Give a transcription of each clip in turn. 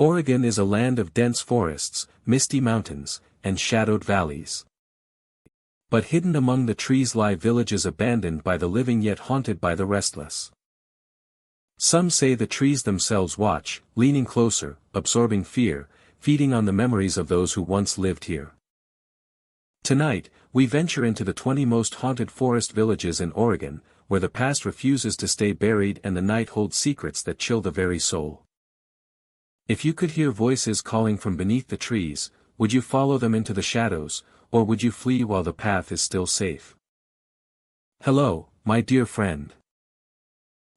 Oregon is a land of dense forests, misty mountains, and shadowed valleys. But hidden among the trees lie villages abandoned by the living yet haunted by the restless. Some say the trees themselves watch, leaning closer, absorbing fear, feeding on the memories of those who once lived here. Tonight, we venture into the 20 most haunted forest villages in Oregon, where the past refuses to stay buried and the night holds secrets that chill the very soul. If you could hear voices calling from beneath the trees, would you follow them into the shadows, or would you flee while the path is still safe? Hello, my dear friend.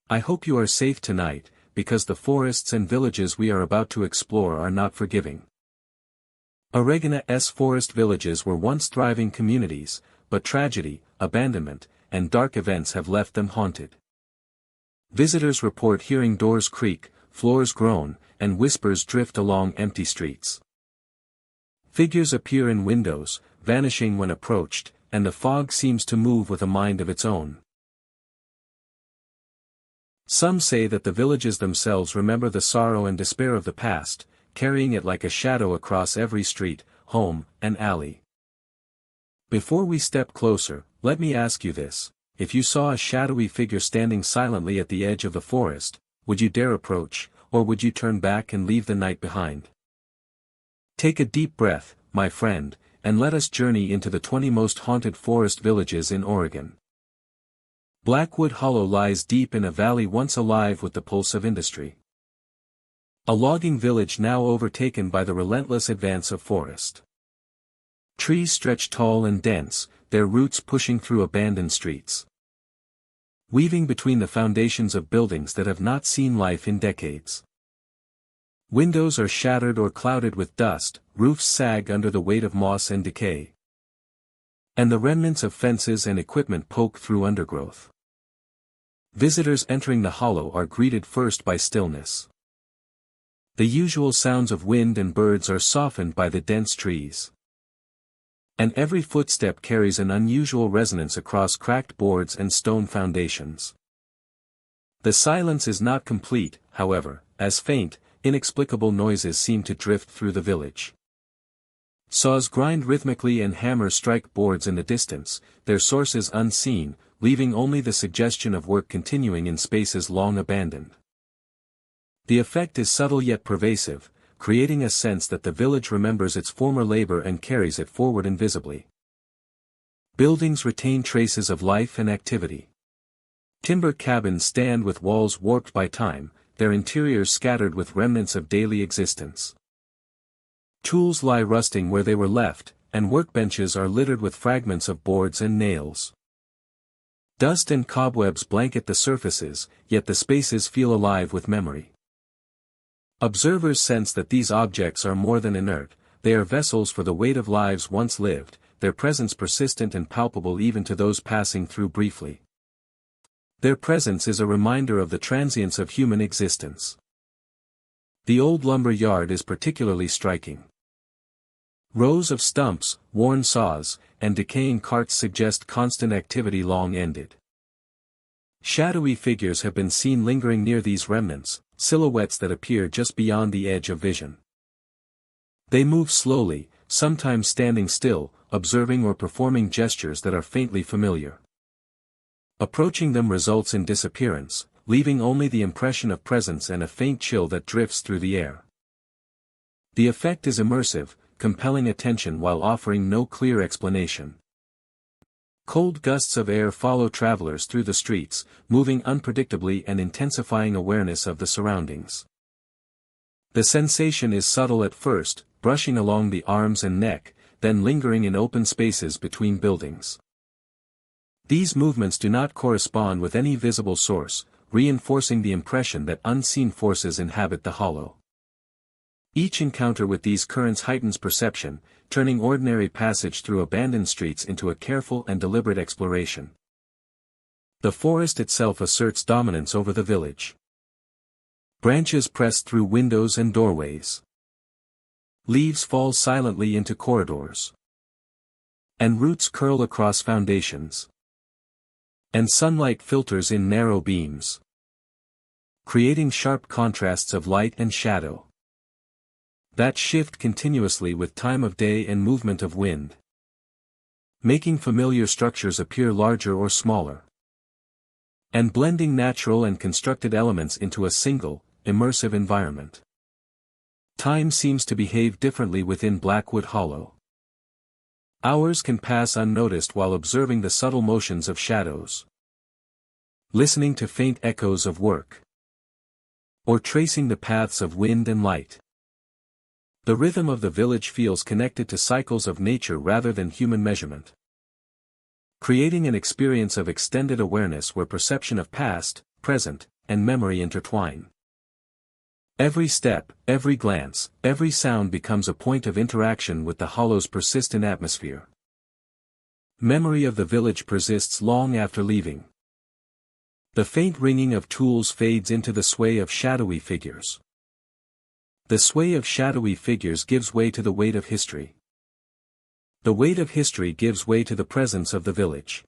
I hope you are safe tonight, because the forests and villages we are about to explore are not forgiving. Oregon's forest villages were once thriving communities, but tragedy, abandonment, and dark events have left them haunted. Visitors report hearing doors creak, floors groan, and whispers drift along empty streets. Figures appear in windows, vanishing when approached, and the fog seems to move with a mind of its own. Some say that the villages themselves remember the sorrow and despair of the past, carrying it like a shadow across every street, home, and alley. Before we step closer, let me ask you this: if you saw a shadowy figure standing silently at the edge of the forest, would you dare approach, or would you turn back and leave the night behind? Take a deep breath, my friend, and let us journey into the 20 most haunted forest villages in Oregon. Blackwood Hollow lies deep in a valley once alive with the pulse of industry. A logging village now overtaken by the relentless advance of forest. Trees stretch tall and dense, their roots pushing through abandoned streets. Weaving between the foundations of buildings that have not seen life in decades. Windows are shattered or clouded with dust, roofs sag under the weight of moss and decay. And the remnants of fences and equipment poke through undergrowth. Visitors entering the hollow are greeted first by stillness. The usual sounds of wind and birds are softened by the dense trees. And every footstep carries an unusual resonance across cracked boards and stone foundations. The silence is not complete, however, as faint, inexplicable noises seem to drift through the village. Saws grind rhythmically and hammers strike boards in the distance, their sources unseen, leaving only the suggestion of work continuing in spaces long abandoned. The effect is subtle yet pervasive, creating a sense that the village remembers its former labor and carries it forward invisibly. Buildings retain traces of life and activity. Timber cabins stand with walls warped by time, their interiors scattered with remnants of daily existence. Tools lie rusting where they were left, and workbenches are littered with fragments of boards and nails. Dust and cobwebs blanket the surfaces, yet the spaces feel alive with memory. Observers sense that these objects are more than inert, they are vessels for the weight of lives once lived, their presence persistent and palpable even to those passing through briefly. Their presence is a reminder of the transience of human existence. The old lumber yard is particularly striking. Rows of stumps, worn saws, and decaying carts suggest constant activity long ended. Shadowy figures have been seen lingering near these remnants, silhouettes that appear just beyond the edge of vision. They move slowly, sometimes standing still, observing or performing gestures that are faintly familiar. Approaching them results in disappearance, leaving only the impression of presence and a faint chill that drifts through the air. The effect is immersive, compelling attention while offering no clear explanation. Cold gusts of air follow travelers through the streets, moving unpredictably and intensifying awareness of the surroundings. The sensation is subtle at first, brushing along the arms and neck, then lingering in open spaces between buildings. These movements do not correspond with any visible source, reinforcing the impression that unseen forces inhabit the hollow. Each encounter with these currents heightens perception, turning ordinary passage through abandoned streets into a careful and deliberate exploration. The forest itself asserts dominance over the village. Branches press through windows and doorways. Leaves fall silently into corridors. And roots curl across foundations. And sunlight filters in narrow beams, creating sharp contrasts of light and shadow. that shift continuously with time of day and movement of wind, making familiar structures appear larger or smaller, and blending natural and constructed elements into a single, immersive environment. Time seems to behave differently within Blackwood Hollow. Hours can pass unnoticed while observing the subtle motions of shadows, listening to faint echoes of work, or tracing the paths of wind and light. The rhythm of the village feels connected to cycles of nature rather than human measurement, creating an experience of extended awareness where perception of past, present, and memory intertwine. Every step, every glance, every sound becomes a point of interaction with the hollow's persistent atmosphere. Memory of the village persists long after leaving. The faint ringing of tools fades into the sway of shadowy figures. The sway of shadowy figures gives way to the weight of history. The weight of history gives way to the presence of the village.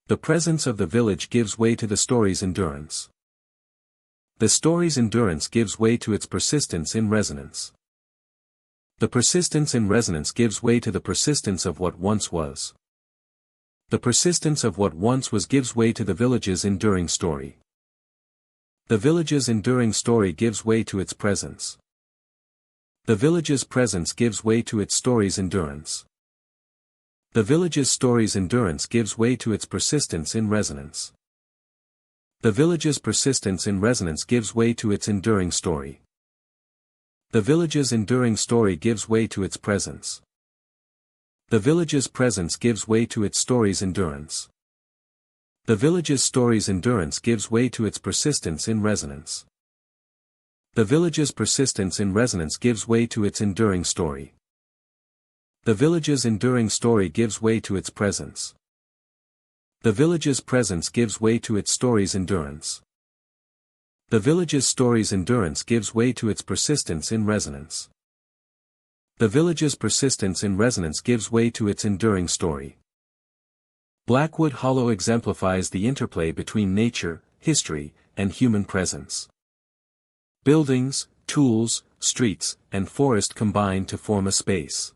The presence of the village gives way to the story's endurance. The story's endurance gives way to its persistence in resonance. The persistence in resonance gives way to the persistence of what once was. The persistence of what once was gives way to the village's enduring story. The village's enduring story gives way to its presence. The village's presence gives way to its story's endurance. The village's story's endurance gives way to its persistence in resonance. The village's persistence in resonance gives way to its enduring story. The village's enduring story gives way to its presence. The village's presence gives way to its story's endurance. The village's story's endurance gives way to its persistence in resonance. The village's persistence in resonance gives way to its enduring story. The village's enduring story gives way to its presence. The village's presence gives way to its story's endurance. The village's story's endurance gives way to its persistence in resonance. The village's persistence in resonance gives way to its enduring story. Blackwood Hollow exemplifies the interplay between nature, history, and human presence. Buildings, tools, streets, and forest combine to form a space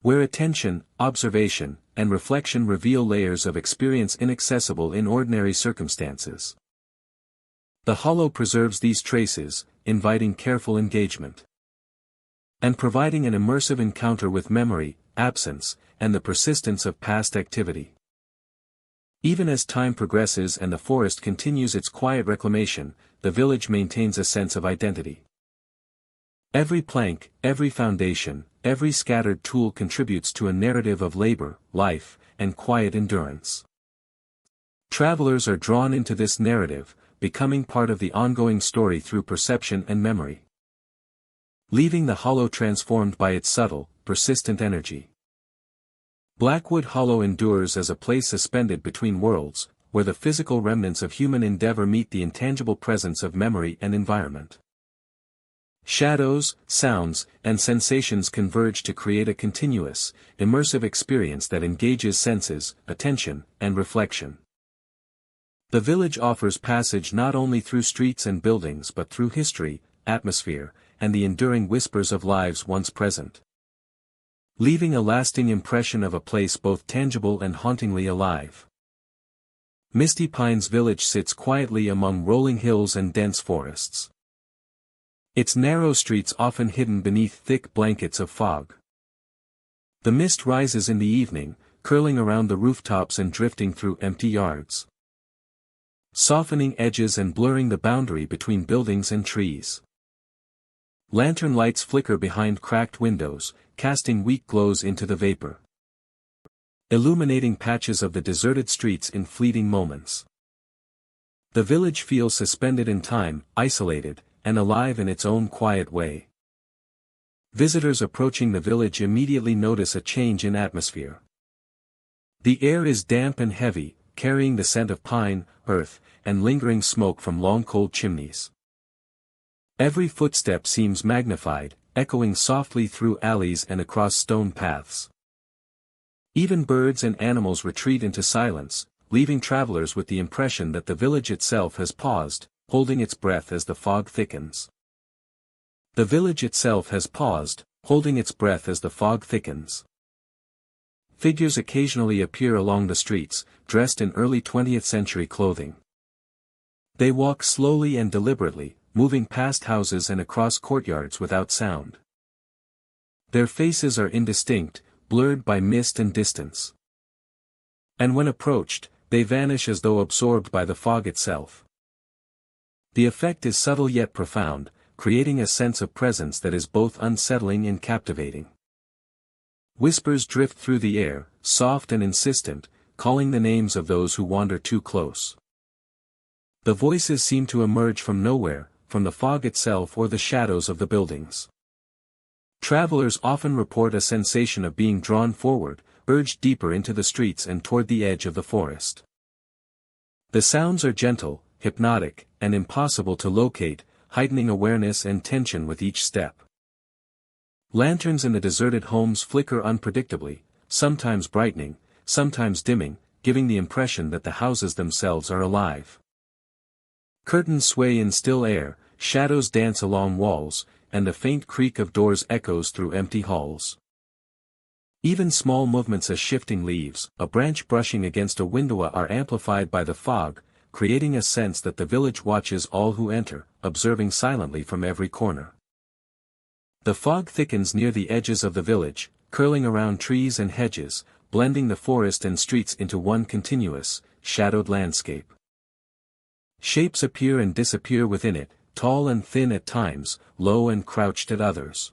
where attention, observation, and reflection reveal layers of experience inaccessible in ordinary circumstances. The hollow preserves these traces, inviting careful engagement, and providing an immersive encounter with memory, absence, and the persistence of past activity. Even as time progresses and the forest continues its quiet reclamation, the village maintains a sense of identity. Every plank, every foundation, every scattered tool contributes to a narrative of labor, life, and quiet endurance. Travelers are drawn into this narrative, becoming part of the ongoing story through perception and memory, leaving the hollow transformed by its subtle, persistent energy. Blackwood Hollow endures as a place suspended between worlds, where the physical remnants of human endeavor meet the intangible presence of memory and environment. Shadows, sounds, and sensations converge to create a continuous, immersive experience that engages senses, attention, and reflection. The village offers passage not only through streets and buildings but through history, atmosphere, and the enduring whispers of lives once present, leaving a lasting impression of a place both tangible and hauntingly alive. Misty Pines Village sits quietly among rolling hills and dense forests, its narrow streets often hidden beneath thick blankets of fog. The mist rises in the evening, curling around the rooftops and drifting through empty yards, softening edges and blurring the boundary between buildings and trees. Lantern lights flicker behind cracked windows, casting weak glows into the vapor, illuminating patches of the deserted streets in fleeting moments. The village feels suspended in time, isolated, and alive in its own quiet way. Visitors approaching the village immediately notice a change in atmosphere. The air is damp and heavy, carrying the scent of pine, earth, and lingering smoke from long cold chimneys. Every footstep seems magnified, echoing softly through alleys and across stone paths. Even birds and animals retreat into silence, leaving travelers with the impression that the village itself has paused, holding its breath as the fog thickens. The village itself has paused, holding its breath as the fog thickens. Figures occasionally appear along the streets, dressed in early 20th century clothing. They walk slowly and deliberately, moving past houses and across courtyards without sound. Their faces are indistinct, blurred by mist and distance. And when approached, they vanish as though absorbed by the fog itself. The effect is subtle yet profound, creating a sense of presence that is both unsettling and captivating. Whispers drift through the air, soft and insistent, calling the names of those who wander too close. The voices seem to emerge from nowhere, from the fog itself or the shadows of the buildings. Travelers often report a sensation of being drawn forward, urged deeper into the streets and toward the edge of the forest. The sounds are gentle, hypnotic, and impossible to locate, heightening awareness and tension with each step. Lanterns in the deserted homes flicker unpredictably, sometimes brightening, sometimes dimming, giving the impression that the houses themselves are alive. Curtains sway in still air, shadows dance along walls, and the faint creak of doors echoes through empty halls. Even small movements as shifting leaves, a branch brushing against a window are amplified by the fog, creating a sense that the village watches all who enter, observing silently from every corner. The fog thickens near the edges of the village, curling around trees and hedges, blending the forest and streets into one continuous, shadowed landscape. Shapes appear and disappear within it, tall and thin at times, low and crouched at others.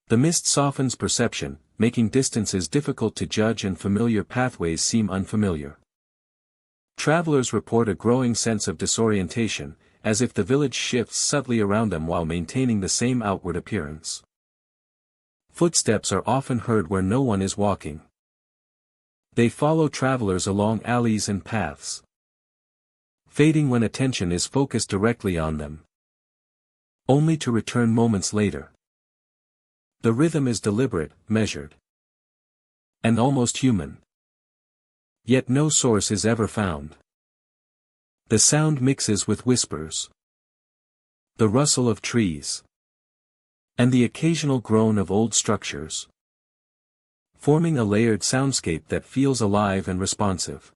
The mist softens perception, making distances difficult to judge and familiar pathways seem unfamiliar. Travelers report a growing sense of disorientation, as if the village shifts subtly around them while maintaining the same outward appearance. Footsteps are often heard where no one is walking. They follow travelers along alleys and paths, fading when attention is focused directly on them, only to return moments later. The rhythm is deliberate, measured, and almost human. Yet no source is ever found. The sound mixes with whispers, the rustle of trees, and the occasional groan of old structures, forming a layered soundscape that feels alive and responsive.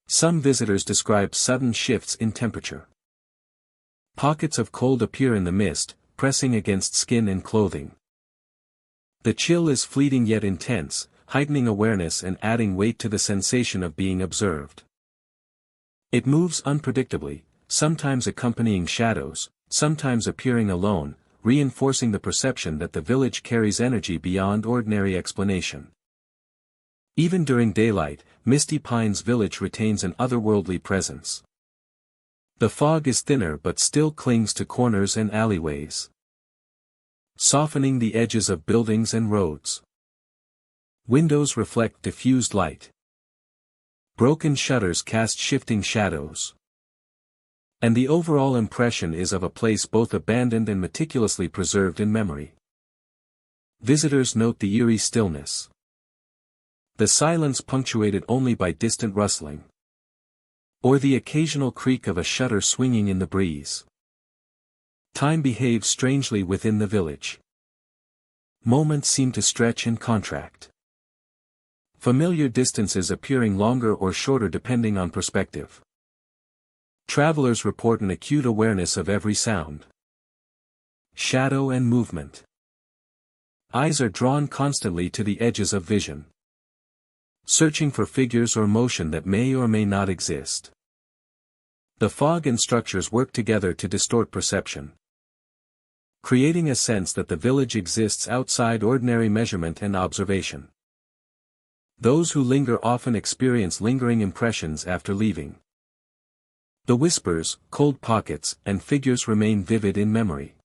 Some visitors describe sudden shifts in temperature. Pockets of cold appear in the mist, pressing against skin and clothing. The chill is fleeting yet intense, heightening awareness and adding weight to the sensation of being observed. It moves unpredictably, sometimes accompanying shadows, sometimes appearing alone, reinforcing the perception that the village carries energy beyond ordinary explanation. Even during daylight, Misty Pines Village retains an otherworldly presence. The fog is thinner but still clings to corners and alleyways, softening the edges of buildings and roads. Windows reflect diffused light. Broken shutters cast shifting shadows. And the overall impression is of a place both abandoned and meticulously preserved in memory. Visitors note the eerie stillness. The silence punctuated only by distant rustling, or the occasional creak of a shutter swinging in the breeze. Time behaves strangely within the village. Moments seem to stretch and contract, familiar distances appearing longer or shorter depending on perspective. Travelers report an acute awareness of every sound, shadow and movement. Eyes are drawn constantly to the edges of vision, searching for figures or motion that may or may not exist. The fog and structures work together to distort perception, creating a sense that the village exists outside ordinary measurement and observation. Those who linger often experience lingering impressions after leaving. The whispers, cold pockets, and figures remain vivid in memory,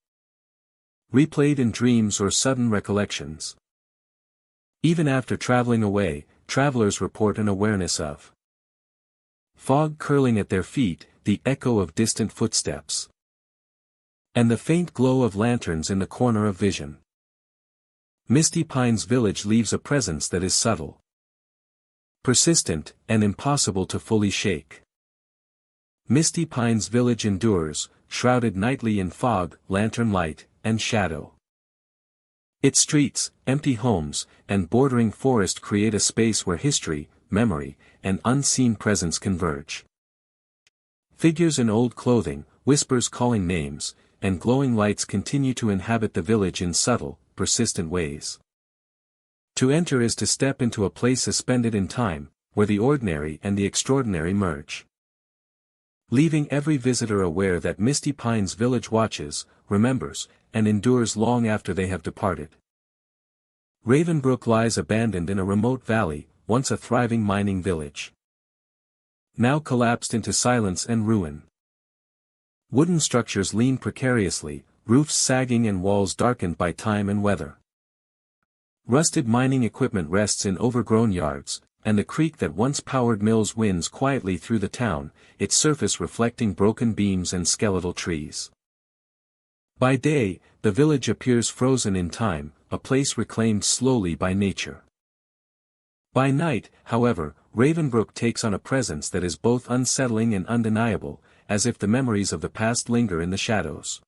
replayed in dreams or sudden recollections. Even after traveling away, travelers report an awareness of fog curling at their feet, the echo of distant footsteps, and the faint glow of lanterns in the corner of vision. Misty Pines Village leaves a presence that is subtle, persistent, and impossible to fully shake. Misty Pines Village endures, shrouded nightly in fog, lantern light, and shadow. Its streets, empty homes, and bordering forest create a space where history, memory, and unseen presence converge. Figures in old clothing, whispers calling names, and glowing lights continue to inhabit the village in subtle, persistent ways. To enter is to step into a place suspended in time, where the ordinary and the extraordinary merge. Leaving every visitor aware that Misty Pines Village watches, remembers, and endures long after they have departed. Ravenbrook lies abandoned in a remote valley, once a thriving mining village. Now collapsed into silence and ruin. Wooden structures lean precariously, roofs sagging and walls darkened by time and weather. Rusted mining equipment rests in overgrown yards, and the creek that once powered mills winds quietly through the town, its surface reflecting broken beams and skeletal trees. By day, the village appears frozen in time, a place reclaimed slowly by nature. By night, however, Ravenbrook takes on a presence that is both unsettling and undeniable, as if the memories of the past linger in the shadows.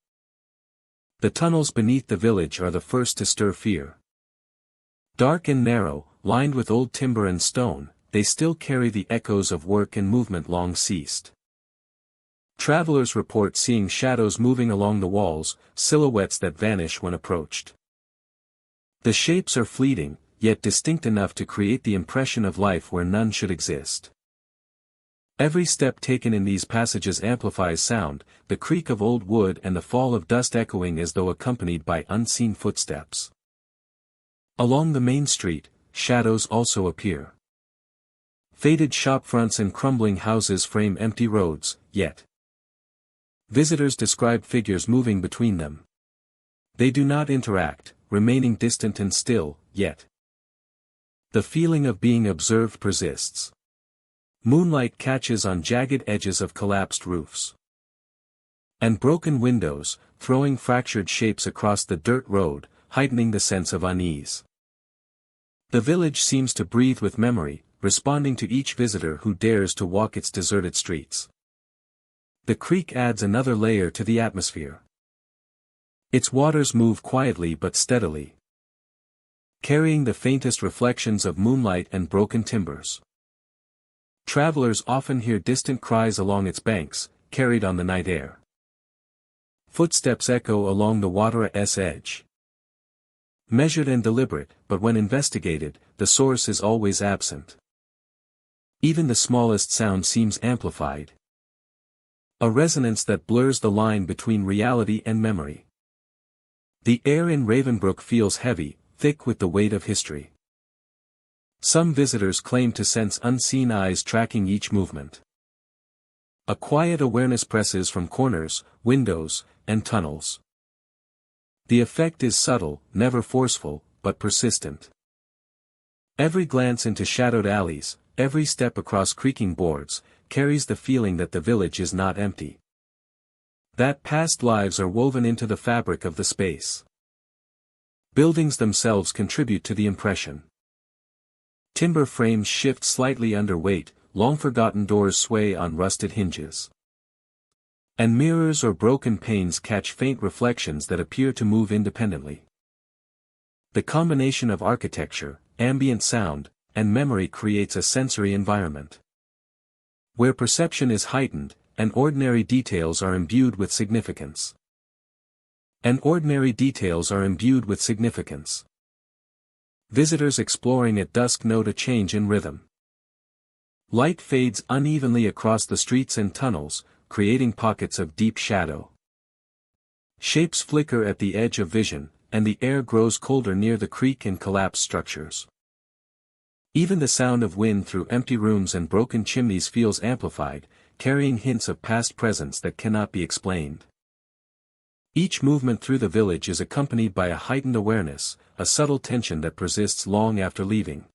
The tunnels beneath the village are the first to stir fear. Dark and narrow, lined with old timber and stone, they still carry the echoes of work and movement long ceased. Travelers report seeing shadows moving along the walls, silhouettes that vanish when approached. The shapes are fleeting, yet distinct enough to create the impression of life where none should exist. Every step taken in these passages amplifies sound, the creak of old wood and the fall of dust echoing as though accompanied by unseen footsteps. Along the main street, shadows also appear. Faded shopfronts and crumbling houses frame empty roads, yet visitors describe figures moving between them. They do not interact, remaining distant and still, yet the feeling of being observed persists. Moonlight catches on jagged edges of collapsed roofs and broken windows, throwing fractured shapes across the dirt road, heightening the sense of unease. The village seems to breathe with memory, responding to each visitor who dares to walk its deserted streets. The creek adds another layer to the atmosphere. Its waters move quietly but steadily, carrying the faintest reflections of moonlight and broken timbers. Travelers often hear distant cries along its banks, carried on the night air. Footsteps echo along the water's edge. Measured and deliberate, but when investigated, the source is always absent. Even the smallest sound seems amplified. A resonance that blurs the line between reality and memory. The air in Ravenbrook feels heavy, thick with the weight of history. Some visitors claim to sense unseen eyes tracking each movement. A quiet awareness presses from corners, windows, and tunnels. The effect is subtle, never forceful, but persistent. Every glance into shadowed alleys, every step across creaking boards, carries the feeling that the village is not empty. That past lives are woven into the fabric of the space. Buildings themselves contribute to the impression. Timber frames shift slightly under weight, long-forgotten doors sway on rusted hinges. And mirrors or broken panes catch faint reflections that appear to move independently. The combination of architecture, ambient sound, and memory creates a sensory environment where perception is heightened, and ordinary details are imbued with significance. Visitors exploring at dusk note a change in rhythm. Light fades unevenly across the streets and tunnels, creating pockets of deep shadow. Shapes flicker at the edge of vision, and the air grows colder near the creek and collapsed structures. Even the sound of wind through empty rooms and broken chimneys feels amplified, carrying hints of past presence that cannot be explained. Each movement through the village is accompanied by a heightened awareness, a subtle tension that persists long after leaving.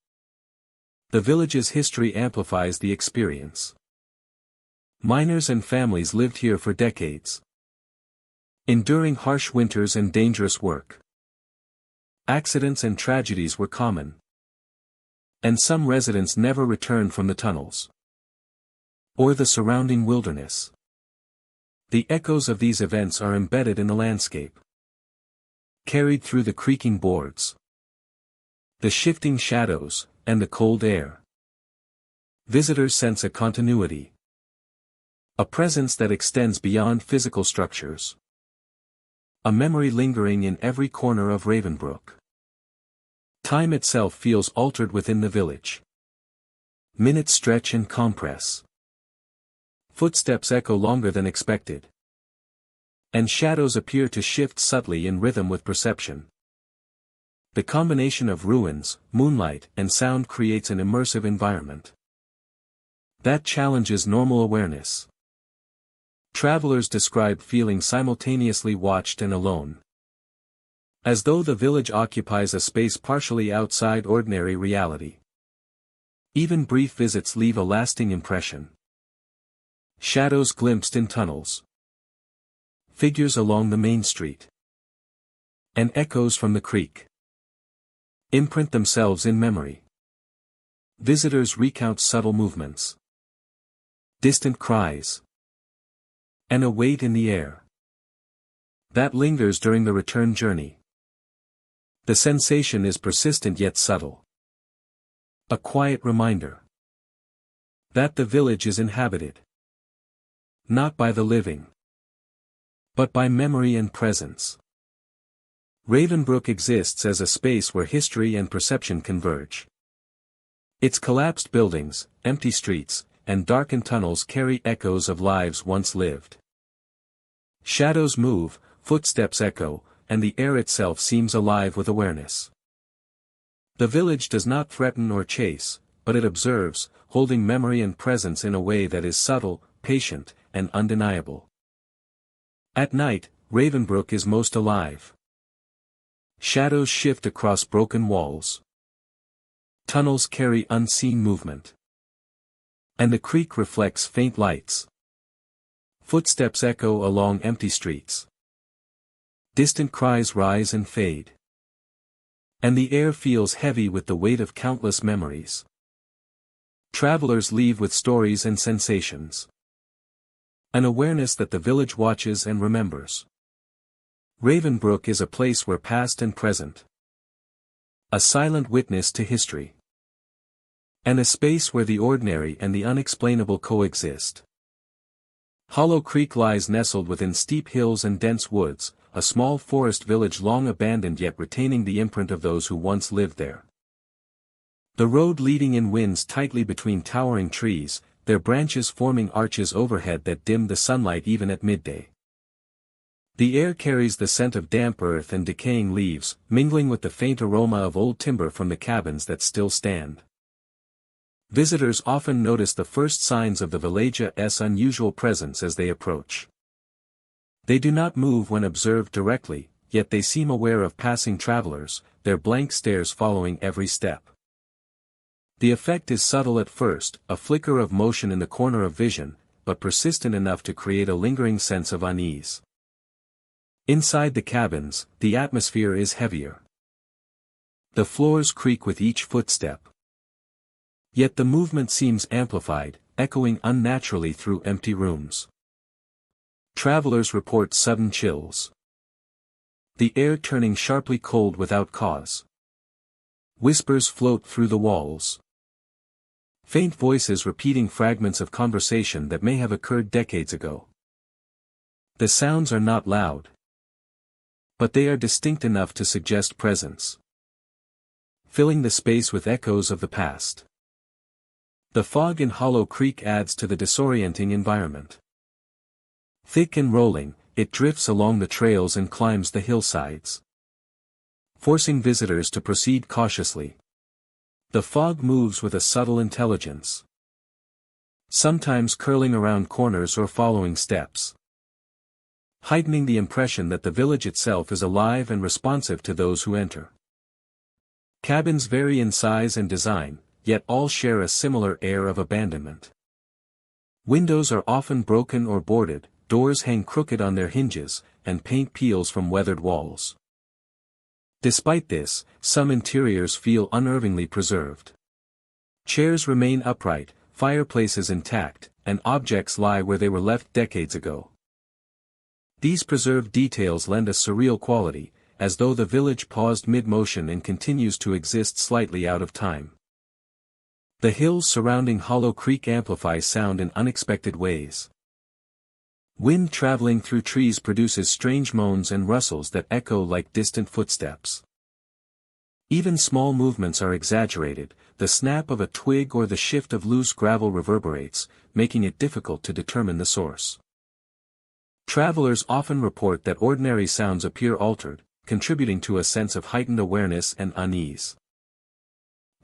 The village's history amplifies the experience. Miners and families lived here for decades, enduring harsh winters and dangerous work. Accidents and tragedies were common, and some residents never returned from the tunnels or the surrounding wilderness. The echoes of these events are embedded in the landscape, carried through the creaking boards, the shifting shadows, and the cold air. Visitors sense a continuity, a presence that extends beyond physical structures, a memory lingering in every corner of Ravenbrook. Time itself feels altered within the village. Minutes stretch and compress. Footsteps echo longer than expected, and shadows appear to shift subtly in rhythm with perception. The combination of ruins, moonlight, and sound creates an immersive environment that challenges normal awareness. Travelers describe feeling simultaneously watched and alone, as though the village occupies a space partially outside ordinary reality. Even brief visits leave a lasting impression. Shadows glimpsed in tunnels, figures along the main street, and echoes from the creek imprint themselves in memory. Visitors recount subtle movements, distant cries, and a weight in the air that lingers during the return journey. The sensation is persistent yet subtle, a quiet reminder that the village is inhabited not by the living, but by memory and presence. Ravenbrook exists as a space where history and perception converge. Its collapsed buildings, empty streets, and darkened tunnels carry echoes of lives once lived. Shadows move, footsteps echo, and the air itself seems alive with awareness. The village does not threaten or chase, but it observes, holding memory and presence in a way that is subtle, patient, and undeniable. At night, Ravenbrook is most alive. Shadows shift across broken walls. Tunnels carry unseen movement, and the creek reflects faint lights. Footsteps echo along empty streets. Distant cries rise and fade, and the air feels heavy with the weight of countless memories. Travelers leave with stories and sensations, an awareness that the village watches and remembers. Ravenbrook is a place where past and present, a silent witness to history, and a space where the ordinary and the unexplainable coexist. Hollow Creek lies nestled within steep hills and dense woods, a small forest village long abandoned yet retaining the imprint of those who once lived there. The road leading in winds tightly between towering trees, their branches forming arches overhead that dim the sunlight even at midday. The air carries the scent of damp earth and decaying leaves, mingling with the faint aroma of old timber from the cabins that still stand. Visitors often notice the first signs of the village's unusual presence as they approach. They do not move when observed directly, yet they seem aware of passing travelers, their blank stares following every step. The effect is subtle at first, a flicker of motion in the corner of vision, but persistent enough to create a lingering sense of unease. Inside the cabins, the atmosphere is heavier. The floors creak with each footstep. Yet the movement seems amplified, echoing unnaturally through empty rooms. Travelers report sudden chills, the air turning sharply cold without cause. Whispers float through the walls, faint voices repeating fragments of conversation that may have occurred decades ago. The sounds are not loud, but they are distinct enough to suggest presence, filling the space with echoes of the past. The fog in Hollow Creek adds to the disorienting environment. Thick and rolling, it drifts along the trails and climbs the hillsides, forcing visitors to proceed cautiously. The fog moves with a subtle intelligence, sometimes curling around corners or following steps, heightening the impression that the village itself is alive and responsive to those who enter. Cabins vary in size and design, yet all share a similar air of abandonment. Windows are often broken or boarded, doors hang crooked on their hinges, and paint peels from weathered walls. Despite this, some interiors feel unnervingly preserved. Chairs remain upright, fireplaces intact, and objects lie where they were left decades ago. These preserved details lend a surreal quality, as though the village paused mid-motion and continues to exist slightly out of time. The hills surrounding Hollow Creek amplify sound in unexpected ways. Wind traveling through trees produces strange moans and rustles that echo like distant footsteps. Even small movements are exaggerated, the snap of a twig or the shift of loose gravel reverberates, making it difficult to determine the source. Travelers often report that ordinary sounds appear altered, contributing to a sense of heightened awareness and unease.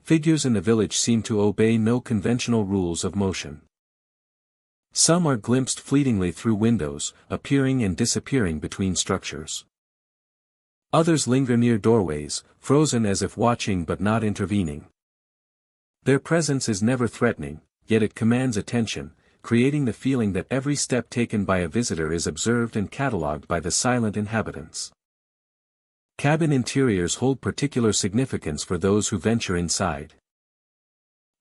Figures in the village seem to obey no conventional rules of motion. Some are glimpsed fleetingly through windows, appearing and disappearing between structures. Others linger near doorways, frozen as if watching but not intervening. Their presence is never threatening, yet it commands attention, creating the feeling that every step taken by a visitor is observed and catalogued by the silent inhabitants. Cabin interiors hold particular significance for those who venture inside.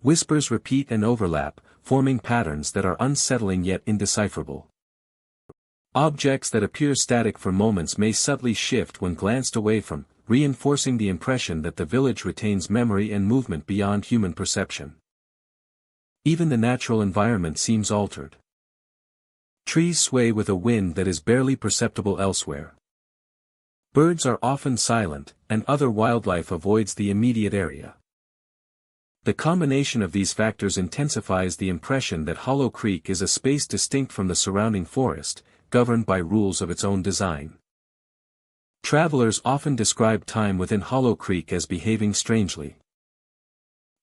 Whispers repeat and overlap, forming patterns that are unsettling yet indecipherable. Objects that appear static for moments may subtly shift when glanced away from, reinforcing the impression that the village retains memory and movement beyond human perception. Even the natural environment seems altered. Trees sway with a wind that is barely perceptible elsewhere. Birds are often silent, and other wildlife avoids the immediate area. The combination of these factors intensifies the impression that Hollow Creek is a space distinct from the surrounding forest, governed by rules of its own design. Travelers often describe time within Hollow Creek as behaving strangely.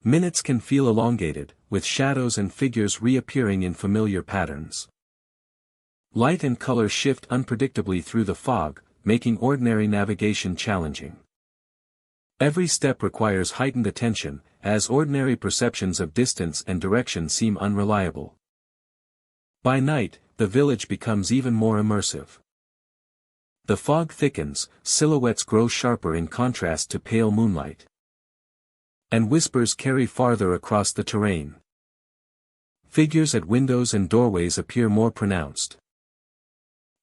Minutes can feel elongated, with shadows and figures reappearing in familiar patterns. Light and color shift unpredictably through the fog, making ordinary navigation challenging. Every step requires heightened attention, as ordinary perceptions of distance and direction seem unreliable. By night, the village becomes even more immersive. The fog thickens, silhouettes grow sharper in contrast to pale moonlight. And whispers carry farther across the terrain. Figures at windows and doorways appear more pronounced.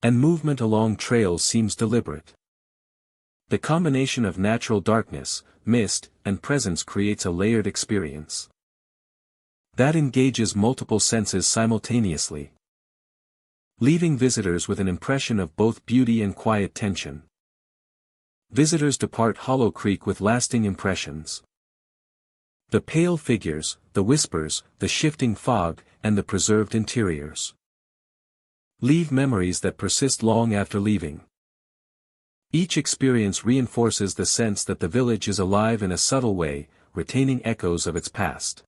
And movement along trails seems deliberate. The combination of natural darkness, mist, and presence creates a layered experience that engages multiple senses simultaneously, leaving visitors with an impression of both beauty and quiet tension. Visitors depart Hollow Creek with lasting impressions. The pale figures, the whispers, the shifting fog, and the preserved interiors leave memories that persist long after leaving. Each experience reinforces the sense that the village is alive in a subtle way, retaining echoes of its past,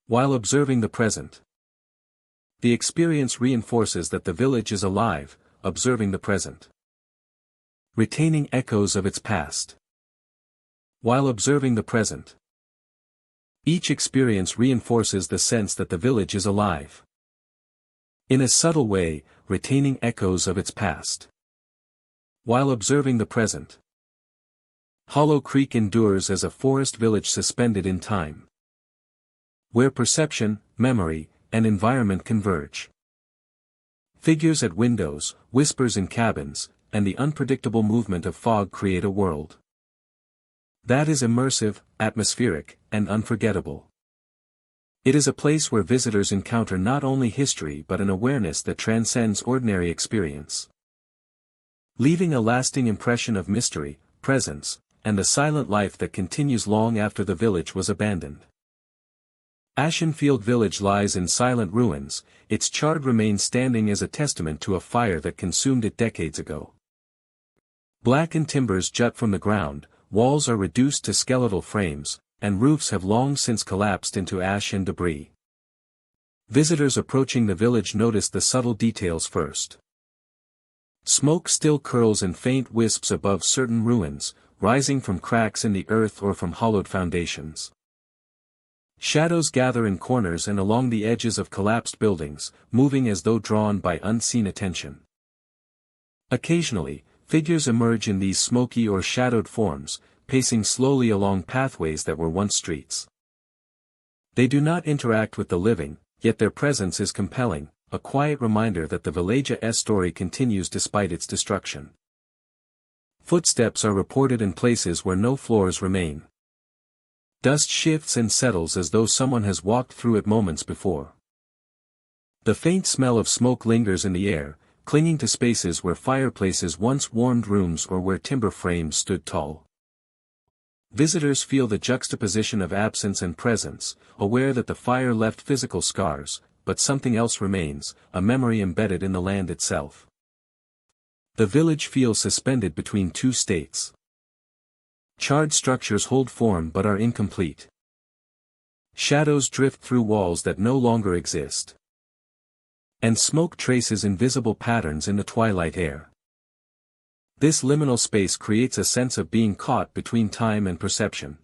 while observing the present. The experience reinforces that the village is alive, observing the present, retaining echoes of its past, while observing the present. Each experience reinforces the sense that the village is alive, in a subtle way, retaining echoes of its past, while observing the present. Hollow Creek endures as a forest village suspended in time, where perception, memory, and environment converge. Figures at windows, whispers in cabins, and the unpredictable movement of fog create a world that is immersive, atmospheric, and unforgettable. It is a place where visitors encounter not only history but an awareness that transcends ordinary experience, leaving a lasting impression of mystery, presence, and the silent life that continues long after the village was abandoned. Ashenfield Village lies in silent ruins, its charred remains standing as a testament to a fire that consumed it decades ago. Blackened timbers jut from the ground, walls are reduced to skeletal frames, and roofs have long since collapsed into ash and debris. Visitors approaching the village notice the subtle details first. Smoke still curls in faint wisps above certain ruins, rising from cracks in the earth or from hollowed foundations. Shadows gather in corners and along the edges of collapsed buildings, moving as though drawn by unseen attention. Occasionally, figures emerge in these smoky or shadowed forms, pacing slowly along pathways that were once streets. They do not interact with the living, yet their presence is compelling, a quiet reminder that the village's story continues despite its destruction. Footsteps are reported in places where no floors remain. Dust shifts and settles as though someone has walked through it moments before. The faint smell of smoke lingers in the air, clinging to spaces where fireplaces once warmed rooms or where timber frames stood tall. Visitors feel the juxtaposition of absence and presence, aware that the fire left physical scars, but something else remains, a memory embedded in the land itself. The village feels suspended between two states. Charred structures hold form but are incomplete. Shadows drift through walls that no longer exist. And smoke traces invisible patterns in the twilight air. This liminal space creates a sense of being caught between time and perception.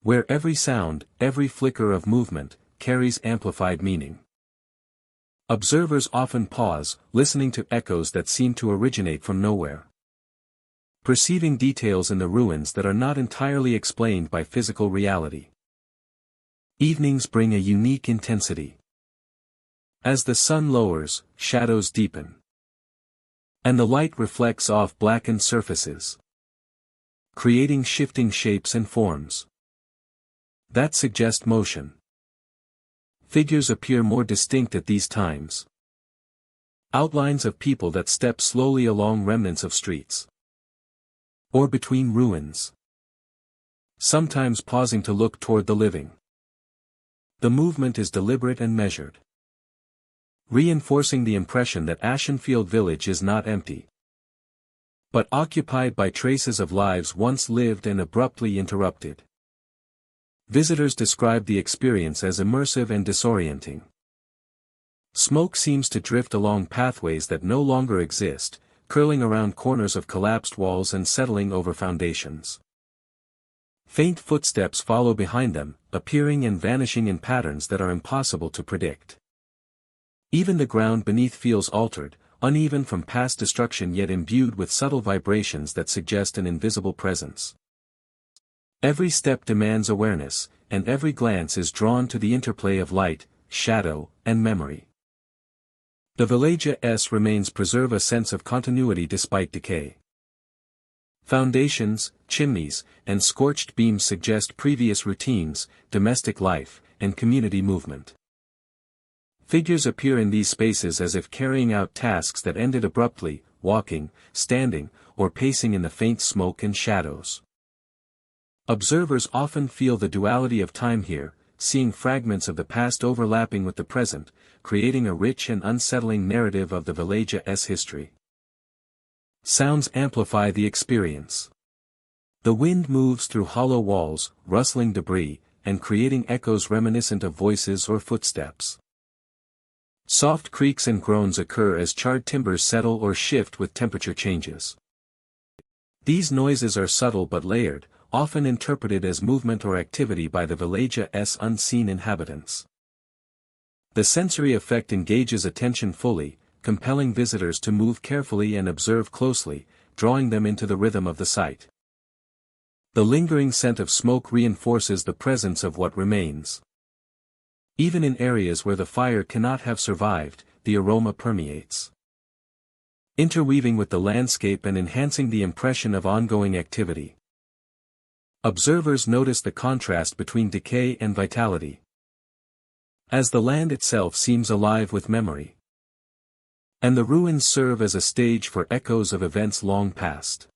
Where every sound, every flicker of movement, carries amplified meaning. Observers often pause, listening to echoes that seem to originate from nowhere. Perceiving details in the ruins that are not entirely explained by physical reality. Evenings bring a unique intensity. As the sun lowers, shadows deepen. And the light reflects off blackened surfaces, creating shifting shapes and forms that suggest motion. Figures appear more distinct at these times. Outlines of people that step slowly along remnants of streets. Or between ruins. Sometimes pausing to look toward the living. The movement is deliberate and measured, reinforcing the impression that Ashenfield Village is not empty, but occupied by traces of lives once lived and abruptly interrupted. Visitors describe the experience as immersive and disorienting. Smoke seems to drift along pathways that no longer exist, curling around corners of collapsed walls and settling over foundations. Faint footsteps follow behind them, appearing and vanishing in patterns that are impossible to predict. Even the ground beneath feels altered, uneven from past destruction yet imbued with subtle vibrations that suggest an invisible presence. Every step demands awareness, and every glance is drawn to the interplay of light, shadow, and memory. The village's remains preserve a sense of continuity despite decay. Foundations, chimneys, and scorched beams suggest previous routines, domestic life, and community movement. Figures appear in these spaces as if carrying out tasks that ended abruptly, walking, standing, or pacing in the faint smoke and shadows. Observers often feel the duality of time here, seeing fragments of the past overlapping with the present, creating a rich and unsettling narrative of the village's history. Sounds amplify the experience. The wind moves through hollow walls, rustling debris, and creating echoes reminiscent of voices or footsteps. Soft creaks and groans occur as charred timbers settle or shift with temperature changes. These noises are subtle but layered, often interpreted as movement or activity by the village's unseen inhabitants. The sensory effect engages attention fully, compelling visitors to move carefully and observe closely, drawing them into the rhythm of the site. The lingering scent of smoke reinforces the presence of what remains. Even in areas where the fire cannot have survived, the aroma permeates, interweaving with the landscape and enhancing the impression of ongoing activity. Observers notice the contrast between decay and vitality, as the land itself seems alive with memory, and the ruins serve as a stage for echoes of events long past.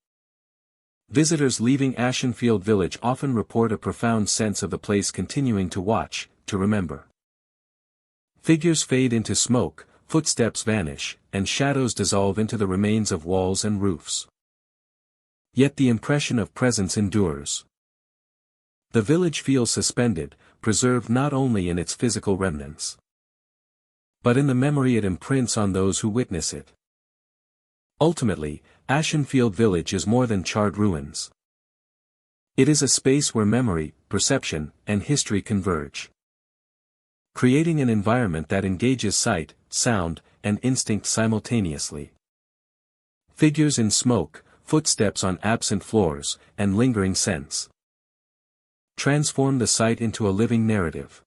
Visitors leaving Ashenfield Village often report a profound sense of the place continuing to watch, to remember. Figures fade into smoke, footsteps vanish, and shadows dissolve into the remains of walls and roofs. Yet the impression of presence endures. The village feels suspended, preserved not only in its physical remnants, but in the memory it imprints on those who witness it. Ultimately, Ashenfield Village is more than charred ruins. It is a space where memory, perception, and history converge, creating an environment that engages sight, sound, and instinct simultaneously. Figures in smoke, footsteps on absent floors, and lingering scents transform the site into a living narrative.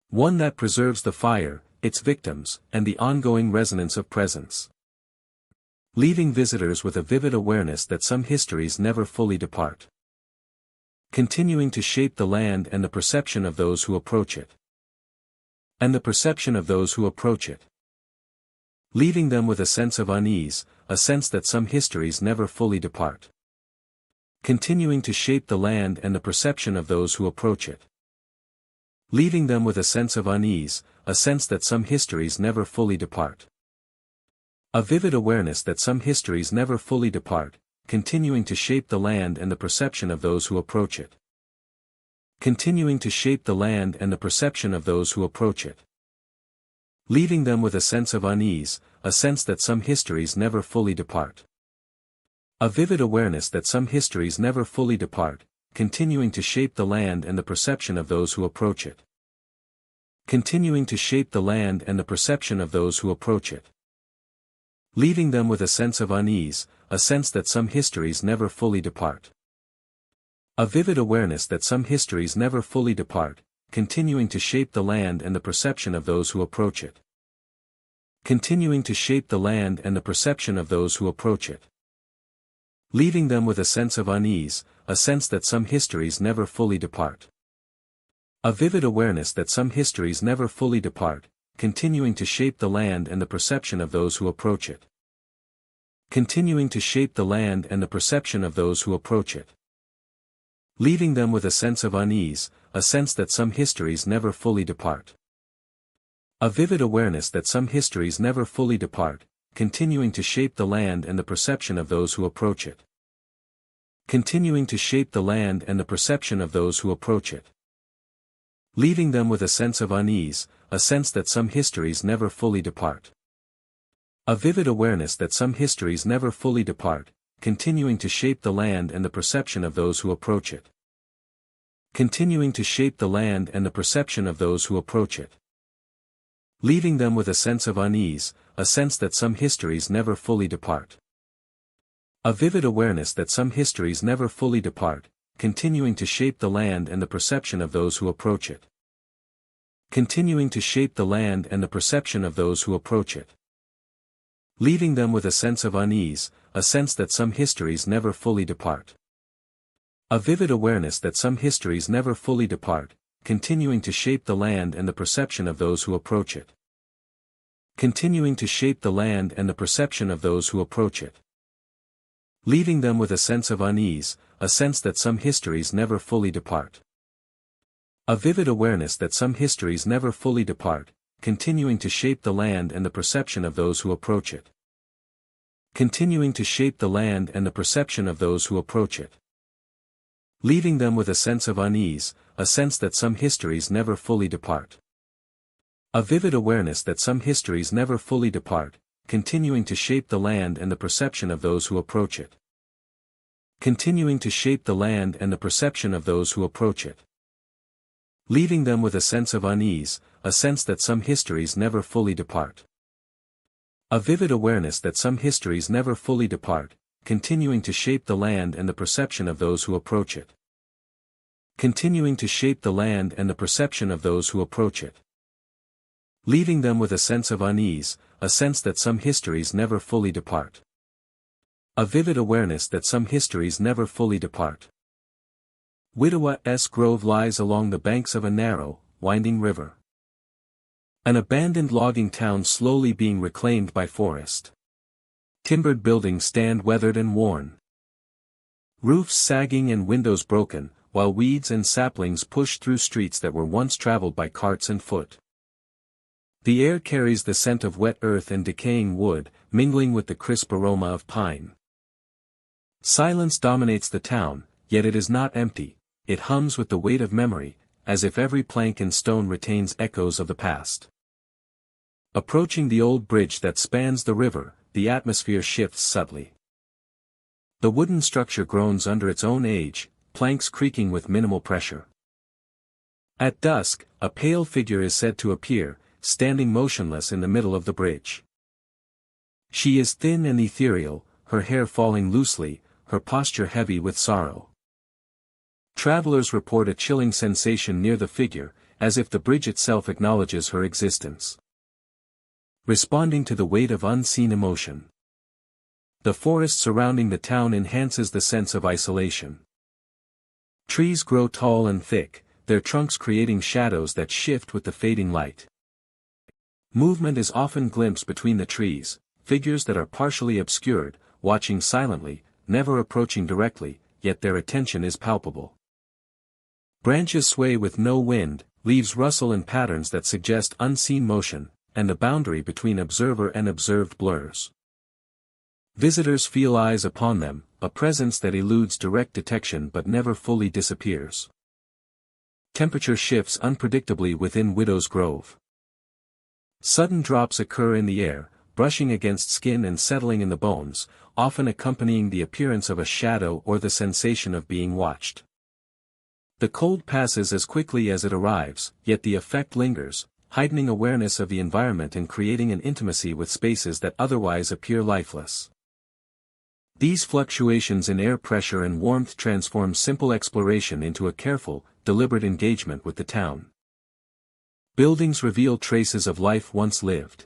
One that preserves the fire, its victims, and the ongoing resonance of presence. Leaving visitors with a vivid awareness that some histories never fully depart. Continuing to shape the land and the perception of those who approach it. And the perception of those who approach it. Leaving them with a sense of unease, a sense that some histories never fully depart. Continuing to shape the land and the perception of those who approach it. Leaving them with a sense of unease, a sense that some histories never fully depart. A vivid awareness that some histories never fully depart, continuing to shape the land and the perception of those who approach it. Continuing to shape the land and the perception of those who approach it. Leaving them with a sense of unease, a sense that some histories never fully depart. A vivid awareness that some histories never fully depart, continuing to shape the land and the perception of those who approach it. Continuing to shape the land and the perception of those who approach it. Leaving them with a sense of unease, a sense that some histories never fully depart. A vivid awareness that some histories never fully depart, continuing to shape the land and the perception of those who approach it. Continuing to shape the land and the perception of those who approach it. Leaving them with a sense of unease, a sense that some histories never fully depart. A vivid awareness that some histories never fully depart, continuing to shape the land and the perception of those who approach it. Continuing to shape the land and the perception of those who approach it. Leaving them with a sense of unease, a sense that some histories never fully depart. A vivid awareness that some histories never fully depart, continuing to shape the land and the perception of those who approach it. Continuing to shape the land and the perception of those who approach it. Leaving them with a sense of unease, a sense that some histories never fully depart. A vivid awareness that some histories never fully depart, continuing to shape the land and the perception of those who approach it. Continuing to shape the land and the perception of those who approach it. Leaving them with a sense of unease, a sense that some histories never fully depart. A vivid awareness that some histories never fully depart, continuing to shape the land and the perception of those who approach it. Continuing to shape the land and the perception of those who approach it. Leaving them with a sense of unease, a sense that some histories never fully depart. A vivid awareness that some histories never fully depart, continuing to shape the land and the perception of those who approach it. Continuing to shape the land and the perception of those who approach it. Leaving them with a sense of unease, a sense that some histories never fully depart. A vivid awareness that some histories never fully depart, continuing to shape the land and the perception of those who approach it. Continuing to shape the land and the perception of those who approach it. Leaving them with a sense of unease, a sense that some histories never fully depart. A vivid awareness that some histories never fully depart, continuing to shape the land and the perception of those who approach it. Continuing to shape the land and the perception of those who approach it. Leaving them with a sense of unease, a sense that some histories never fully depart. A vivid awareness that some histories never fully depart, continuing to shape the land and the perception of those who approach it. Continuing to shape the land and the perception of those who approach it. Leaving them with a sense of unease, a sense that some histories never fully depart. A vivid awareness that some histories never fully depart. Widowa-S Grove lies along the banks of a narrow, winding river. An abandoned logging town slowly being reclaimed by forest. Timbered buildings stand weathered and worn. Roofs sagging and windows broken, while weeds and saplings push through streets that were once traveled by carts and foot. The air carries the scent of wet earth and decaying wood, mingling with the crisp aroma of pine. Silence dominates the town, yet it is not empty, it hums with the weight of memory, as if every plank and stone retains echoes of the past. Approaching the old bridge that spans the river, the atmosphere shifts subtly. The wooden structure groans under its own age, planks creaking with minimal pressure. At dusk, a pale figure is said to appear, standing motionless in the middle of the bridge. She is thin and ethereal, her hair falling loosely, her posture heavy with sorrow. Travelers report a chilling sensation near the figure, as if the bridge itself acknowledges her existence. responding to the weight of unseen emotion. The forest surrounding the town enhances the sense of isolation. Trees grow tall and thick, their trunks creating shadows that shift with the fading light. Movement is often glimpsed between the trees, figures that are partially obscured, watching silently, never approaching directly, yet their attention is palpable. Branches sway with no wind, leaves rustle in patterns that suggest unseen motion, and the boundary between observer and observed blurs. Visitors feel eyes upon them, a presence that eludes direct detection but never fully disappears. Temperature shifts unpredictably within Widow's Grove. Sudden drops occur in the air, brushing against skin and settling in the bones, often accompanying the appearance of a shadow or the sensation of being watched. The cold passes as quickly as it arrives, yet the effect lingers, heightening awareness of the environment and creating an intimacy with spaces that otherwise appear lifeless. These fluctuations in air pressure and warmth transform simple exploration into a careful, deliberate engagement with the town. Buildings reveal traces of life once lived.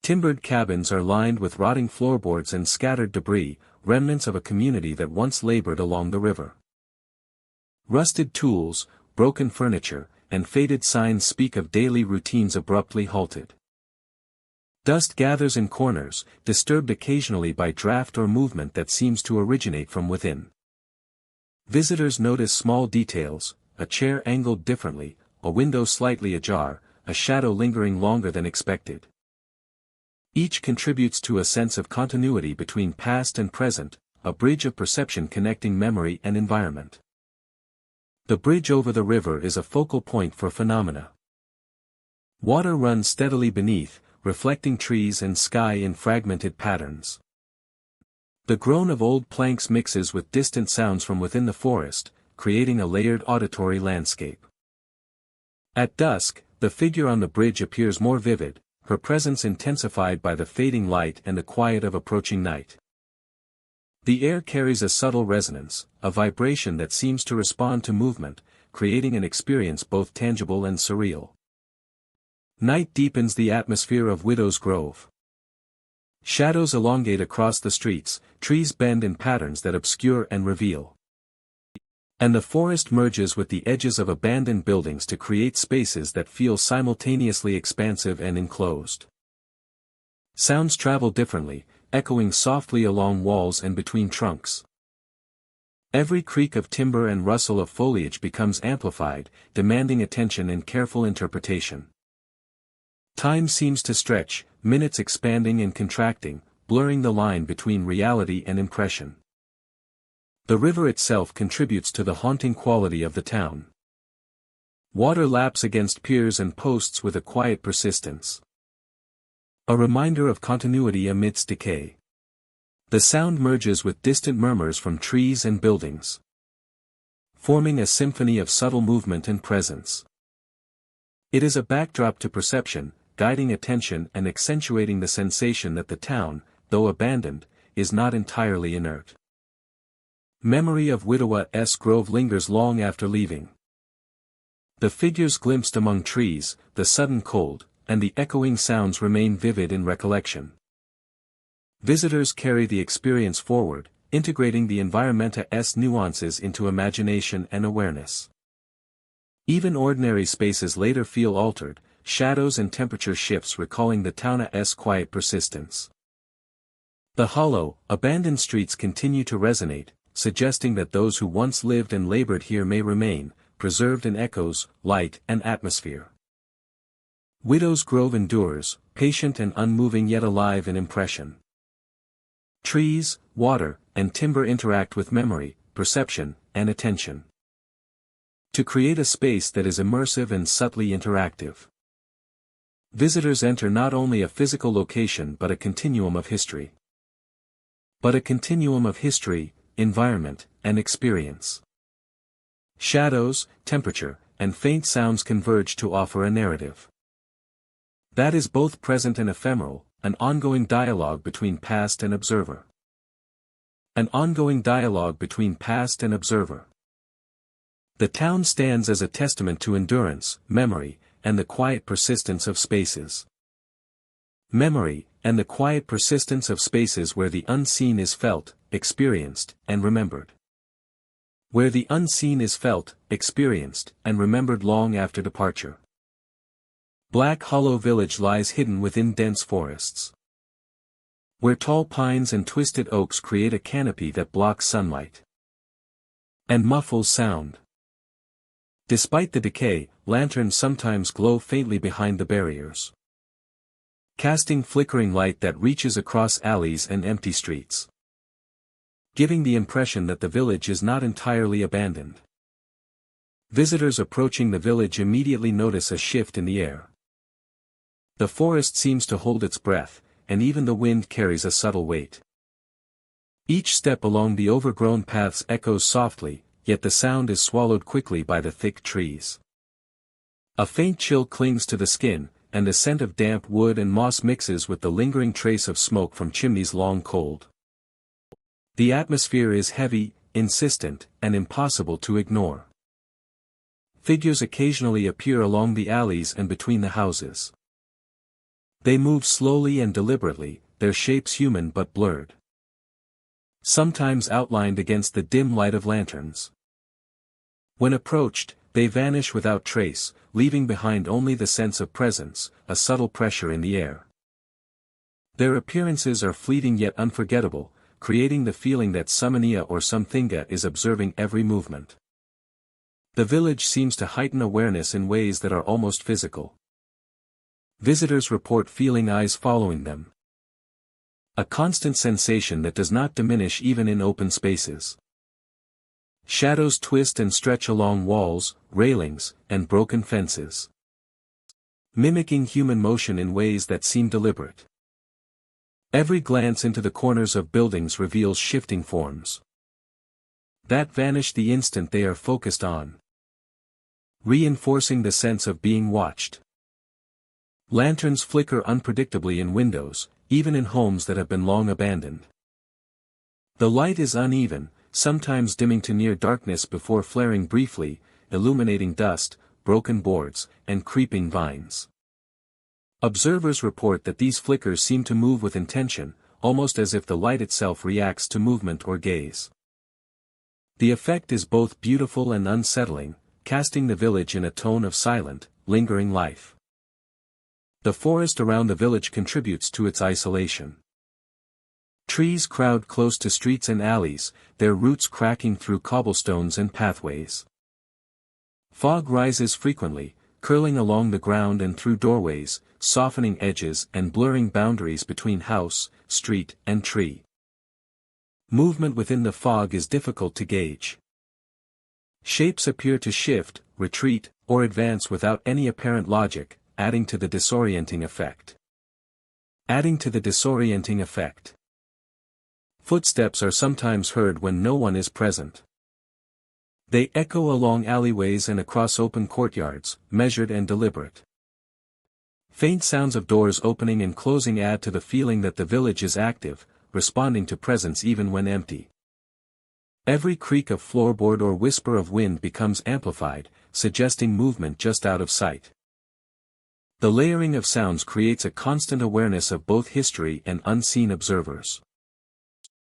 Timbered cabins are lined with rotting floorboards and scattered debris, remnants of a community that once labored along the river. Rusted tools, broken furniture, and faded signs speak of daily routines abruptly halted. Dust gathers in corners, disturbed occasionally by draft or movement that seems to originate from within. Visitors notice small details, a chair angled differently, a window slightly ajar, a shadow lingering longer than expected. Each contributes to a sense of continuity between past and present, a bridge of perception connecting memory and environment. The bridge over the river is a focal point for phenomena. Water runs steadily beneath, reflecting trees and sky in fragmented patterns. The groan of old planks mixes with distant sounds from within the forest, creating a layered auditory landscape. At dusk, the figure on the bridge appears more vivid, her presence intensified by the fading light and the quiet of approaching night. The air carries a subtle resonance, a vibration that seems to respond to movement, creating an experience both tangible and surreal. Night deepens the atmosphere of Widow's Grove. Shadows elongate across the streets, trees bend in patterns that obscure and reveal. And the forest merges with the edges of abandoned buildings to create spaces that feel simultaneously expansive and enclosed. Sounds travel differently, echoing softly along walls and between trunks. Every creak of timber and rustle of foliage becomes amplified, demanding attention and careful interpretation. Time seems to stretch, minutes expanding and contracting, blurring the line between reality and impression. The river itself contributes to the haunting quality of the town. Water laps against piers and posts with a quiet persistence. A reminder of continuity amidst decay. The sound merges with distant murmurs from trees and buildings, forming a symphony of subtle movement and presence. It is a backdrop to perception, guiding attention and accentuating the sensation that the town, though abandoned, is not entirely inert. Memory of Widow's Grove lingers long after leaving. The figures glimpsed among trees, the sudden cold, and the echoing sounds remain vivid in recollection. Visitors carry the experience forward, integrating the environment's nuances into imagination and awareness. Even ordinary spaces later feel altered, shadows and temperature shifts recalling the town's quiet persistence. The hollow, abandoned streets continue to resonate, suggesting that those who once lived and labored here may remain, preserved in echoes, light and atmosphere. Widow's Grove endures, patient and unmoving yet alive in impression. Trees, water, and timber interact with memory, perception, and attention, to create a space that is immersive and subtly interactive. Visitors enter not only a physical location but a continuum of history. Environment, and experience. Shadows, temperature, and faint sounds converge to offer a narrative that is both present and ephemeral, an ongoing dialogue between past and observer. The town stands as a testament to endurance, memory, and the quiet persistence of spaces. Memory, and the quiet persistence of spaces where the unseen is felt, experienced, and remembered. Where the unseen is felt, experienced, and remembered long after departure. Black Hollow Village lies hidden within dense forests, where tall pines and twisted oaks create a canopy that blocks sunlight and muffles sound. Despite the decay, lanterns sometimes glow faintly behind the barriers, casting flickering light that reaches across alleys and empty streets, giving the impression that the village is not entirely abandoned. Visitors approaching the village immediately notice a shift in the air. The forest seems to hold its breath, and even the wind carries a subtle weight. Each step along the overgrown paths echoes softly, yet the sound is swallowed quickly by the thick trees. A faint chill clings to the skin, and the scent of damp wood and moss mixes with the lingering trace of smoke from chimneys long cold. The atmosphere is heavy, insistent, and impossible to ignore. Figures occasionally appear along the alleys and between the houses. They move slowly and deliberately, their shapes human but blurred, sometimes outlined against the dim light of lanterns. When approached, they vanish without trace, leaving behind only the sense of presence, a subtle pressure in the air. Their appearances are fleeting yet unforgettable, creating the feeling that Summonia or Somthinga is observing every movement. The village seems to heighten awareness in ways that are almost physical. Visitors report feeling eyes following them, a constant sensation that does not diminish even in open spaces. Shadows twist and stretch along walls, railings, and broken fences, mimicking human motion in ways that seem deliberate. Every glance into the corners of buildings reveals shifting forms that vanish the instant they are focused on, reinforcing the sense of being watched. Lanterns flicker unpredictably in windows, even in homes that have been long abandoned. The light is uneven, sometimes dimming to near darkness before flaring briefly, illuminating dust, broken boards, and creeping vines. Observers report that these flickers seem to move with intention, almost as if the light itself reacts to movement or gaze. The effect is both beautiful and unsettling, casting the village in a tone of silent, lingering life. The forest around the village contributes to its isolation. Trees crowd close to streets and alleys, their roots cracking through cobblestones and pathways. Fog rises frequently, curling along the ground and through doorways, softening edges and blurring boundaries between house, street, and tree. Movement within the fog is difficult to gauge. Shapes appear to shift, retreat, or advance without any apparent logic, adding to the disorienting effect. Footsteps are sometimes heard when no one is present. They echo along alleyways and across open courtyards, measured and deliberate. Faint sounds of doors opening and closing add to the feeling that the village is active, responding to presence even when empty. Every creak of floorboard or whisper of wind becomes amplified, suggesting movement just out of sight. The layering of sounds creates a constant awareness of both history and unseen observers.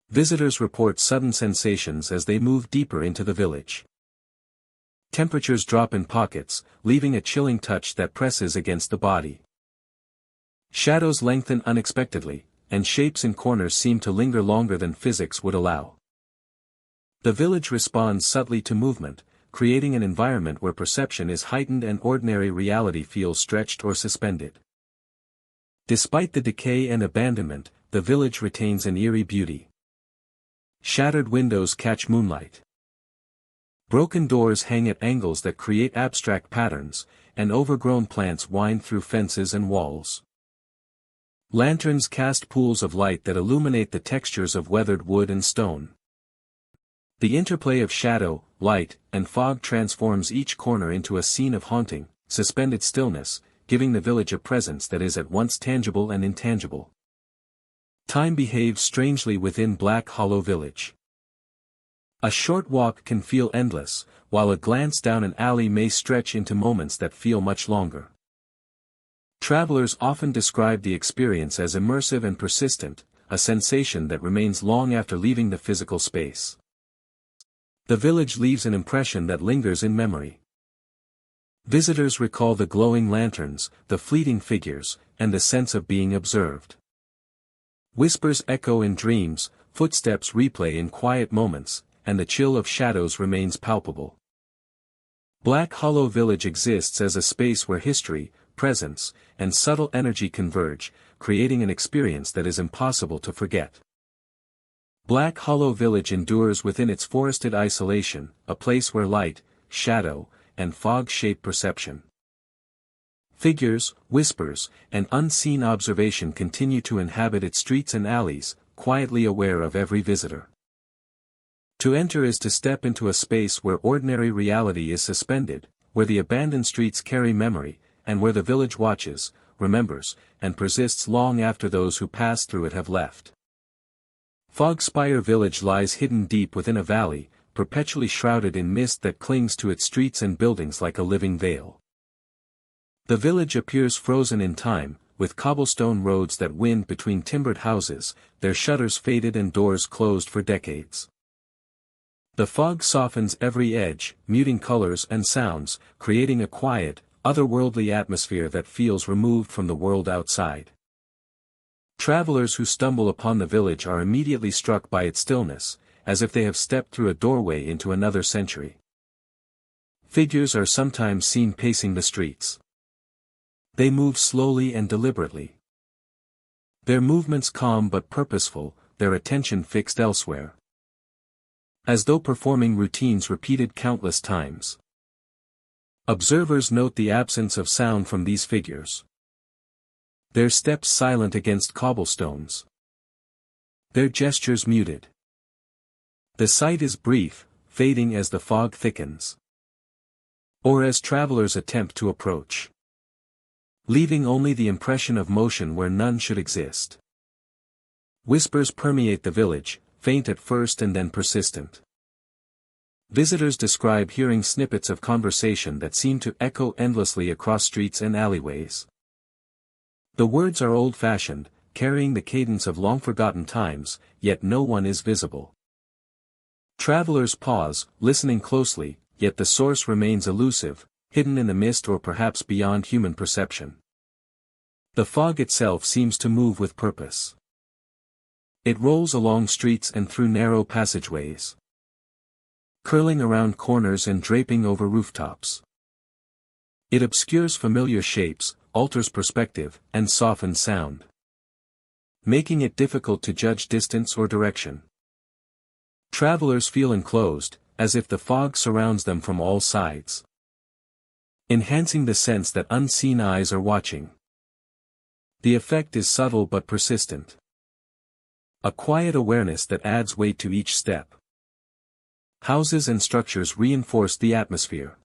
Visitors report sudden sensations as they move deeper into the village. Temperatures drop in pockets, leaving a chilling touch that presses against the body. Shadows lengthen unexpectedly, and shapes in corners seem to linger longer than physics would allow. The village responds subtly to movement, creating an environment where perception is heightened and ordinary reality feels stretched or suspended. Despite the decay and abandonment, the village retains an eerie beauty. Shattered windows catch moonlight. Broken doors hang at angles that create abstract patterns, and overgrown plants wind through fences and walls. Lanterns cast pools of light that illuminate the textures of weathered wood and stone. The interplay of shadow, light, and fog transforms each corner into a scene of haunting, suspended stillness, giving the village a presence that is at once tangible and intangible. Time behaves strangely within Black Hollow Village. A short walk can feel endless, while a glance down an alley may stretch into moments that feel much longer. Travelers often describe the experience as immersive and persistent, a sensation that remains long after leaving the physical space. The village leaves an impression that lingers in memory. Visitors recall the glowing lanterns, the fleeting figures, and the sense of being observed. Whispers echo in dreams, footsteps replay in quiet moments, and the chill of shadows remains palpable. Black Hollow Village exists as a space where history, presence, and subtle energy converge, creating an experience that is impossible to forget. Black Hollow Village endures within its forested isolation, a place where light, shadow, and fog shape perception. Figures, whispers, and unseen observation continue to inhabit its streets and alleys, quietly aware of every visitor. To enter is to step into a space where ordinary reality is suspended, where the abandoned streets carry memory, and where the village watches, remembers, and persists long after those who passed through it have left. Fogspire Village lies hidden deep within a valley, perpetually shrouded in mist that clings to its streets and buildings like a living veil. The village appears frozen in time, with cobblestone roads that wind between timbered houses, their shutters faded and doors closed for decades. The fog softens every edge, muting colors and sounds, creating a quiet, otherworldly atmosphere that feels removed from the world outside. Travelers who stumble upon the village are immediately struck by its stillness, as if they have stepped through a doorway into another century. Figures are sometimes seen pacing the streets. They move slowly and deliberately. Their movements calm but purposeful, their attention fixed elsewhere. As though performing routines repeated countless times. Observers note the absence of sound from these figures. Their steps silent against cobblestones. Their gestures muted. The sight is brief, fading as the fog thickens. Or as travelers attempt to approach. Leaving only the impression of motion where none should exist. Whispers permeate the village, faint at first and then persistent. Visitors describe hearing snippets of conversation that seem to echo endlessly across streets and alleyways. The words are old-fashioned, carrying the cadence of long-forgotten times, yet no one is visible. Travelers pause, listening closely, yet the source remains elusive, hidden in the mist or perhaps beyond human perception. The fog itself seems to move with purpose. It rolls along streets and through narrow passageways. Curling around corners and draping over rooftops. It obscures familiar shapes, alters perspective, and softens sound. Making it difficult to judge distance or direction. Travelers feel enclosed, as if the fog surrounds them from all sides. Enhancing the sense that unseen eyes are watching. The effect is subtle but persistent. A quiet awareness that adds weight to each step. Houses and structures reinforce the atmosphere.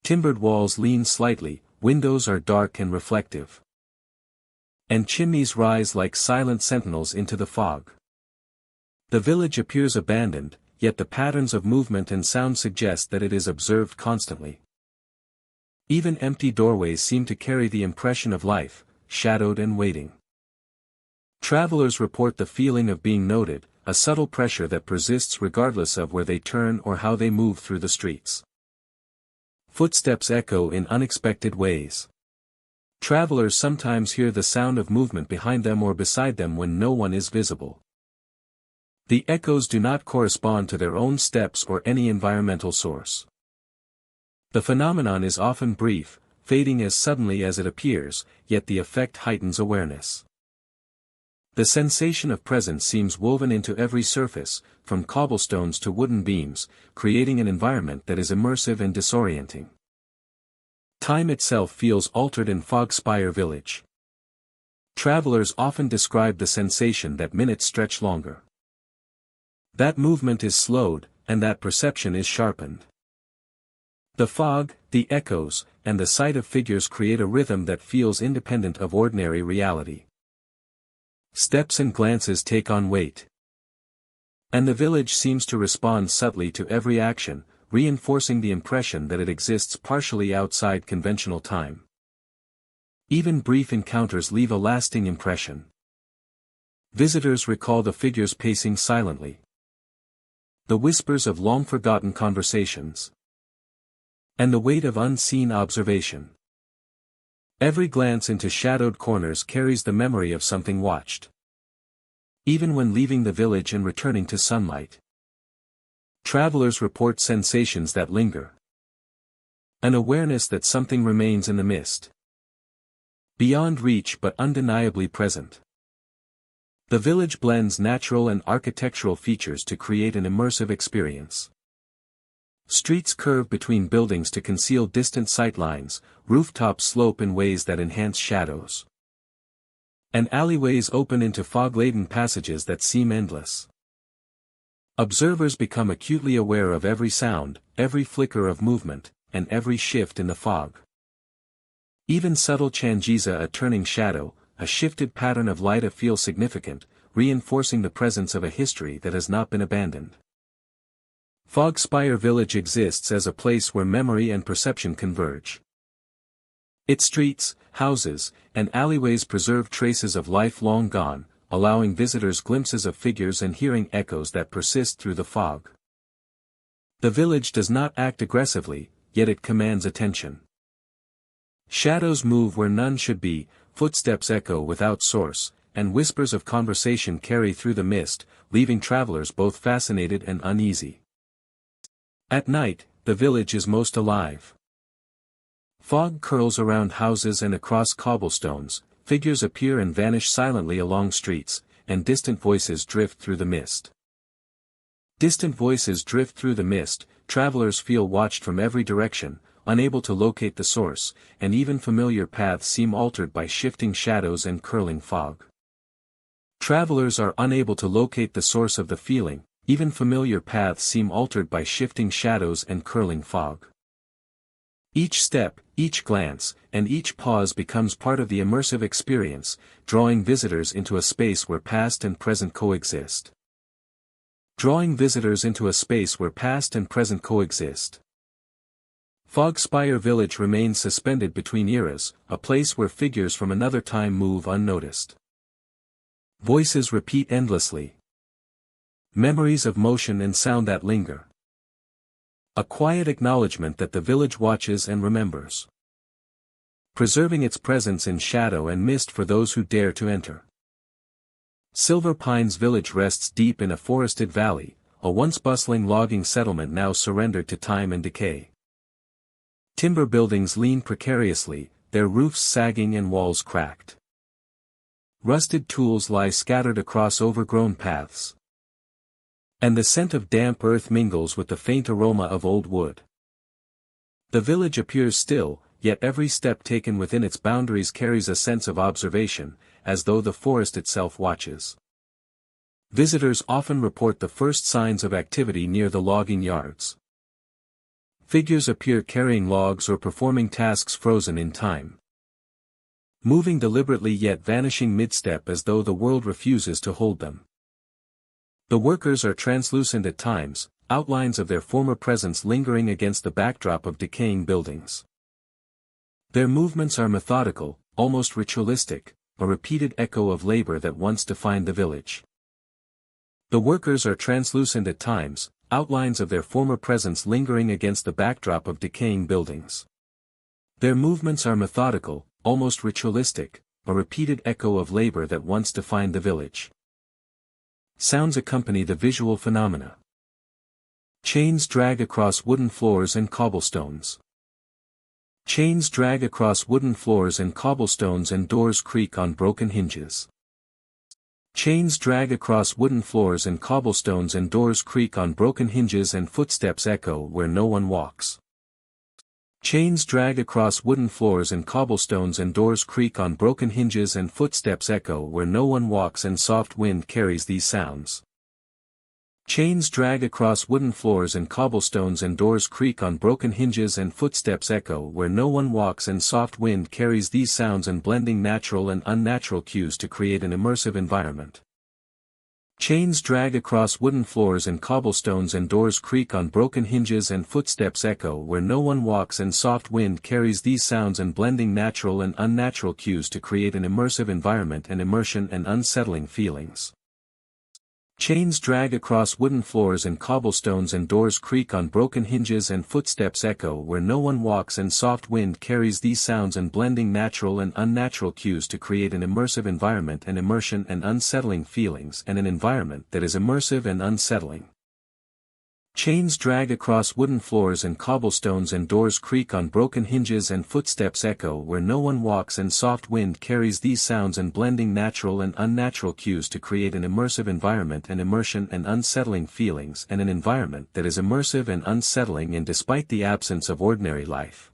Timbered walls lean slightly, windows are dark and reflective. And chimneys rise like silent sentinels into the fog. The village appears abandoned, yet the patterns of movement and sound suggest that it is observed constantly. Even empty doorways seem to carry the impression of life, shadowed and waiting. Travelers report the feeling of being noted, a subtle pressure that persists regardless of where they turn or how they move through the streets. Footsteps echo in unexpected ways. Travelers sometimes hear the sound of movement behind them or beside them when no one is visible. The echoes do not correspond to their own steps or any environmental source. The phenomenon is often brief, fading as suddenly as it appears, yet the effect heightens awareness. The sensation of presence seems woven into every surface, from cobblestones to wooden beams, creating an environment that is immersive and disorienting. Time itself feels altered in Fogspire Village. Travelers often describe the sensation that minutes stretch longer. That movement is slowed, and that perception is sharpened. The fog, the echoes, and the sight of figures create a rhythm that feels independent of ordinary reality. Steps and glances take on weight. And the village seems to respond subtly to every action, reinforcing the impression that it exists partially outside conventional time. Even brief encounters leave a lasting impression. Visitors recall the figures pacing silently, the whispers of long-forgotten conversations, and the weight of unseen observation. Every glance into shadowed corners carries the memory of something watched. Even when leaving the village and returning to sunlight, travelers report sensations that linger. An awareness that something remains in the mist, beyond reach but undeniably present. The village blends natural and architectural features to create an immersive experience. Streets curve between buildings to conceal distant sightlines, rooftops slope in ways that enhance shadows, and alleyways open into fog-laden passages that seem endless. Observers become acutely aware of every sound, every flicker of movement, and every shift in the fog. Even subtle changes, a turning shadow, a shifted pattern of light, feel significant, reinforcing the presence of a history that has not been abandoned. Fogspire Village exists as a place where memory and perception converge. Its streets, houses, and alleyways preserve traces of life long gone, allowing visitors glimpses of figures and hearing echoes that persist through the fog. The village does not act aggressively, yet it commands attention. Shadows move where none should be, footsteps echo without source, and whispers of conversation carry through the mist, leaving travelers both fascinated and uneasy. At night, the village is most alive. Fog curls around houses and across cobblestones, figures appear and vanish silently along streets, and distant voices drift through the mist. Travelers feel watched from every direction, unable to locate the source, and even familiar paths seem altered by shifting shadows and curling fog. Travelers are unable to locate the source of the feeling, even familiar paths seem altered by shifting shadows and curling fog. Each step, each glance, and each pause becomes part of the immersive experience, drawing visitors into a space where past and present coexist. Fogspire Village remains suspended between eras, a place where figures from another time move unnoticed. Voices repeat endlessly. Memories of motion and sound that linger. A quiet acknowledgement that the village watches and remembers, preserving its presence in shadow and mist for those who dare to enter. Silver Pines Village rests deep in a forested valley, a once bustling logging settlement now surrendered to time and decay. Timber buildings lean precariously, their roofs sagging and walls cracked. Rusted tools lie scattered across overgrown paths, and the scent of damp earth mingles with the faint aroma of old wood. The village appears still, yet every step taken within its boundaries carries a sense of observation, as though the forest itself watches. Visitors often report the first signs of activity near the logging yards. Figures appear carrying logs or performing tasks frozen in time, moving deliberately yet vanishing mid-step as though the world refuses to hold them. The workers are translucent at times, outlines of their former presence lingering against the backdrop of decaying buildings. Their movements are methodical, almost ritualistic, a repeated echo of labor that once defined the village. The workers are translucent at times, outlines of their former presence lingering against the backdrop of decaying buildings. Their movements are methodical, almost ritualistic, a repeated echo of labor that once defined the village. Sounds accompany the visual phenomena. Chains drag across wooden floors and cobblestones. Chains drag across wooden floors and cobblestones and doors creak on broken hinges. Chains drag across wooden floors and cobblestones and doors creak on broken hinges and footsteps echo where no one walks. Chains drag across wooden floors and cobblestones and doors creak on broken hinges and footsteps echo where no one walks and soft wind carries these sounds. Chains drag across wooden floors and cobblestones and doors creak on broken hinges and footsteps echo where no one walks and soft wind carries these sounds and blending natural and unnatural cues to create an immersive environment. Chains drag across wooden floors and cobblestones and doors creak on broken hinges and footsteps echo where no one walks and soft wind carries these sounds and blending natural and unnatural cues to create an immersive environment and immersion and unsettling feelings. Chains drag across wooden floors and cobblestones and doors creak on broken hinges and footsteps echo where no one walks and soft wind carries these sounds and blending natural and unnatural cues to create an immersive environment and immersion and unsettling feelings and an environment that is immersive and unsettling. Chains drag across wooden floors and cobblestones and doors creak on broken hinges and footsteps echo where no one walks and soft wind carries these sounds and blending natural and unnatural cues to create an immersive environment and immersion and unsettling feelings and an environment that is immersive and unsettling and despite the absence of ordinary life.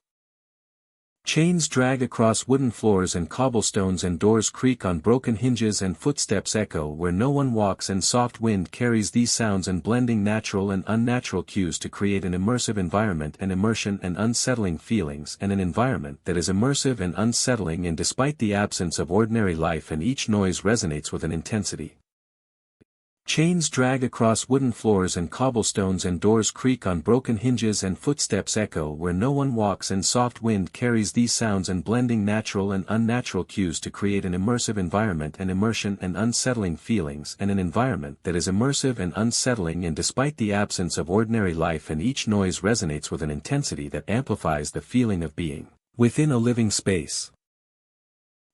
Chains drag across wooden floors and cobblestones and doors creak on broken hinges and footsteps echo where no one walks and soft wind carries these sounds and blending natural and unnatural cues to create an immersive environment and immersion and unsettling feelings and an environment that is immersive and unsettling and despite the absence of ordinary life and each noise resonates with an intensity. Chains drag across wooden floors and cobblestones and doors creak on broken hinges and footsteps echo where no one walks and soft wind carries these sounds and blending natural and unnatural cues to create an immersive environment and immersion and unsettling feelings and an environment that is immersive and unsettling and despite the absence of ordinary life and each noise resonates with an intensity that amplifies the feeling of being within a living space.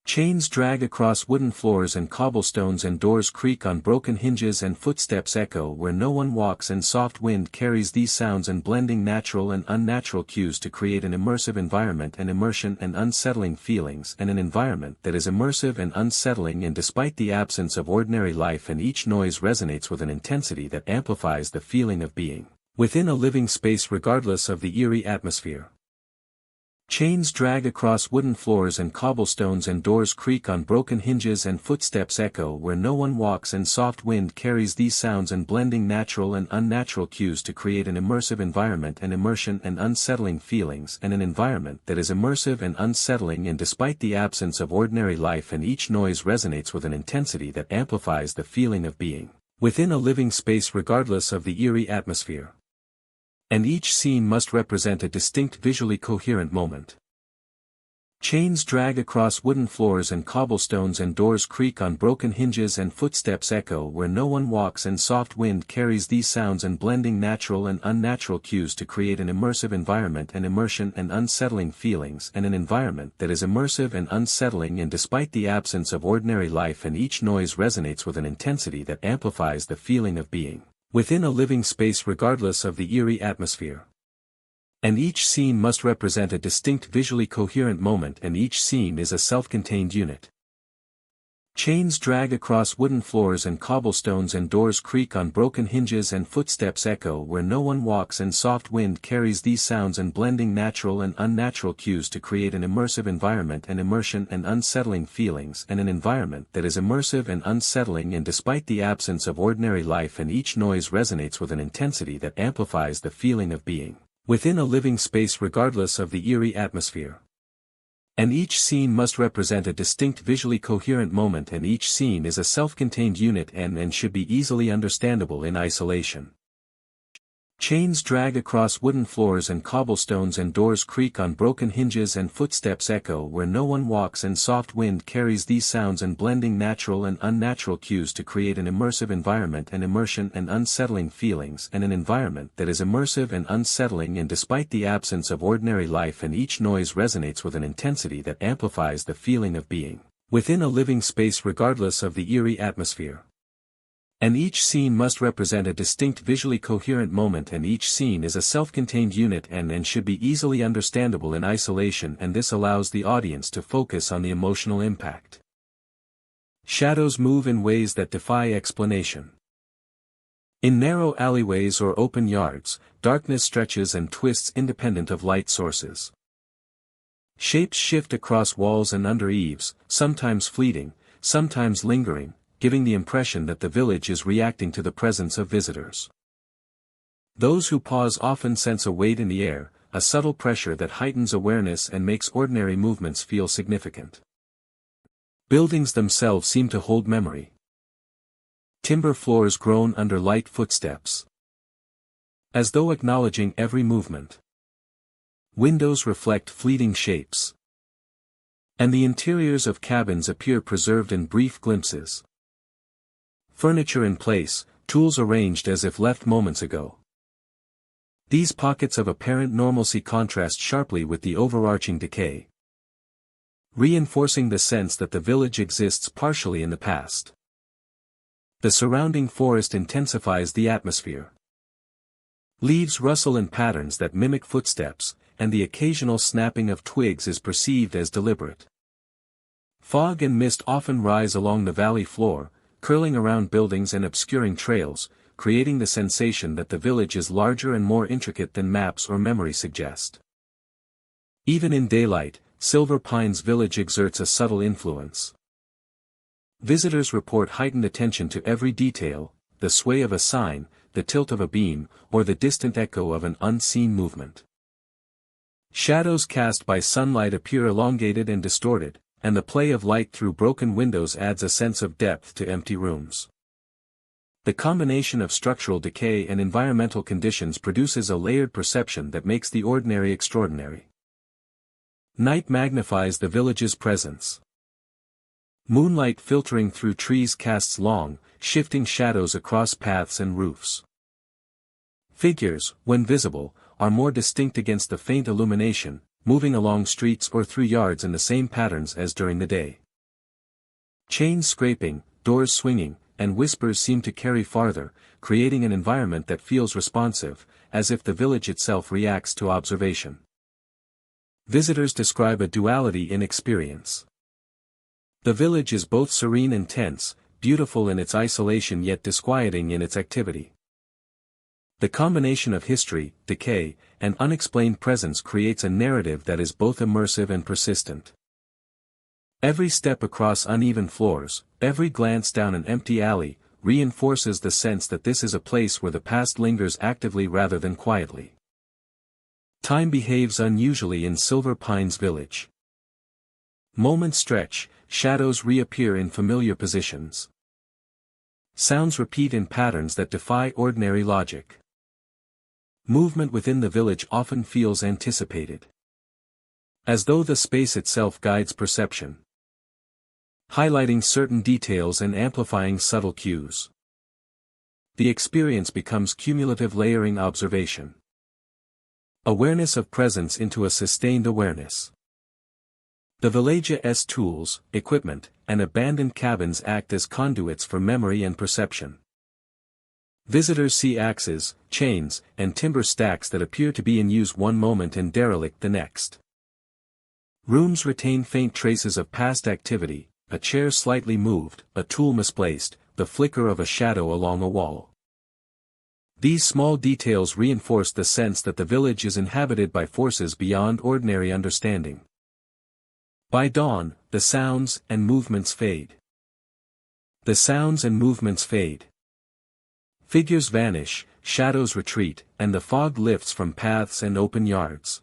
Chains drag across wooden floors and cobblestones and doors creak on broken hinges and footsteps echo where no one walks and soft wind carries these sounds and blending natural and unnatural cues to create an immersive environment and immersion and unsettling feelings and an environment that is immersive and unsettling and despite the absence of ordinary life and each noise resonates with an intensity that amplifies the feeling of being within a living space regardless of the eerie atmosphere. Chains drag across wooden floors and cobblestones and doors creak on broken hinges and footsteps echo where no one walks and soft wind carries these sounds and blending natural and unnatural cues to create an immersive environment and immersion and unsettling feelings and an environment that is immersive and unsettling and despite the absence of ordinary life and each noise resonates with an intensity that amplifies the feeling of being within a living space regardless of the eerie atmosphere. And each scene must represent a distinct visually coherent moment. Chains drag across wooden floors and cobblestones and doors creak on broken hinges and footsteps echo where no one walks and soft wind carries these sounds and blending natural and unnatural cues to create an immersive environment and immersion and unsettling feelings and an environment that is immersive and unsettling and despite the absence of ordinary life and each noise resonates with an intensity that amplifies the feeling of being within a living space regardless of the eerie atmosphere. And each scene must represent a distinct visually coherent moment and each scene is a self-contained unit. Chains drag across wooden floors and cobblestones and doors creak on broken hinges and footsteps echo where no one walks and soft wind carries these sounds and blending natural and unnatural cues to create an immersive environment and immersion and unsettling feelings and an environment that is immersive and unsettling and despite the absence of ordinary life and each noise resonates with an intensity that amplifies the feeling of being within a living space regardless of the eerie atmosphere. And each scene must represent a distinct visually coherent moment and each scene is a self-contained unit and should be easily understandable in isolation. Chains drag across wooden floors and cobblestones and doors creak on broken hinges and footsteps echo where no one walks and soft wind carries these sounds and blending natural and unnatural cues to create an immersive environment and immersion and unsettling feelings and an environment that is immersive and unsettling and despite the absence of ordinary life and each noise resonates with an intensity that amplifies the feeling of being within a living space regardless of the eerie atmosphere. And each scene must represent a distinct visually coherent moment and each scene is a self-contained unit and should be easily understandable in isolation and this allows the audience to focus on the emotional impact. Shadows move in ways that defy explanation. In narrow alleyways or open yards, darkness stretches and twists independent of light sources. Shapes shift across walls and under eaves, sometimes fleeting, sometimes lingering, giving the impression that the village is reacting to the presence of visitors. Those who pause often sense a weight in the air, a subtle pressure that heightens awareness and makes ordinary movements feel significant. Buildings themselves seem to hold memory. Timber floors groan under light footsteps, as though acknowledging every movement. Windows reflect fleeting shapes, and the interiors of cabins appear preserved in brief glimpses. Furniture in place, tools arranged as if left moments ago. These pockets of apparent normalcy contrast sharply with the overarching decay, reinforcing the sense that the village exists partially in the past. The surrounding forest intensifies the atmosphere. Leaves rustle in patterns that mimic footsteps, and the occasional snapping of twigs is perceived as deliberate. Fog and mist often rise along the valley floor, curling around buildings and obscuring trails, creating the sensation that the village is larger and more intricate than maps or memory suggest. Even in daylight, Silver Pines Village exerts a subtle influence. Visitors report heightened attention to every detail, the sway of a sign, the tilt of a beam, or the distant echo of an unseen movement. Shadows cast by sunlight appear elongated and distorted, and the play of light through broken windows adds a sense of depth to empty rooms. The combination of structural decay and environmental conditions produces a layered perception that makes the ordinary extraordinary. Night magnifies the village's presence. Moonlight filtering through trees casts long, shifting shadows across paths and roofs. Figures, when visible, are more distinct against the faint illumination, moving along streets or through yards in the same patterns as during the day. Chains scraping, doors swinging, and whispers seem to carry farther, creating an environment that feels responsive, as if the village itself reacts to observation. Visitors describe a duality in experience. The village is both serene and tense, beautiful in its isolation yet disquieting in its activity. The combination of history, decay, and unexplained presence creates a narrative that is both immersive and persistent. Every step across uneven floors, every glance down an empty alley, reinforces the sense that this is a place where the past lingers actively rather than quietly. Time behaves unusually in Silver Pines Village. Moments stretch, shadows reappear in familiar positions. Sounds repeat in patterns that defy ordinary logic. Movement within the village often feels anticipated, as though the space itself guides perception, highlighting certain details and amplifying subtle cues. The experience becomes cumulative layering observation. Awareness of presence into a sustained awareness. The village's tools, equipment, and abandoned cabins act as conduits for memory and perception. Visitors see axes, chains, and timber stacks that appear to be in use one moment and derelict the next. Rooms retain faint traces of past activity, a chair slightly moved, a tool misplaced, the flicker of a shadow along a wall. These small details reinforce the sense that the village is inhabited by forces beyond ordinary understanding. By dawn, the sounds and movements fade. The sounds and movements fade. Figures vanish, shadows retreat, and the fog lifts from paths and open yards.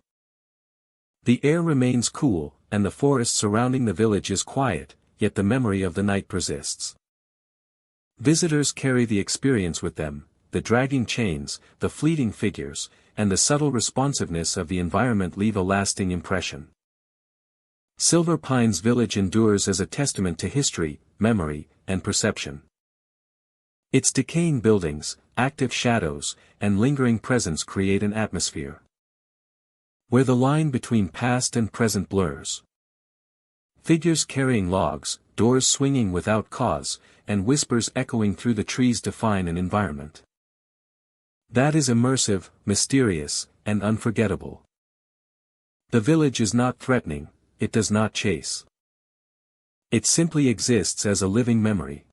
The air remains cool, and the forest surrounding the village is quiet, yet the memory of the night persists. Visitors carry the experience with them, the dragging chains, the fleeting figures, and the subtle responsiveness of the environment leave a lasting impression. Silver Pines Village endures as a testament to history, memory, and perception. Its decaying buildings, active shadows, and lingering presence create an atmosphere where the line between past and present blurs. Figures carrying logs, doors swinging without cause, and whispers echoing through the trees define an environment that is immersive, mysterious, and unforgettable. The village is not threatening, it does not chase. It simply exists as a living memory.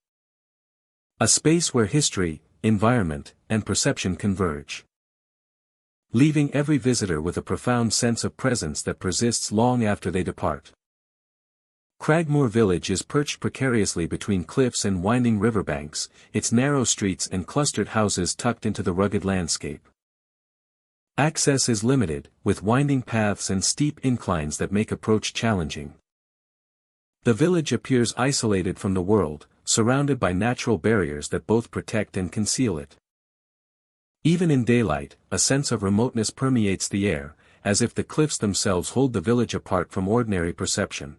A space where history, environment, and perception converge, leaving every visitor with a profound sense of presence that persists long after they depart. Cragmore Village is perched precariously between cliffs and winding riverbanks, its narrow streets and clustered houses tucked into the rugged landscape. Access is limited, with winding paths and steep inclines that make approach challenging. The village appears isolated from the world, surrounded by natural barriers that both protect and conceal it. Even in daylight, a sense of remoteness permeates the air, as if the cliffs themselves hold the village apart from ordinary perception.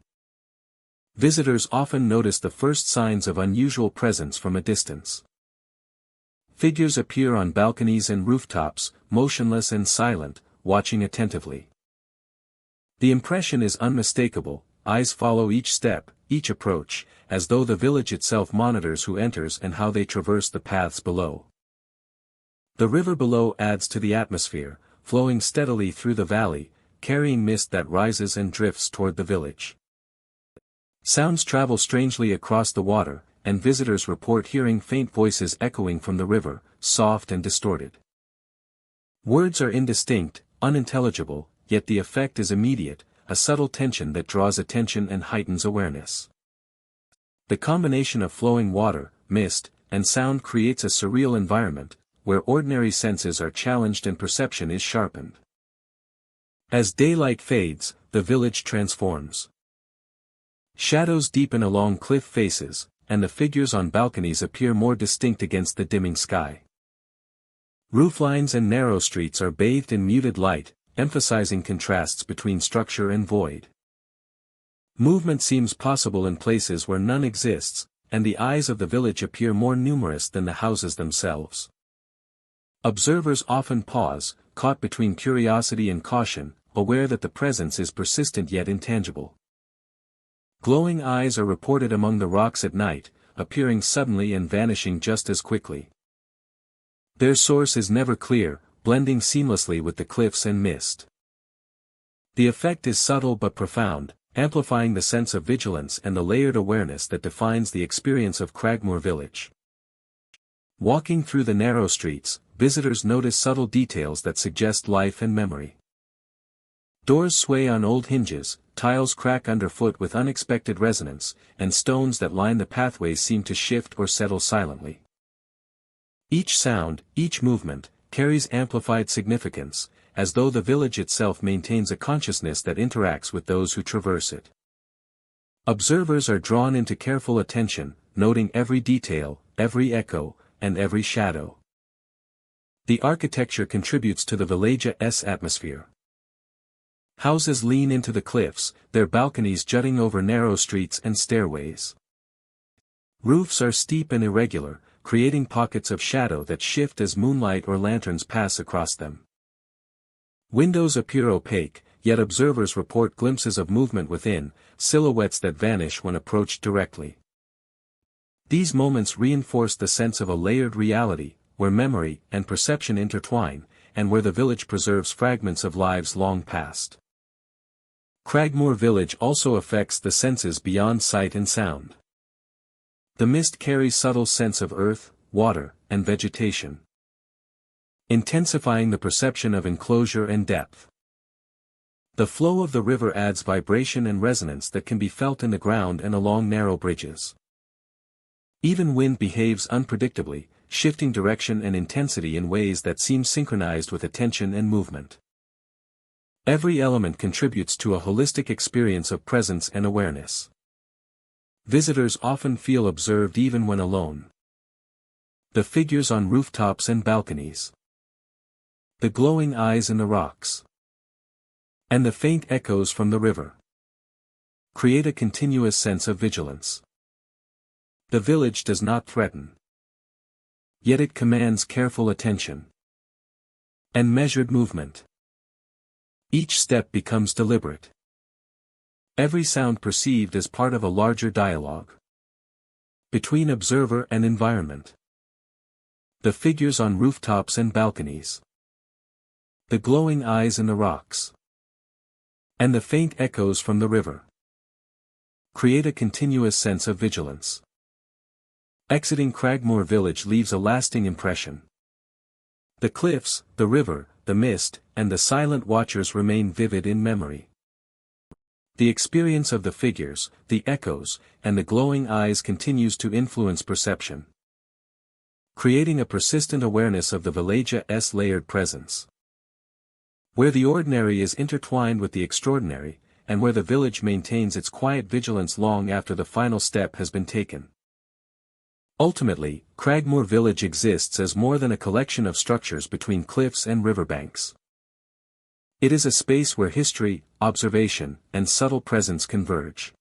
Visitors often notice the first signs of unusual presence from a distance. Figures appear on balconies and rooftops, motionless and silent, watching attentively. The impression is unmistakable, eyes follow each step, each approach, as though the village itself monitors who enters and how they traverse the paths below. The river below adds to the atmosphere, flowing steadily through the valley, carrying mist that rises and drifts toward the village. Sounds travel strangely across the water, and visitors report hearing faint voices echoing from the river, soft and distorted. Words are indistinct, unintelligible, yet the effect is immediate, a subtle tension that draws attention and heightens awareness. The combination of flowing water, mist, and sound creates a surreal environment, where ordinary senses are challenged and perception is sharpened. As daylight fades, the village transforms. Shadows deepen along cliff faces, and the figures on balconies appear more distinct against the dimming sky. Rooflines and narrow streets are bathed in muted light, emphasizing contrasts between structure and void. Movement seems possible in places where none exists, and the eyes of the village appear more numerous than the houses themselves. Observers often pause, caught between curiosity and caution, aware that the presence is persistent yet intangible. Glowing eyes are reported among the rocks at night, appearing suddenly and vanishing just as quickly. Their source is never clear, blending seamlessly with the cliffs and mist. The effect is subtle but profound, amplifying the sense of vigilance and the layered awareness that defines the experience of Cragmoor village. Walking through the narrow streets, visitors notice subtle details that suggest life and memory. Doors sway on old hinges, tiles crack underfoot with unexpected resonance, and stones that line the pathways seem to shift or settle silently. Each sound, each movement, carries amplified significance, as though the village itself maintains a consciousness that interacts with those who traverse it. Observers are drawn into careful attention, noting every detail, every echo, and every shadow. The architecture contributes to the village's atmosphere. Houses lean into the cliffs, their balconies jutting over narrow streets and stairways. Roofs are steep and irregular, creating pockets of shadow that shift as moonlight or lanterns pass across them. Windows appear opaque, yet observers report glimpses of movement within, silhouettes that vanish when approached directly. These moments reinforce the sense of a layered reality, where memory and perception intertwine, and where the village preserves fragments of lives long past. Cragmoor village also affects the senses beyond sight and sound. The mist carries subtle sense of earth, water, and vegetation, intensifying the perception of enclosure and depth. The flow of the river adds vibration and resonance that can be felt in the ground and along narrow bridges. Even wind behaves unpredictably, shifting direction and intensity in ways that seem synchronized with attention and movement. Every element contributes to a holistic experience of presence and awareness. Visitors often feel observed even when alone. The figures on rooftops and balconies, the glowing eyes in the rocks, and the faint echoes from the river create a continuous sense of vigilance. The village does not threaten, yet it commands careful attention and measured movement. Each step becomes deliberate. Every sound perceived as part of a larger dialogue between observer and environment. The figures on rooftops and balconies, the glowing eyes in the rocks, and the faint echoes from the river create a continuous sense of vigilance. Exiting Cragmoor village leaves a lasting impression. The cliffs, the river, the mist, and the silent watchers remain vivid in memory. The experience of the figures, the echoes, and the glowing eyes continues to influence perception, creating a persistent awareness of the village's layered presence. Where the ordinary is intertwined with the extraordinary, and where the village maintains its quiet vigilance long after the final step has been taken. Ultimately, Cragmore Village exists as more than a collection of structures between cliffs and riverbanks. It is a space where history, observation, and subtle presence converge.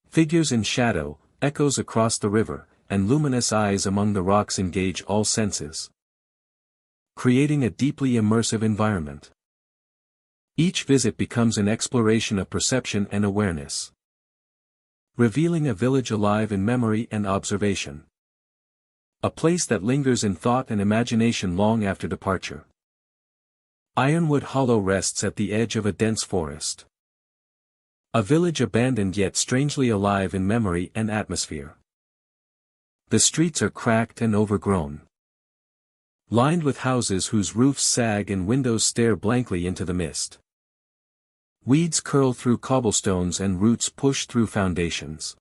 Figures in shadow, echoes across the river, and luminous eyes among the rocks engage all senses, creating a deeply immersive environment. Each visit becomes an exploration of perception and awareness, revealing a village alive in memory and observation. A place that lingers in thought and imagination long after departure. Ironwood Hollow rests at the edge of a dense forest. A village abandoned yet strangely alive in memory and atmosphere. The streets are cracked and overgrown, lined with houses whose roofs sag and windows stare blankly into the mist. Weeds curl through cobblestones and roots push through foundations,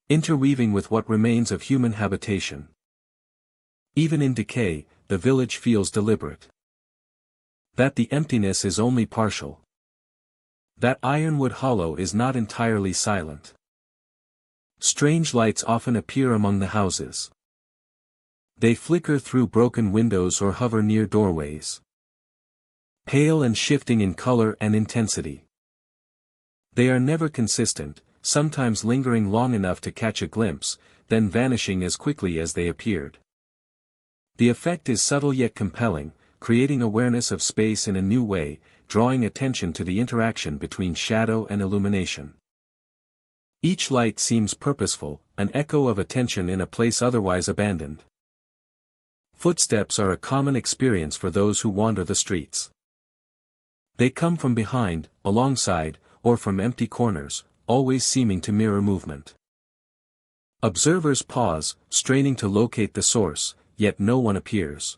interweaving with what remains of human habitation. Even in decay, the village feels deliberate. That the emptiness is only partial. That Ironwood Hollow is not entirely silent. Strange lights often appear among the houses. They flicker through broken windows or hover near doorways, pale and shifting in color and intensity. They are never consistent, sometimes lingering long enough to catch a glimpse, then vanishing as quickly as they appeared. The effect is subtle yet compelling, creating awareness of space in a new way, drawing attention to the interaction between shadow and illumination. Each light seems purposeful, an echo of attention in a place otherwise abandoned. Footsteps are a common experience for those who wander the streets. They come from behind, alongside, or from empty corners, always seeming to mirror movement. Observers pause, straining to locate the source, yet no one appears.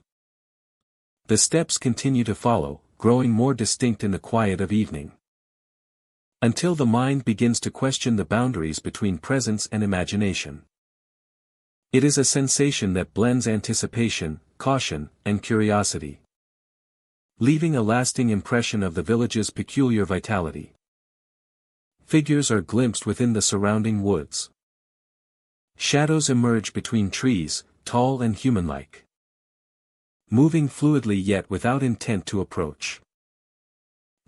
The steps continue to follow, growing more distinct in the quiet of evening, until the mind begins to question the boundaries between presence and imagination. It is a sensation that blends anticipation, caution, and curiosity, leaving a lasting impression of the village's peculiar vitality. Figures are glimpsed within the surrounding woods. Shadows emerge between trees, tall and human-like, moving fluidly yet without intent to approach.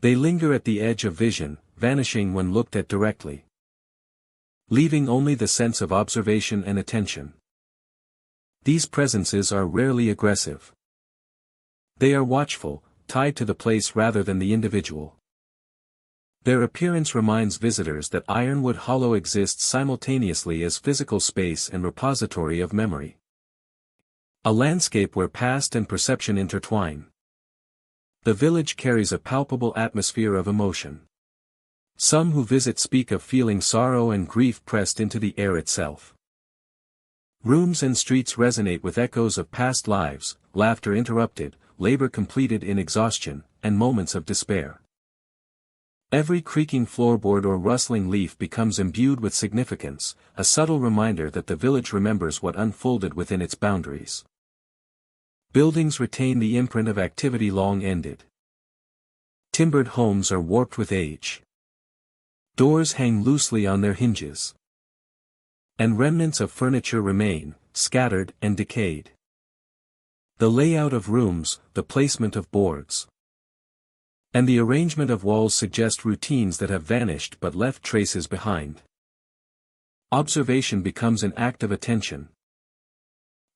They linger at the edge of vision, vanishing when looked at directly, leaving only the sense of observation and attention. These presences are rarely aggressive. They are watchful, tied to the place rather than the individual. Their appearance reminds visitors that Ironwood Hollow exists simultaneously as physical space and repository of memory. A landscape where past and perception intertwine. The village carries a palpable atmosphere of emotion. Some who visit speak of feeling sorrow and grief pressed into the air itself. Rooms and streets resonate with echoes of past lives, laughter interrupted, labor completed in exhaustion, and moments of despair. Every creaking floorboard or rustling leaf becomes imbued with significance, a subtle reminder that the village remembers what unfolded within its boundaries. Buildings retain the imprint of activity long ended. Timbered homes are warped with age. Doors hang loosely on their hinges, and remnants of furniture remain, scattered and decayed. The layout of rooms, the placement of boards, and the arrangement of walls suggest routines that have vanished but left traces behind. Observation becomes an act of attention,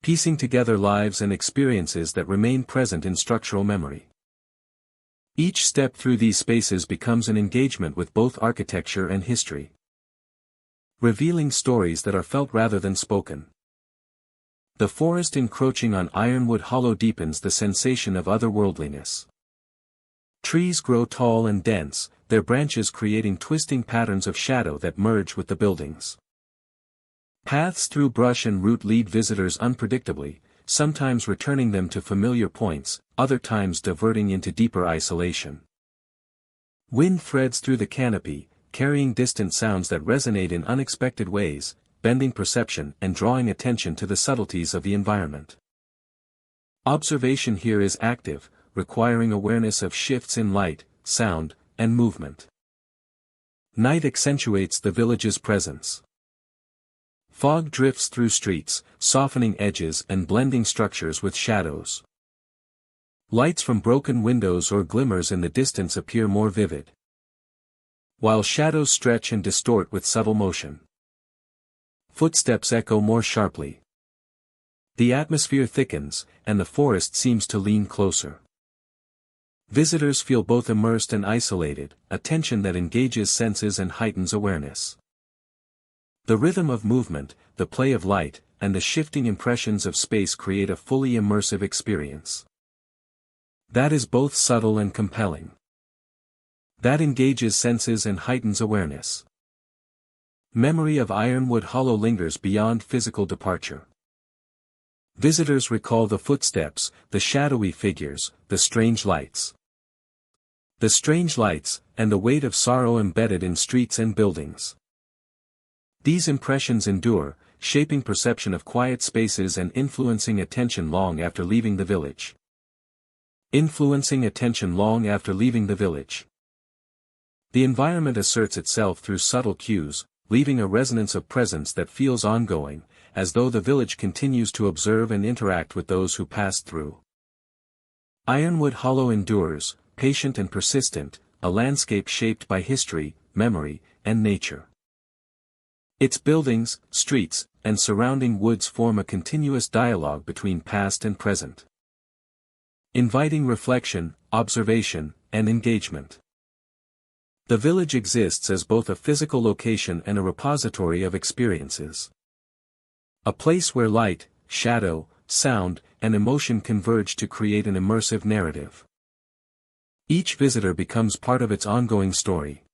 piecing together lives and experiences that remain present in structural memory. Each step through these spaces becomes an engagement with both architecture and history, revealing stories that are felt rather than spoken. The forest encroaching on Ironwood Hollow deepens the sensation of otherworldliness. Trees grow tall and dense, their branches creating twisting patterns of shadow that merge with the buildings. Paths through brush and root lead visitors unpredictably, sometimes returning them to familiar points, other times diverting into deeper isolation. Wind threads through the canopy, carrying distant sounds that resonate in unexpected ways, bending perception and drawing attention to the subtleties of the environment. Observation here is active, requiring awareness of shifts in light, sound, and movement. Night accentuates the village's presence. Fog drifts through streets, softening edges and blending structures with shadows. Lights from broken windows or glimmers in the distance appear more vivid, while shadows stretch and distort with subtle motion. Footsteps echo more sharply. The atmosphere thickens, and the forest seems to lean closer. Visitors feel both immersed and isolated, a tension that engages senses and heightens awareness. The rhythm of movement, the play of light, and the shifting impressions of space create a fully immersive experience that is both subtle and compelling, that engages senses and heightens awareness. Memory of Ironwood Hollow lingers beyond physical departure. Visitors recall the footsteps, the shadowy figures, the strange lights. The strange lights, and the weight of sorrow embedded in streets and buildings. These impressions endure, shaping perception of quiet spaces and influencing attention long after leaving the village. Influencing attention long after leaving the village. The environment asserts itself through subtle cues, leaving a resonance of presence that feels ongoing, as though the village continues to observe and interact with those who pass through. Ironwood Hollow endures, patient and persistent, a landscape shaped by history, memory, and nature. Its buildings, streets, and surrounding woods form a continuous dialogue between past and present, inviting reflection, observation, and engagement. The village exists as both a physical location and a repository of experiences. A place where light, shadow, sound, and emotion converge to create an immersive narrative. Each visitor becomes part of its ongoing story,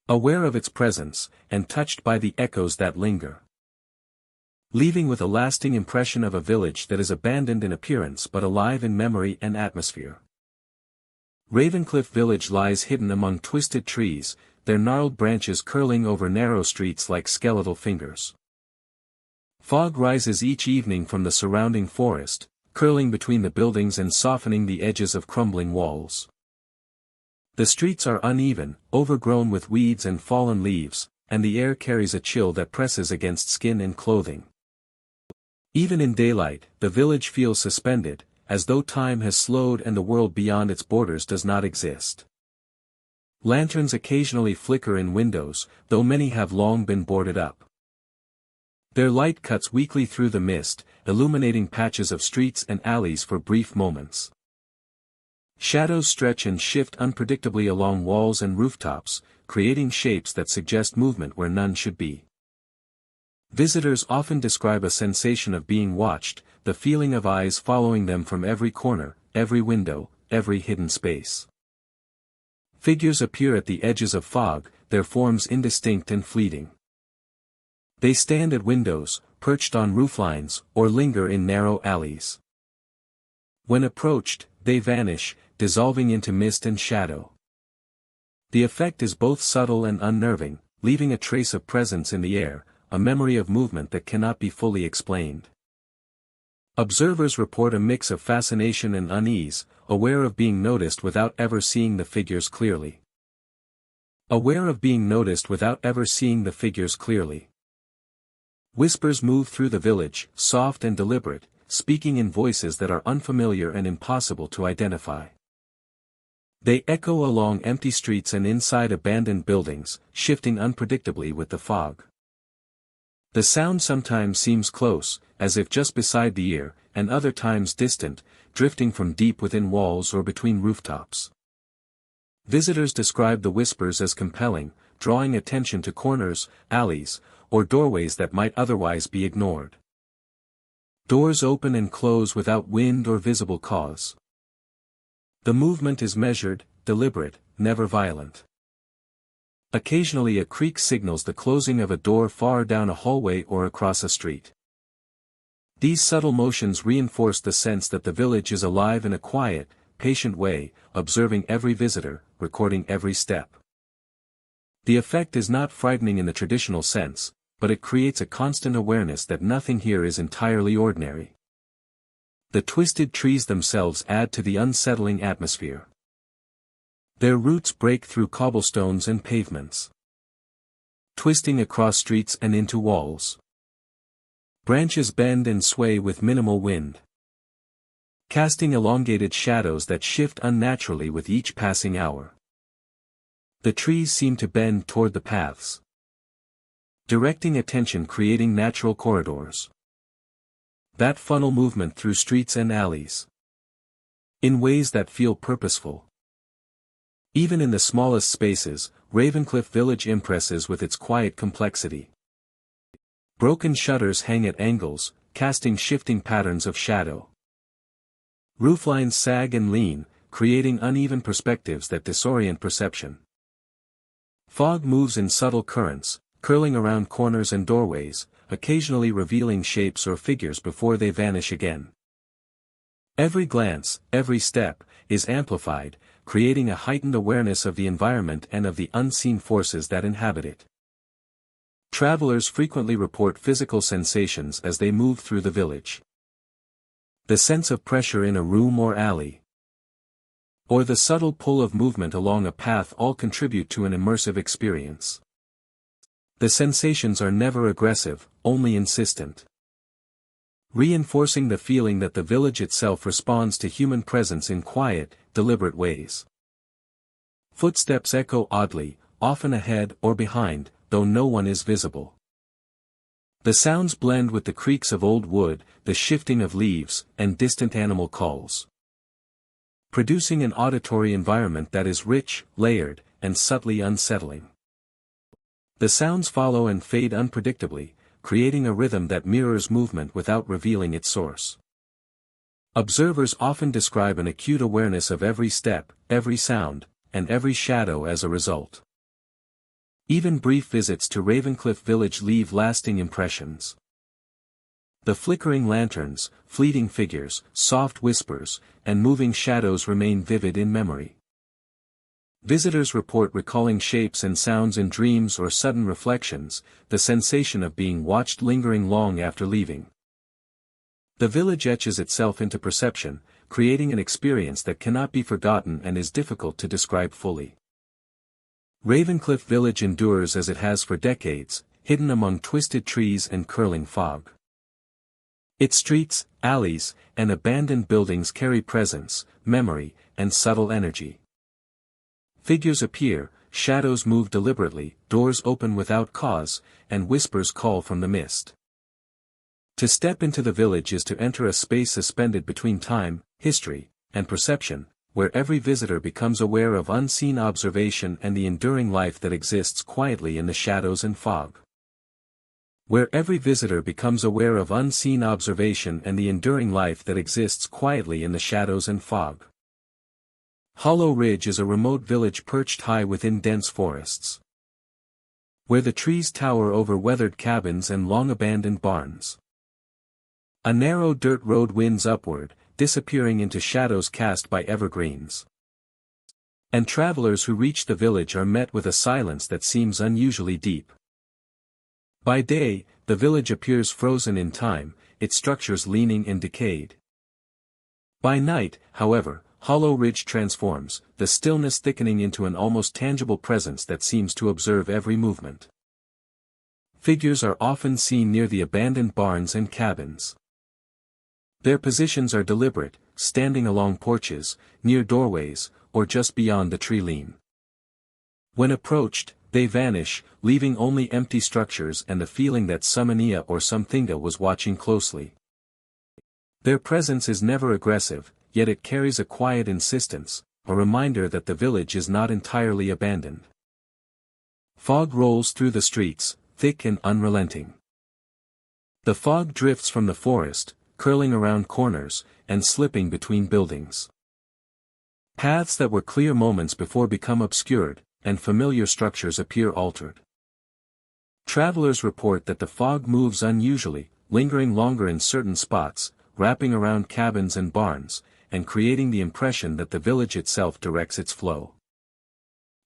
aware of its presence, and touched by the echoes that linger, leaving with a lasting impression of a village that is abandoned in appearance but alive in memory and atmosphere. Ravencliff Village lies hidden among twisted trees, their gnarled branches curling over narrow streets like skeletal fingers. Fog rises each evening from the surrounding forest, curling between the buildings and softening the edges of crumbling walls. The streets are uneven, overgrown with weeds and fallen leaves, and the air carries a chill that presses against skin and clothing. Even in daylight, the village feels suspended, as though time has slowed and the world beyond its borders does not exist. Lanterns occasionally flicker in windows, though many have long been boarded up. Their light cuts weakly through the mist, illuminating patches of streets and alleys for brief moments. Shadows stretch and shift unpredictably along walls and rooftops, creating shapes that suggest movement where none should be. Visitors often describe a sensation of being watched, the feeling of eyes following them from every corner, every window, every hidden space. Figures appear at the edges of fog, their forms indistinct and fleeting. They stand at windows, perched on rooflines, or linger in narrow alleys. When approached, they vanish, dissolving into mist and shadow. The effect is both subtle and unnerving, leaving a trace of presence in the air, a memory of movement that cannot be fully explained. Observers report a mix of fascination and unease, aware of being noticed without ever seeing the figures clearly. Aware of being noticed without ever seeing the figures clearly. Whispers move through the village, soft and deliberate, speaking in voices that are unfamiliar and impossible to identify. They echo along empty streets and inside abandoned buildings, shifting unpredictably with the fog. The sound sometimes seems close, as if just beside the ear, and other times distant, drifting from deep within walls or between rooftops. Visitors describe the whispers as compelling, drawing attention to corners, alleys, or doorways that might otherwise be ignored. Doors open and close without wind or visible cause. The movement is measured, deliberate, never violent. Occasionally a creak signals the closing of a door far down a hallway or across a street. These subtle motions reinforce the sense that the village is alive in a quiet, patient way, observing every visitor, recording every step. The effect is not frightening in the traditional sense, but it creates a constant awareness that nothing here is entirely ordinary. The twisted trees themselves add to the unsettling atmosphere. Their roots break through cobblestones and pavements, twisting across streets and into walls. Branches bend and sway with minimal wind, casting elongated shadows that shift unnaturally with each passing hour. The trees seem to bend toward the paths, directing attention, creating natural corridors that funnel movement through streets and alleys in ways that feel purposeful. Even in the smallest spaces, Ravencliff Village impresses with its quiet complexity. Broken shutters hang at angles, casting shifting patterns of shadow. Rooflines sag and lean, creating uneven perspectives that disorient perception. Fog moves in subtle currents, curling around corners and doorways, occasionally revealing shapes or figures before they vanish again. Every glance, every step, is amplified, creating a heightened awareness of the environment and of the unseen forces that inhabit it. Travelers frequently report physical sensations as they move through the village. The sense of pressure in a room or alley, or the subtle pull of movement along a path all contribute to an immersive experience. The sensations are never aggressive, only insistent, reinforcing the feeling that the village itself responds to human presence in quiet, deliberate ways. Footsteps echo oddly, often ahead or behind, though no one is visible. The sounds blend with the creaks of old wood, the shifting of leaves, and distant animal calls, producing an auditory environment that is rich, layered, and subtly unsettling. The sounds follow and fade unpredictably, creating a rhythm that mirrors movement without revealing its source. Observers often describe an acute awareness of every step, every sound, and every shadow as a result. Even brief visits to Ravencliff Village leave lasting impressions. The flickering lanterns, fleeting figures, soft whispers, and moving shadows remain vivid in memory. Visitors report recalling shapes and sounds in dreams or sudden reflections, the sensation of being watched lingering long after leaving. The village etches itself into perception, creating an experience that cannot be forgotten and is difficult to describe fully. Ravencliff Village endures as it has for decades, hidden among twisted trees and curling fog. Its streets, alleys, and abandoned buildings carry presence, memory, and subtle energy. Figures appear, shadows move deliberately, doors open without cause, and whispers call from the mist. To step into the village is to enter a space suspended between time, history, and perception, where every visitor becomes aware of unseen observation and the enduring life that exists quietly in the shadows and fog. Where every visitor becomes aware of unseen observation and the enduring life that exists quietly in the shadows and fog. Hollow Ridge is a remote village perched high within dense forests, where the trees tower over weathered cabins and long-abandoned barns. A narrow dirt road winds upward, disappearing into shadows cast by evergreens. And travelers who reach the village are met with a silence that seems unusually deep. By day, the village appears frozen in time, its structures leaning and decayed. By night, however, Hollow Ridge transforms, the stillness thickening into an almost tangible presence that seems to observe every movement. Figures are often seen near the abandoned barns and cabins. Their positions are deliberate, standing along porches, near doorways, or just beyond the tree-line. When approached, they vanish, leaving only empty structures and the feeling that Summonia or Somethingda was watching closely. Their presence is never aggressive, yet it carries a quiet insistence, a reminder that the village is not entirely abandoned. Fog rolls through the streets, thick and unrelenting. The fog drifts from the forest, curling around corners, and slipping between buildings. Paths that were clear moments before become obscured, and familiar structures appear altered. Travelers report that the fog moves unusually, lingering longer in certain spots, wrapping around cabins and barns, and creating the impression that the village itself directs its flow.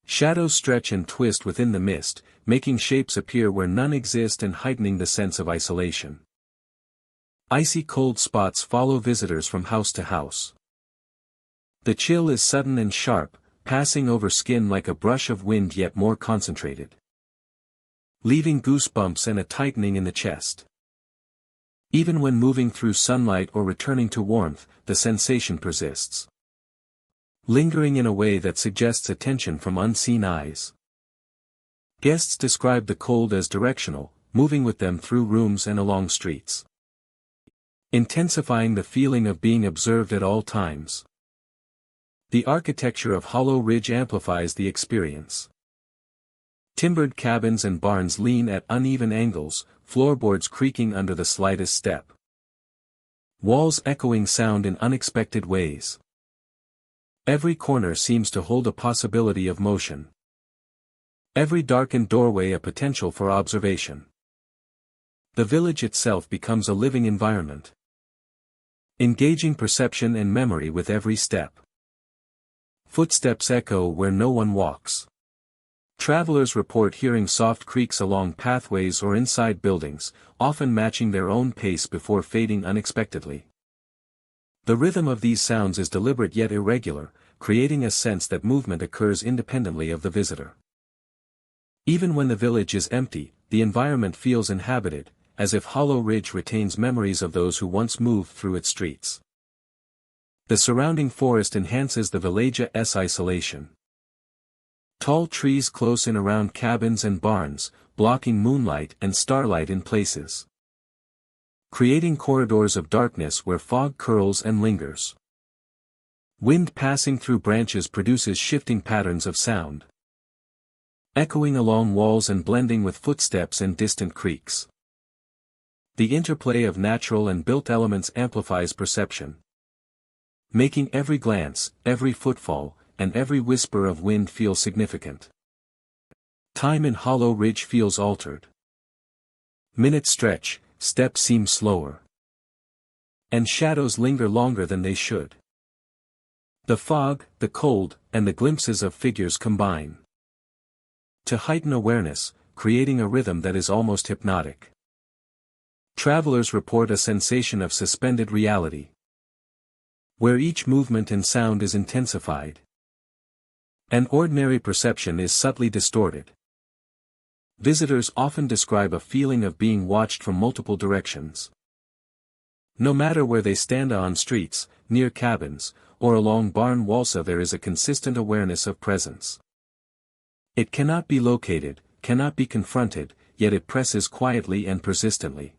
Shadows stretch and twist within the mist, making shapes appear where none exist and heightening the sense of isolation. Icy cold spots follow visitors from house to house. The chill is sudden and sharp, passing over skin like a brush of wind yet more concentrated. leaving goosebumps and a tightening in the chest. Even when moving through sunlight or returning to warmth, the sensation persists, lingering in a way that suggests attention from unseen eyes. Guests describe the cold as directional, moving with them through rooms and along streets, intensifying the feeling of being observed at all times. The architecture of Hollow Ridge amplifies the experience. Timbered cabins and barns lean at uneven angles, floorboards creaking under the slightest step. Walls echoing sound in unexpected ways. Every corner seems to hold a possibility of motion. Every darkened doorway a potential for observation. The village itself becomes a living environment, engaging perception and memory with every step. Footsteps echo where no one walks. Travelers report hearing soft creaks along pathways or inside buildings, often matching their own pace before fading unexpectedly. The rhythm of these sounds is deliberate yet irregular, creating a sense that movement occurs independently of the visitor. Even when the village is empty, the environment feels inhabited, as if Hollow Ridge retains memories of those who once moved through its streets. The surrounding forest enhances the village's isolation. Tall trees close in around cabins and barns, blocking moonlight and starlight in places, creating corridors of darkness where fog curls and lingers. Wind passing through branches produces shifting patterns of sound, echoing along walls and blending with footsteps and distant creaks. The interplay of natural and built elements amplifies perception, making every glance, every footfall, and every whisper of wind feel significant. Time in Hollow Ridge feels altered. Minutes stretch, steps seem slower, and shadows linger longer than they should. The fog, the cold, and the glimpses of figures combine to heighten awareness, creating a rhythm that is almost hypnotic. Travelers report a sensation of suspended reality, where each movement and sound is intensified, and ordinary perception is subtly distorted. Visitors often describe a feeling of being watched from multiple directions. No matter where they stand on streets, near cabins, or along barn walls, there is a consistent awareness of presence. It cannot be located, cannot be confronted, yet it presses quietly and persistently.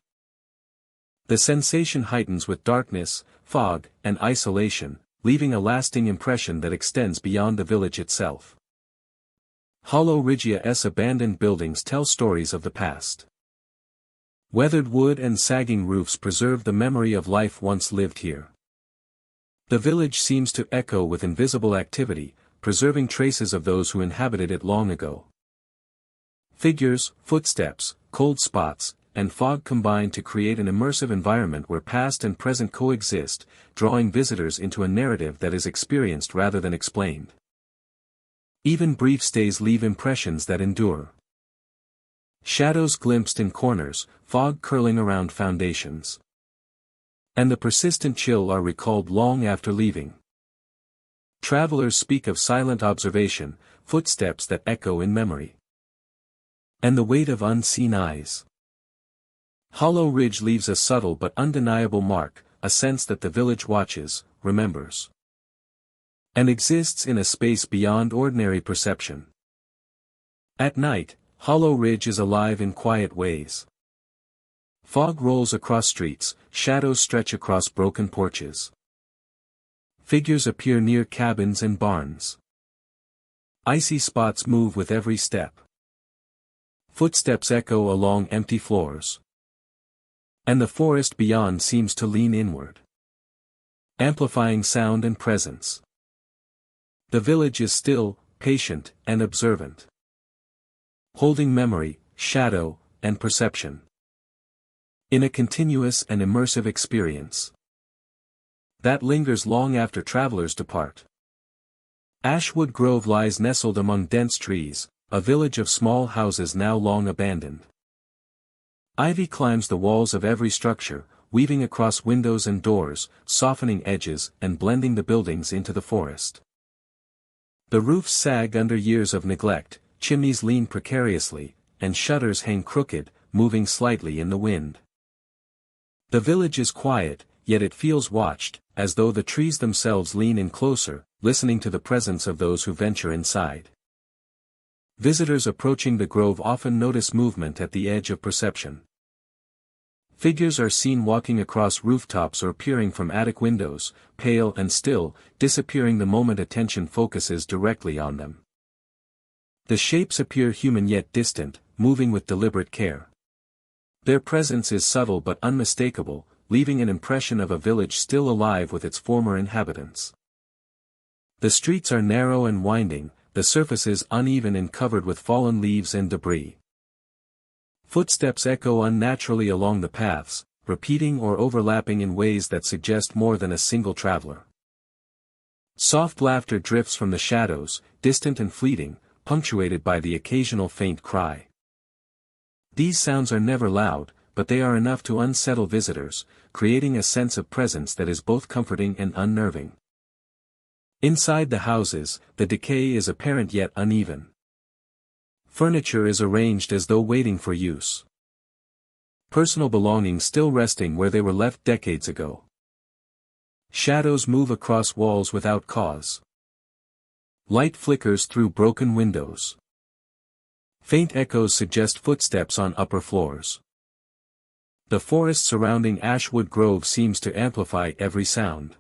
The sensation heightens with darkness, fog, and isolation, leaving a lasting impression that extends beyond the village itself. Hollow Ridge's abandoned buildings tell stories of the past. Weathered wood and sagging roofs preserve the memory of life once lived here. The village seems to echo with invisible activity, preserving traces of those who inhabited it long ago. Figures, footsteps, cold spots, and fog combine to create an immersive environment where past and present coexist, drawing visitors into a narrative that is experienced rather than explained. Even brief stays leave impressions that endure. Shadows glimpsed in corners, fog curling around foundations, and the persistent chill are recalled long after leaving. Travelers speak of silent observation, footsteps that echo in memory, and the weight of unseen eyes. Hollow Ridge leaves a subtle but undeniable mark, a sense that the village watches, remembers, and exists in a space beyond ordinary perception. At night, Hollow Ridge is alive in quiet ways. Fog rolls across streets, shadows stretch across broken porches. Figures appear near cabins and barns. Icy spots move with every step. Footsteps echo along empty floors, and the forest beyond seems to lean inward, amplifying sound and presence. The village is still, patient, and observant, holding memory, shadow, and perception in a continuous and immersive experience that lingers long after travelers depart. Ashwood Grove lies nestled among dense trees, a village of small houses now long abandoned. Ivy climbs the walls of every structure, weaving across windows and doors, softening edges and blending the buildings into the forest. The roofs sag under years of neglect, chimneys lean precariously, and shutters hang crooked, moving slightly in the wind. The village is quiet, yet it feels watched, as though the trees themselves lean in closer, listening to the presence of those who venture inside. Visitors approaching the grove often notice movement at the edge of perception. Figures are seen walking across rooftops or peering from attic windows, pale and still, disappearing the moment attention focuses directly on them. The shapes appear human yet distant, moving with deliberate care. Their presence is subtle but unmistakable, leaving an impression of a village still alive with its former inhabitants. The streets are narrow and winding, the surfaces uneven and covered with fallen leaves and debris. Footsteps echo unnaturally along the paths, repeating or overlapping in ways that suggest more than a single traveler. Soft laughter drifts from the shadows, distant and fleeting, punctuated by the occasional faint cry. These sounds are never loud, but they are enough to unsettle visitors, creating a sense of presence that is both comforting and unnerving. Inside the houses, the decay is apparent yet uneven. Furniture is arranged as though waiting for use. Personal belongings still resting where they were left decades ago. Shadows move across walls without cause. Light flickers through broken windows. Faint echoes suggest footsteps on upper floors. The forest surrounding Ashwood Grove seems to amplify every sound.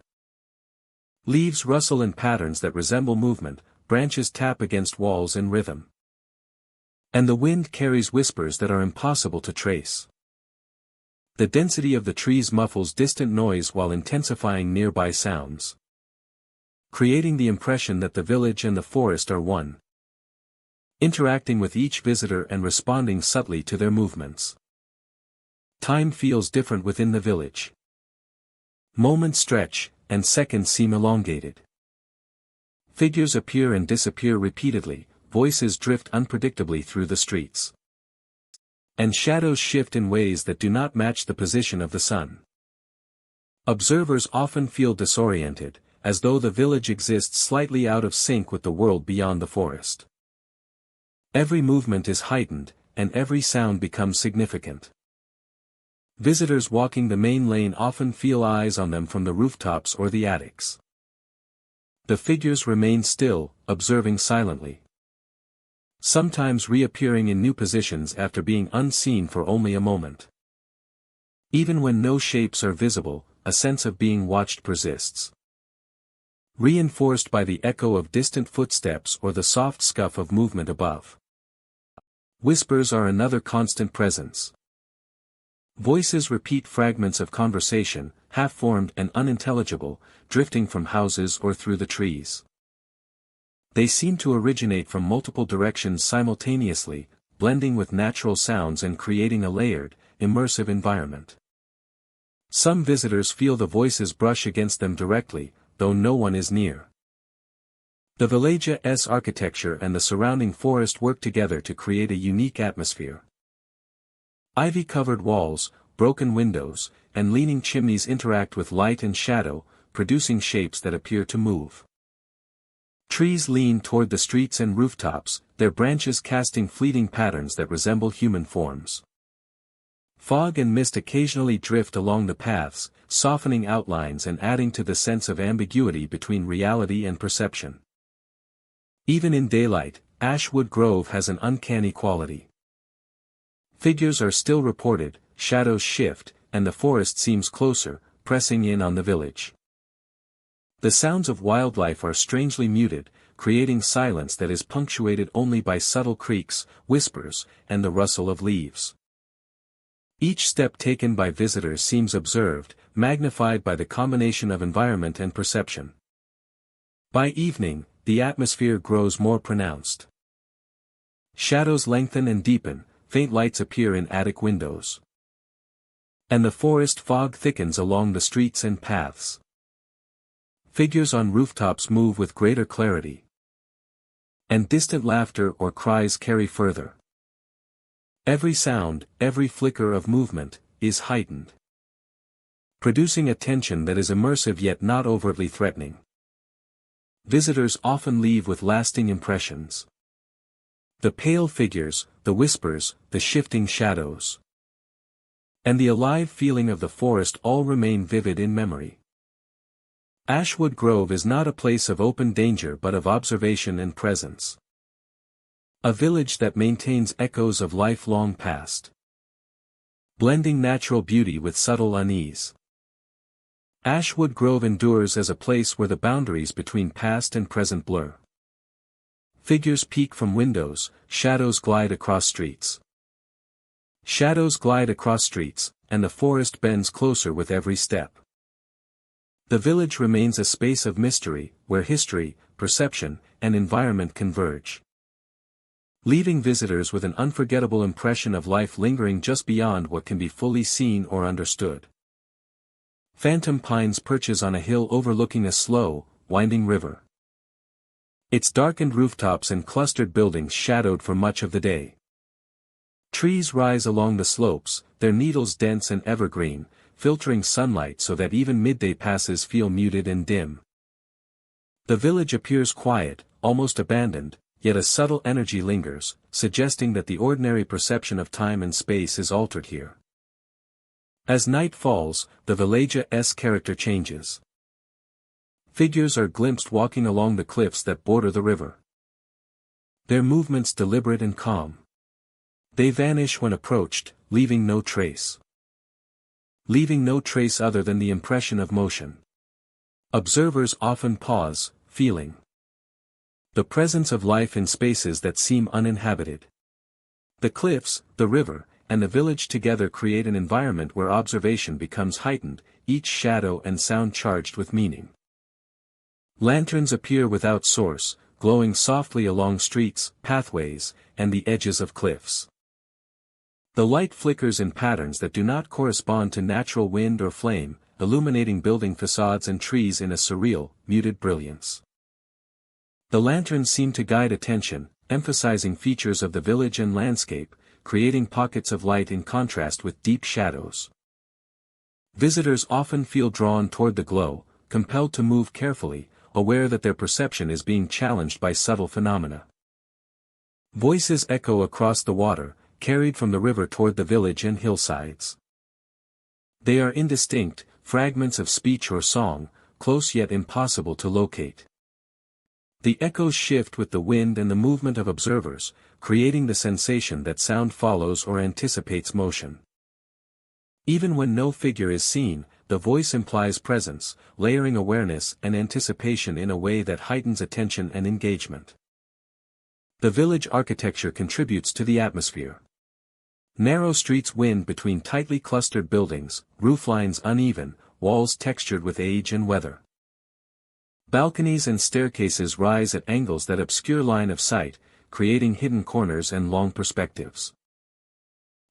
Leaves rustle in patterns that resemble movement, branches tap against walls in rhythm. And the wind carries whispers that are impossible to trace. The density of the trees muffles distant noise while intensifying nearby sounds, creating the impression that the village and the forest are one, interacting with each visitor and responding subtly to their movements. Time feels different within the village. Moments stretch, and seconds seem elongated. Figures appear and disappear repeatedly, voices drift unpredictably through the streets. And shadows shift in ways that do not match the position of the sun. Observers often feel disoriented, as though the village exists slightly out of sync with the world beyond the forest. Every movement is heightened, and every sound becomes significant. Visitors walking the main lane often feel eyes on them from the rooftops or the attics. The figures remain still, observing silently, sometimes reappearing in new positions after being unseen for only a moment. Even when no shapes are visible, a sense of being watched persists, reinforced by the echo of distant footsteps or the soft scuff of movement above. Whispers are another constant presence. Voices repeat fragments of conversation, half-formed and unintelligible, drifting from houses or through the trees. They seem to originate from multiple directions simultaneously, blending with natural sounds and creating a layered, immersive environment. Some visitors feel the voices brush against them directly, though no one is near. The village's architecture and the surrounding forest work together to create a unique atmosphere. Ivy-covered walls, broken windows, and leaning chimneys interact with light and shadow, producing shapes that appear to move. Trees lean toward the streets and rooftops, their branches casting fleeting patterns that resemble human forms. Fog and mist occasionally drift along the paths, softening outlines and adding to the sense of ambiguity between reality and perception. Even in daylight, Ashwood Grove has an uncanny quality. Figures are still reported, shadows shift, and the forest seems closer, pressing in on the village. The sounds of wildlife are strangely muted, creating silence that is punctuated only by subtle creaks, whispers, and the rustle of leaves. Each step taken by visitors seems observed, magnified by the combination of environment and perception. By evening, the atmosphere grows more pronounced. Shadows lengthen and deepen, faint lights appear in attic windows. And the forest fog thickens along the streets and paths. Figures on rooftops move with greater clarity. And distant laughter or cries carry further. Every sound, every flicker of movement, is heightened, producing a tension that is immersive yet not overtly threatening. Visitors often leave with lasting impressions. The pale figures, the whispers, the shifting shadows. And the alive feeling of the forest all remain vivid in memory. Ashwood Grove is not a place of open danger but of observation and presence. A village that maintains echoes of life long past, blending natural beauty with subtle unease. Ashwood Grove endures as a place where the boundaries between past and present blur. Figures peek from windows, shadows glide across streets. Shadows glide across streets, and the forest bends closer with every step. The village remains a space of mystery, where history, perception, and environment converge, leaving visitors with an unforgettable impression of life lingering just beyond what can be fully seen or understood. Phantom Pines perches on a hill overlooking a slow, winding river. Its darkened rooftops and clustered buildings shadowed for much of the day. Trees rise along the slopes, their needles dense and evergreen, filtering sunlight so that even midday passes feel muted and dim. The village appears quiet, almost abandoned, yet a subtle energy lingers, suggesting that the ordinary perception of time and space is altered here. As night falls, the village's character changes. Figures are glimpsed walking along the cliffs that border the river. Their movements deliberate and calm. They vanish when approached, leaving no trace. Leaving no trace other than the impression of motion. Observers often pause, feeling the presence of life in spaces that seem uninhabited. The cliffs, the river, and the village together create an environment where observation becomes heightened, each shadow and sound charged with meaning. Lanterns appear without source, glowing softly along streets, pathways, and the edges of cliffs. The light flickers in patterns that do not correspond to natural wind or flame, illuminating building facades and trees in a surreal, muted brilliance. The lanterns seem to guide attention, emphasizing features of the village and landscape, creating pockets of light in contrast with deep shadows. Visitors often feel drawn toward the glow, compelled to move carefully, aware that their perception is being challenged by subtle phenomena. Voices echo across the water, carried from the river toward the village and hillsides. They are indistinct, fragments of speech or song, close yet impossible to locate. The echoes shift with the wind and the movement of observers, creating the sensation that sound follows or anticipates motion. Even when no figure is seen, the voice implies presence, layering awareness and anticipation in a way that heightens attention and engagement. The village architecture contributes to the atmosphere. Narrow streets wind between tightly clustered buildings, rooflines uneven, walls textured with age and weather. Balconies and staircases rise at angles that obscure line of sight, creating hidden corners and long perspectives.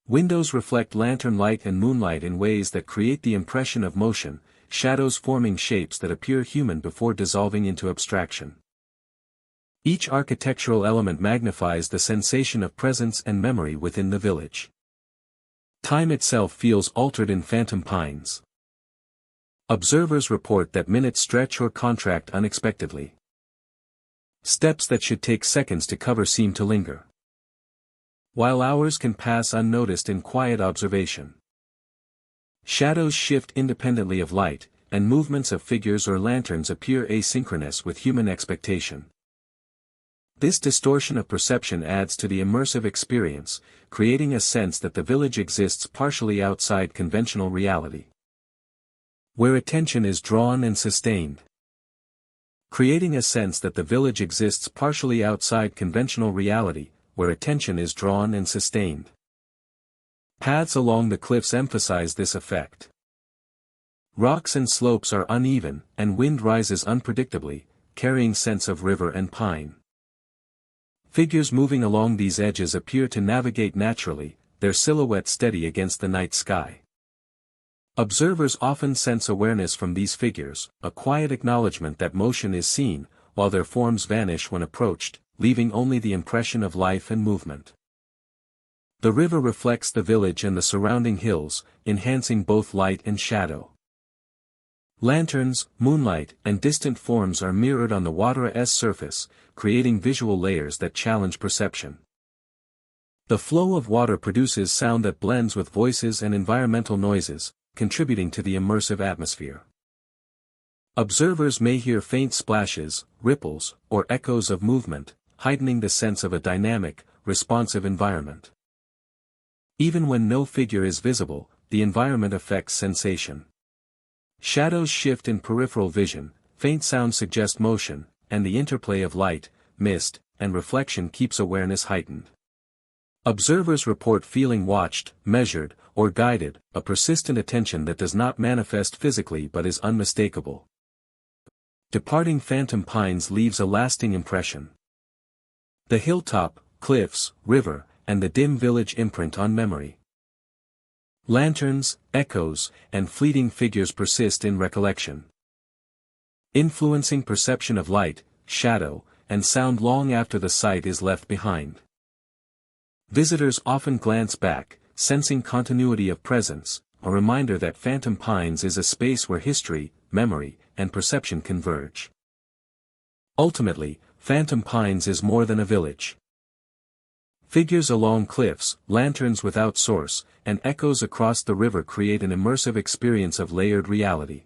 Windows reflect lantern light and moonlight in ways that create the impression of motion, shadows forming shapes that appear human before dissolving into abstraction. Each architectural element magnifies the sensation of presence and memory within the village. Time itself feels altered in Phantom Pines. Observers report that minutes stretch or contract unexpectedly. Steps that should take seconds to cover seem to linger, while hours can pass unnoticed in quiet observation. Shadows shift independently of light, and movements of figures or lanterns appear asynchronous with human expectation. This distortion of perception adds to the immersive experience, creating a sense that the village exists partially outside conventional reality, where attention is drawn and sustained. Creating a sense that the village exists partially outside conventional reality, where attention is drawn and sustained. Paths along the cliffs emphasize this effect. Rocks and slopes are uneven, and wind rises unpredictably, carrying scents of river and pine. Figures moving along these edges appear to navigate naturally, their silhouettes steady against the night sky. Observers often sense awareness from these figures, a quiet acknowledgement that motion is seen, while their forms vanish when approached, leaving only the impression of life and movement. The river reflects the village and the surrounding hills, enhancing both light and shadow. Lanterns, moonlight, and distant forms are mirrored on the water's surface, creating visual layers that challenge perception. The flow of water produces sound that blends with voices and environmental noises, contributing to the immersive atmosphere. Observers may hear faint splashes, ripples, or echoes of movement, heightening the sense of a dynamic, responsive environment. Even when no figure is visible, the environment affects sensation. Shadows shift in peripheral vision, faint sounds suggest motion, and the interplay of light, mist, and reflection keeps awareness heightened. Observers report feeling watched, measured, or guided, a persistent attention that does not manifest physically but is unmistakable. Departing phantom pines leaves a lasting impression. The hilltop, cliffs, river, and the dim village imprint on memory. Lanterns, echoes, and fleeting figures persist in recollection, influencing perception of light, shadow, and sound long after the site is left behind. Visitors often glance back, sensing continuity of presence, a reminder that Phantom Pines is a space where history, memory, and perception converge. Ultimately, Phantom Pines is more than a village. Figures along cliffs, lanterns without source, and echoes across the river create an immersive experience of layered reality.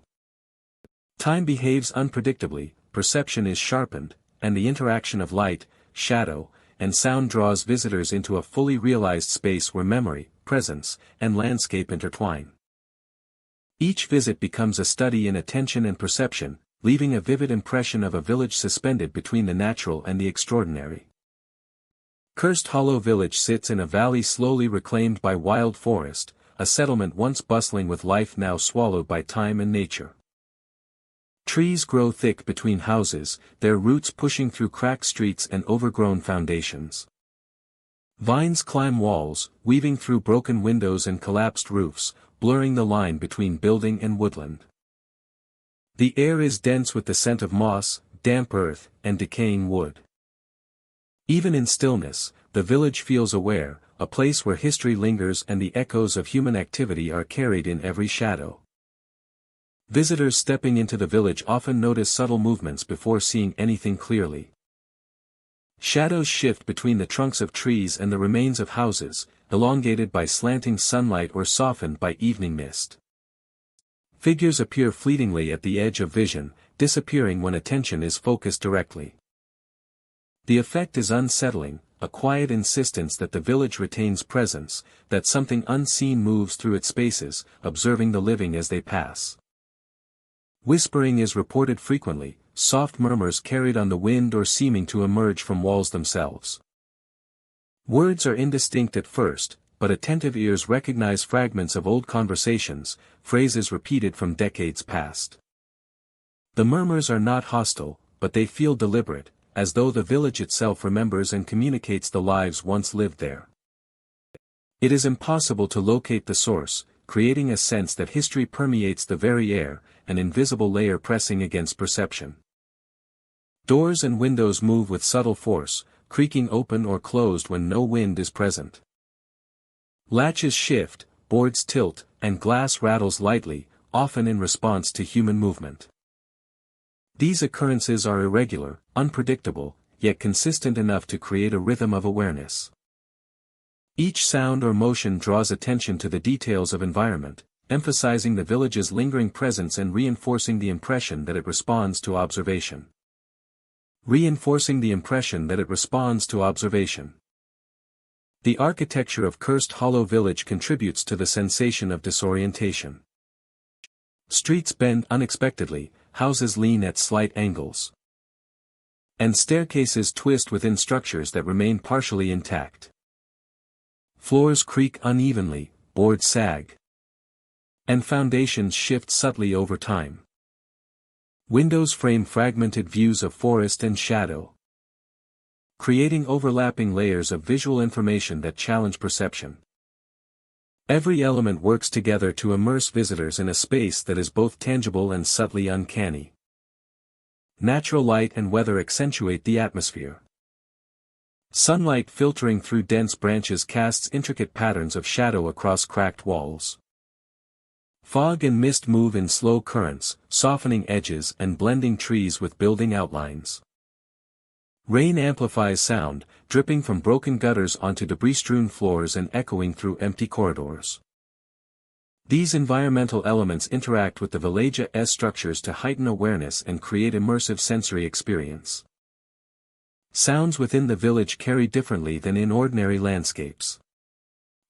Time behaves unpredictably, perception is sharpened, and the interaction of light, shadow, and sound draws visitors into a fully realized space where memory, presence, and landscape intertwine. Each visit becomes a study in attention and perception, leaving a vivid impression of a village suspended between the natural and the extraordinary. Cursed Hollow Village sits in a valley slowly reclaimed by wild forest, a settlement once bustling with life now swallowed by time and nature. Trees grow thick between houses, their roots pushing through cracked streets and overgrown foundations. Vines climb walls, weaving through broken windows and collapsed roofs, blurring the line between building and woodland. The air is dense with the scent of moss, damp earth, and decaying wood. Even in stillness, the village feels aware, a place where history lingers and the echoes of human activity are carried in every shadow. Visitors stepping into the village often notice subtle movements before seeing anything clearly. Shadows shift between the trunks of trees and the remains of houses, elongated by slanting sunlight or softened by evening mist. Figures appear fleetingly at the edge of vision, disappearing when attention is focused directly. The effect is unsettling, a quiet insistence that the village retains presence, that something unseen moves through its spaces, observing the living as they pass. Whispering is reported frequently, soft murmurs carried on the wind or seeming to emerge from walls themselves. Words are indistinct at first, but attentive ears recognize fragments of old conversations, phrases repeated from decades past. The murmurs are not hostile, but they feel deliberate, as though the village itself remembers and communicates the lives once lived there. It is impossible to locate the source, creating a sense that history permeates the very air, an invisible layer pressing against perception. Doors and windows move with subtle force, creaking open or closed when no wind is present. Latches shift, boards tilt, and glass rattles lightly, often in response to human movement. These occurrences are irregular, unpredictable, yet consistent enough to create a rhythm of awareness. Each sound or motion draws attention to the details of environment, emphasizing the village's lingering presence and reinforcing the impression that it responds to observation. The architecture of Cursed Hollow Village contributes to the sensation of disorientation. Streets bend unexpectedly, houses lean at slight angles, and staircases twist within structures that remain partially intact. Floors creak unevenly, boards sag, and foundations shift subtly over time. Windows frame fragmented views of forest and shadow, creating overlapping layers of visual information that challenge perception. Every element works together to immerse visitors in a space that is both tangible and subtly uncanny. Natural light and weather accentuate the atmosphere. Sunlight filtering through dense branches casts intricate patterns of shadow across cracked walls. Fog and mist move in slow currents, softening edges and blending trees with building outlines. Rain amplifies sound, dripping from broken gutters onto debris-strewn floors and echoing through empty corridors. These environmental elements interact with the village's structures to heighten awareness and create immersive sensory experience. Sounds within the village carry differently than in ordinary landscapes.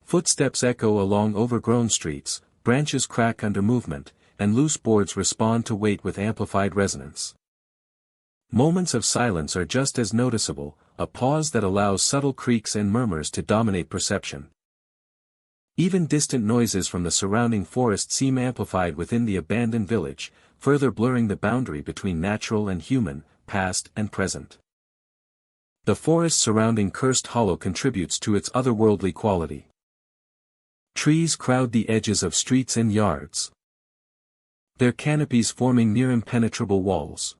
Footsteps echo along overgrown streets, branches crack under movement, and loose boards respond to weight with amplified resonance. Moments of silence are just as noticeable, a pause that allows subtle creaks and murmurs to dominate perception. Even distant noises from the surrounding forest seem amplified within the abandoned village, further blurring the boundary between natural and human, past and present. The forest surrounding Cursed Hollow contributes to its otherworldly quality. Trees crowd the edges of streets and yards, their canopies forming near impenetrable walls.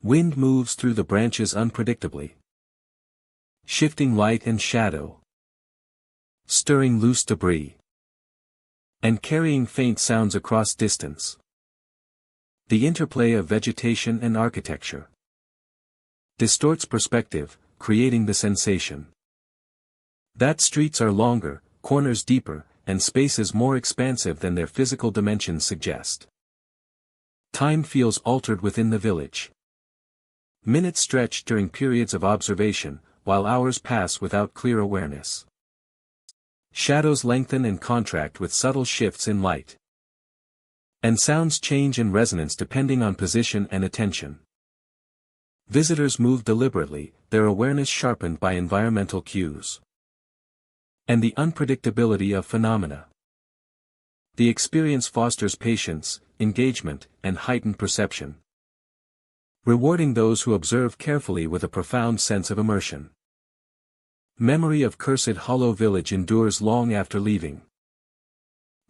Wind moves through the branches unpredictably, shifting light and shadow, stirring loose debris, and carrying faint sounds across distance. The interplay of vegetation and architecture distorts perspective, creating the sensation that streets are longer, corners deeper, and spaces more expansive than their physical dimensions suggest. Time feels altered within the village. Minutes stretch during periods of observation, while hours pass without clear awareness. Shadows lengthen and contract with subtle shifts in light. And sounds change in resonance depending on position and attention. Visitors move deliberately, their awareness sharpened by environmental cues and the unpredictability of phenomena. The experience fosters patience, engagement, and heightened perception, rewarding those who observe carefully with a profound sense of immersion. Memory of Cursed Hollow Village endures long after leaving.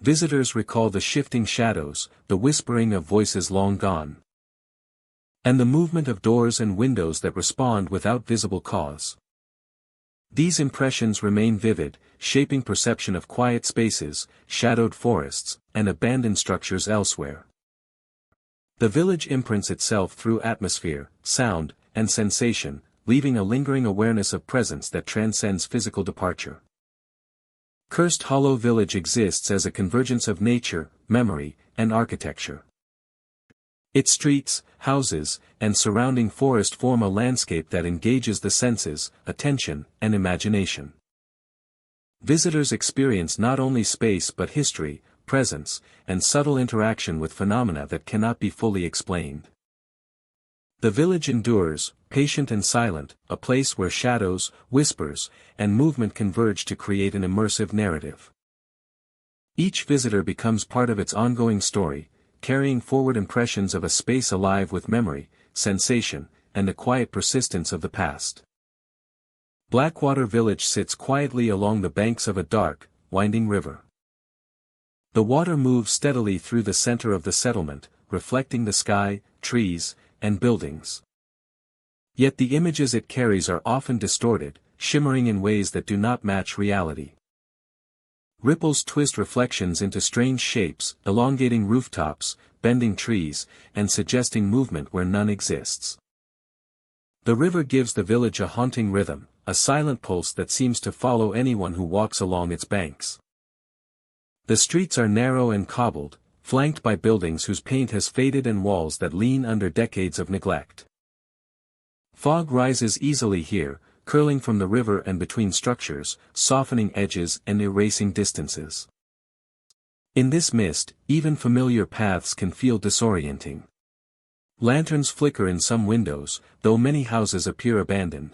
Visitors recall the shifting shadows, the whispering of voices long gone, and the movement of doors and windows that respond without visible cause. These impressions remain vivid, shaping perception of quiet spaces, shadowed forests, and abandoned structures elsewhere. The village imprints itself through atmosphere, sound, and sensation, leaving a lingering awareness of presence that transcends physical departure. Cursed Hollow Village exists as a convergence of nature, memory, and architecture. Its streets, houses, and surrounding forest form a landscape that engages the senses, attention, and imagination. Visitors experience not only space but history, presence, and subtle interaction with phenomena that cannot be fully explained. The village endures, patient and silent, a place where shadows, whispers, and movement converge to create an immersive narrative. Each visitor becomes part of its ongoing story, carrying forward impressions of a space alive with memory, sensation, and the quiet persistence of the past. Blackwater Village sits quietly along the banks of a dark, winding river. The water moves steadily through the center of the settlement, reflecting the sky, trees, and buildings. Yet the images it carries are often distorted, shimmering in ways that do not match reality. Ripples twist reflections into strange shapes, elongating rooftops, bending trees, and suggesting movement where none exists. The river gives the village a haunting rhythm, a silent pulse that seems to follow anyone who walks along its banks. The streets are narrow and cobbled, flanked by buildings whose paint has faded and walls that lean under decades of neglect. Fog rises easily here, curling from the river and between structures, softening edges and erasing distances. In this mist, even familiar paths can feel disorienting. Lanterns flicker in some windows, though many houses appear abandoned.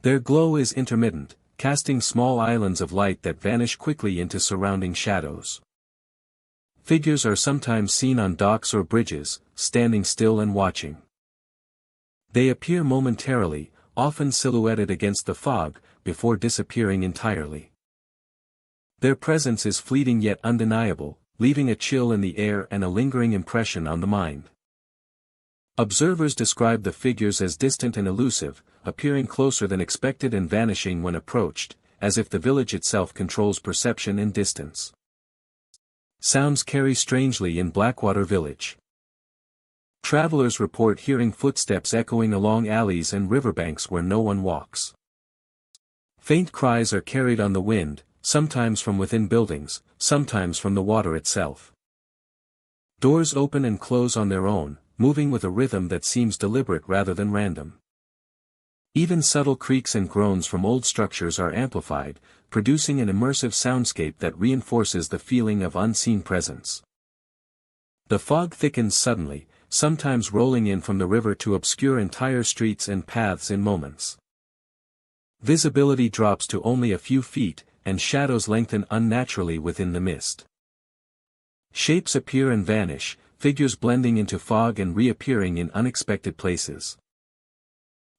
Their glow is intermittent, casting small islands of light that vanish quickly into surrounding shadows. Figures are sometimes seen on docks or bridges, standing still and watching. They appear momentarily, often silhouetted against the fog, before disappearing entirely. Their presence is fleeting yet undeniable, leaving a chill in the air and a lingering impression on the mind. Observers describe the figures as distant and elusive, appearing closer than expected and vanishing when approached, as if the village itself controls perception and distance. Sounds carry strangely in Blackwater Village. Travelers report hearing footsteps echoing along alleys and riverbanks where no one walks. Faint cries are carried on the wind, sometimes from within buildings, sometimes from the water itself. Doors open and close on their own, moving with a rhythm that seems deliberate rather than random. Even subtle creaks and groans from old structures are amplified, producing an immersive soundscape that reinforces the feeling of unseen presence. The fog thickens suddenly, sometimes rolling in from the river to obscure entire streets and paths in moments. Visibility drops to only a few feet, and shadows lengthen unnaturally within the mist. Shapes appear and vanish, figures blending into fog and reappearing in unexpected places.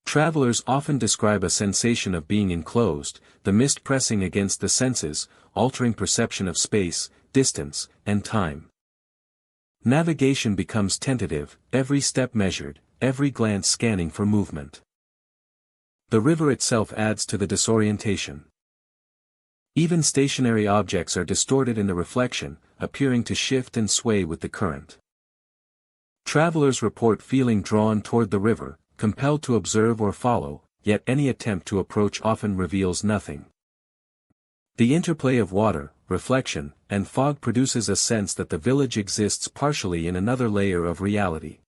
Travelers often describe a sensation of being enclosed, the mist pressing against the senses, altering perception of space, distance, and time. Navigation becomes tentative, every step measured, every glance scanning for movement. The river itself adds to the disorientation. Even stationary objects are distorted in the reflection, appearing to shift and sway with the current. Travelers report feeling drawn toward the river, compelled to observe or follow, yet any attempt to approach often reveals nothing. The interplay of water, reflection, and fog produces a sense that the village exists partially in another layer of reality.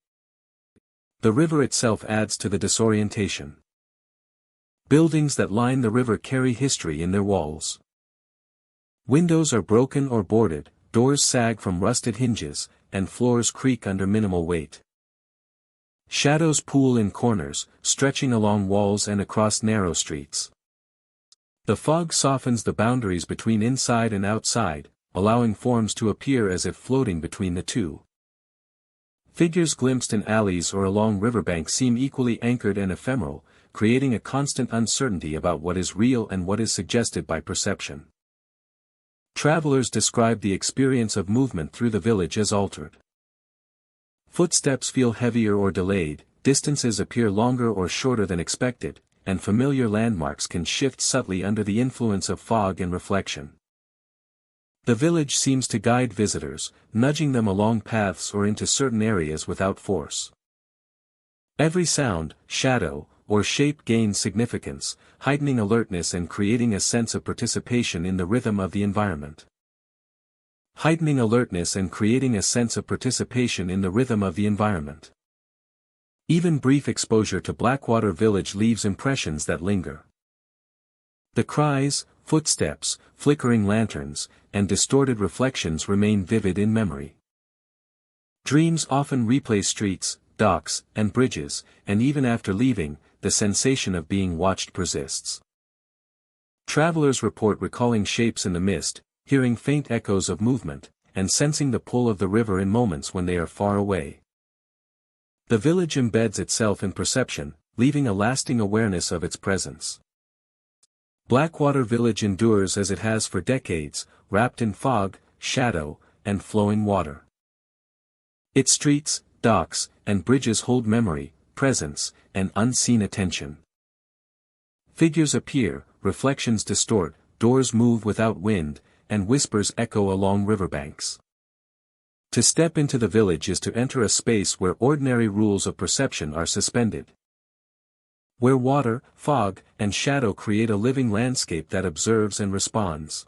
The river itself adds to the disorientation. Buildings that line the river carry history in their walls. Windows are broken or boarded, doors sag from rusted hinges, and floors creak under minimal weight. Shadows pool in corners, stretching along walls and across narrow streets. The fog softens the boundaries between inside and outside, allowing forms to appear as if floating between the two. Figures glimpsed in alleys or along riverbanks seem equally anchored and ephemeral, creating a constant uncertainty about what is real and what is suggested by perception. Travelers describe the experience of movement through the village as altered. Footsteps feel heavier or delayed, distances appear longer or shorter than expected, and familiar landmarks can shift subtly under the influence of fog and reflection. The village seems to guide visitors, nudging them along paths or into certain areas without force. Every sound, shadow, or shape gains significance, heightening alertness and creating a sense of participation in the rhythm of the environment. Heightening alertness and creating a sense of participation in the rhythm of the environment. Even brief exposure to Blackwater Village leaves impressions that linger. The cries, footsteps, flickering lanterns, and distorted reflections remain vivid in memory. Dreams often replay streets, docks, and bridges, and even after leaving, the sensation of being watched persists. Travelers report recalling shapes in the mist, hearing faint echoes of movement, and sensing the pull of the river in moments when they are far away. The village embeds itself in perception, leaving a lasting awareness of its presence. Blackwater Village endures as it has for decades, wrapped in fog, shadow, and flowing water. Its streets, docks, and bridges hold memory, presence, and unseen attention. Figures appear, reflections distort, doors move without wind, and whispers echo along riverbanks. To step into the village is to enter a space where ordinary rules of perception are suspended. Where water, fog, and shadow create a living landscape that observes and responds.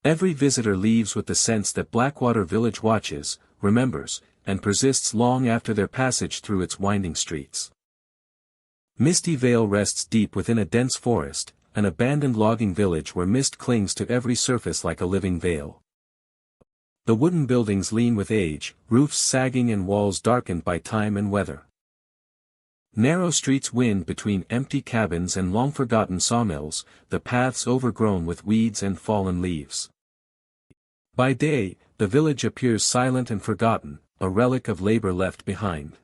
Every visitor leaves with the sense that Blackwater Village watches, remembers, and persists long after their passage through its winding streets. Misty Vale rests deep within a dense forest, an abandoned logging village where mist clings to every surface like a living veil. The wooden buildings lean with age, roofs sagging and walls darkened by time and weather. Narrow streets wind between empty cabins and long-forgotten sawmills, the paths overgrown with weeds and fallen leaves. By day, the village appears silent and forgotten, a relic of labor left behind.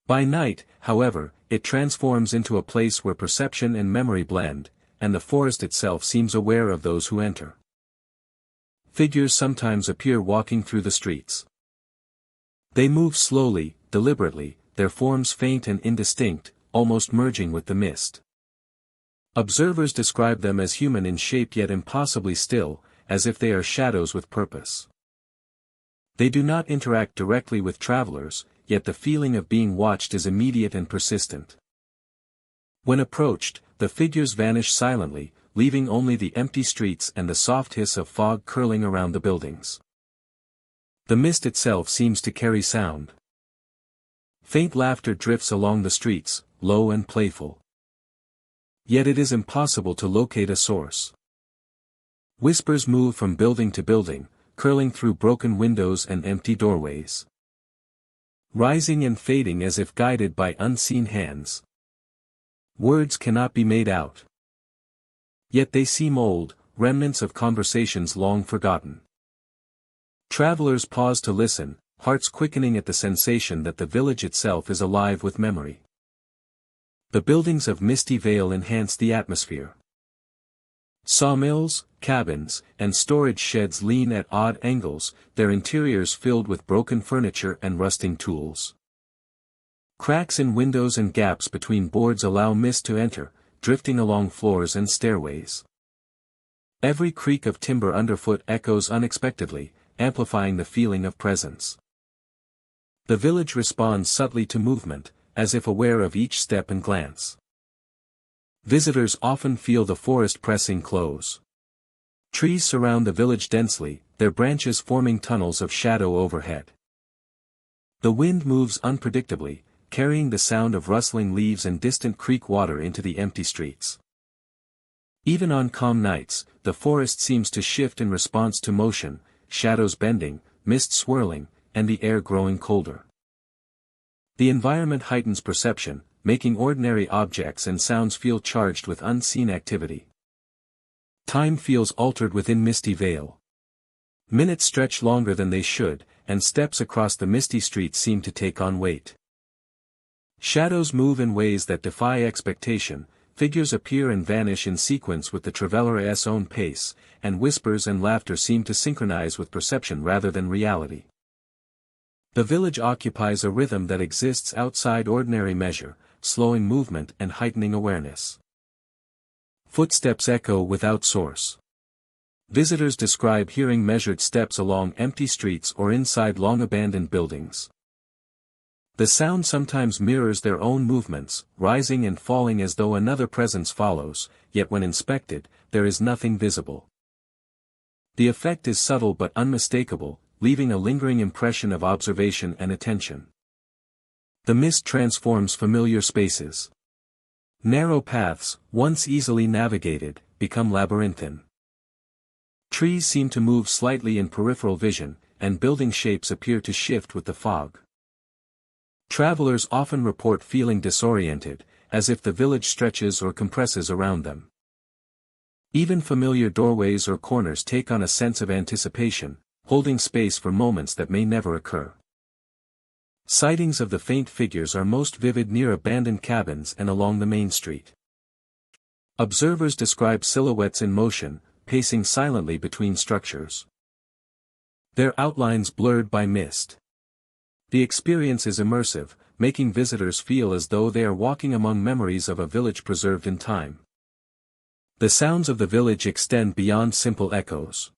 By night, however, it transforms into a place where perception and memory blend, and the forest itself seems aware of those who enter. Figures sometimes appear walking through the streets. They move slowly, deliberately, their forms faint and indistinct, almost merging with the mist. Observers describe them as human in shape yet impossibly still, as if they are shadows with purpose. They do not interact directly with travelers, yet the feeling of being watched is immediate and persistent. When approached, the figures vanish silently, leaving only the empty streets and the soft hiss of fog curling around the buildings. The mist itself seems to carry sound. Faint laughter drifts along the streets, low and playful. Yet it is impossible to locate a source. Whispers move from building to building, curling through broken windows and empty doorways. Rising and fading as if guided by unseen hands. Words cannot be made out. Yet they seem old, remnants of conversations long forgotten. Travelers pause to listen, hearts quickening at the sensation that the village itself is alive with memory. The buildings of Misty Vale enhance the atmosphere. Sawmills, cabins, and storage sheds lean at odd angles, their interiors filled with broken furniture and rusting tools. Cracks in windows and gaps between boards allow mist to enter, drifting along floors and stairways. Every creak of timber underfoot echoes unexpectedly, amplifying the feeling of presence. The village responds subtly to movement, as if aware of each step and glance. Visitors often feel the forest pressing close. Trees surround the village densely, their branches forming tunnels of shadow overhead. The wind moves unpredictably, carrying the sound of rustling leaves and distant creek water into the empty streets. Even on calm nights, the forest seems to shift in response to motion, shadows bending, mist swirling, and the air growing colder. The environment heightens perception, making ordinary objects and sounds feel charged with unseen activity. Time feels altered within Misty Vale. Minutes stretch longer than they should, and steps across the misty streets seem to take on weight. Shadows move in ways that defy expectation, figures appear and vanish in sequence with the traveller's own pace, and whispers and laughter seem to synchronize with perception rather than reality. The village occupies a rhythm that exists outside ordinary measure, slowing movement and heightening awareness. Footsteps echo without source. Visitors describe hearing measured steps along empty streets or inside long-abandoned buildings. The sound sometimes mirrors their own movements, rising and falling as though another presence follows, yet when inspected, there is nothing visible. The effect is subtle but unmistakable, leaving a lingering impression of observation and attention. The mist transforms familiar spaces. Narrow paths, once easily navigated, become labyrinthine. Trees seem to move slightly in peripheral vision, and building shapes appear to shift with the fog. Travelers often report feeling disoriented, as if the village stretches or compresses around them. Even familiar doorways or corners take on a sense of anticipation, holding space for moments that may never occur. Sightings of the faint figures are most vivid near abandoned cabins and along the main street. Observers describe silhouettes in motion, pacing silently between structures. Their outlines blurred by mist. The experience is immersive, making visitors feel as though they are walking among memories of a village preserved in time. The sounds of the village extend beyond simple echoes.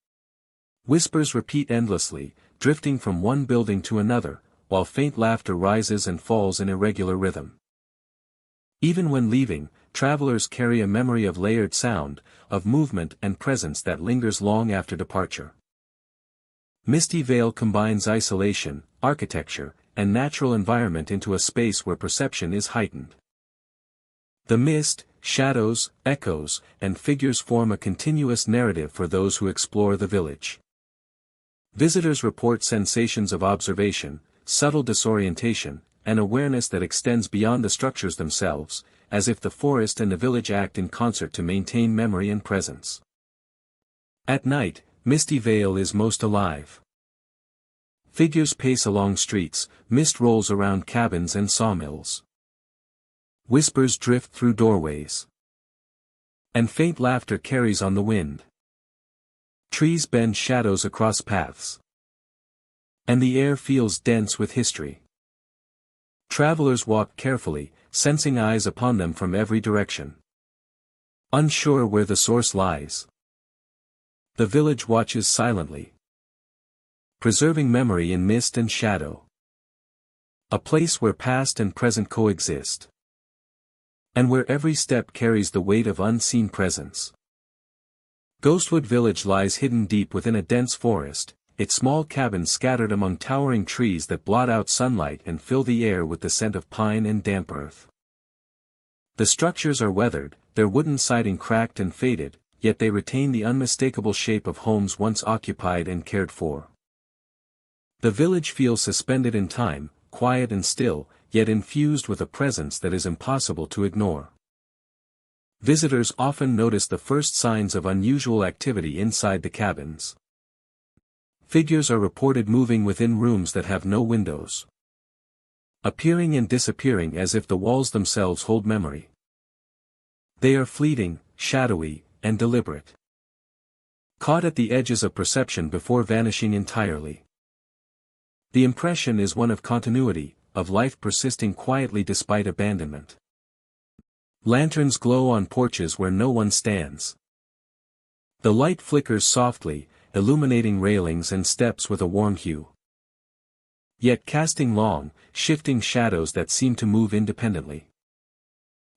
Whispers repeat endlessly, drifting from one building to another, while faint laughter rises and falls in irregular rhythm. Even when leaving, travelers carry a memory of layered sound, of movement and presence that lingers long after departure. Misty Vale combines isolation, architecture, and natural environment into a space where perception is heightened. The mist, shadows, echoes, and figures form a continuous narrative for those who explore the village. Visitors report sensations of observation, subtle disorientation, and awareness that extends beyond the structures themselves, as if the forest and the village act in concert to maintain memory and presence. At night, Misty Vale is most alive. Figures pace along streets, mist rolls around cabins and sawmills. Whispers drift through doorways. And faint laughter carries on the wind. Trees bend shadows across paths. And the air feels dense with history. Travelers walk carefully, sensing eyes upon them from every direction. Unsure where the source lies. The village watches silently, preserving memory in mist and shadow. A place where past and present coexist. And where every step carries the weight of unseen presence. Ghostwood Village lies hidden deep within a dense forest, its small cabins scattered among towering trees that blot out sunlight and fill the air with the scent of pine and damp earth. The structures are weathered, their wooden siding cracked and faded, yet they retain the unmistakable shape of homes once occupied and cared for. The village feels suspended in time, quiet and still, yet infused with a presence that is impossible to ignore. Visitors often notice the first signs of unusual activity inside the cabins. Figures are reported moving within rooms that have no windows. Appearing and disappearing as if the walls themselves hold memory. They are fleeting, shadowy, and deliberate. Caught at the edges of perception before vanishing entirely. The impression is one of continuity, of life persisting quietly despite abandonment. Lanterns glow on porches where no one stands. The light flickers softly, illuminating railings and steps with a warm hue. Yet casting long, shifting shadows that seem to move independently.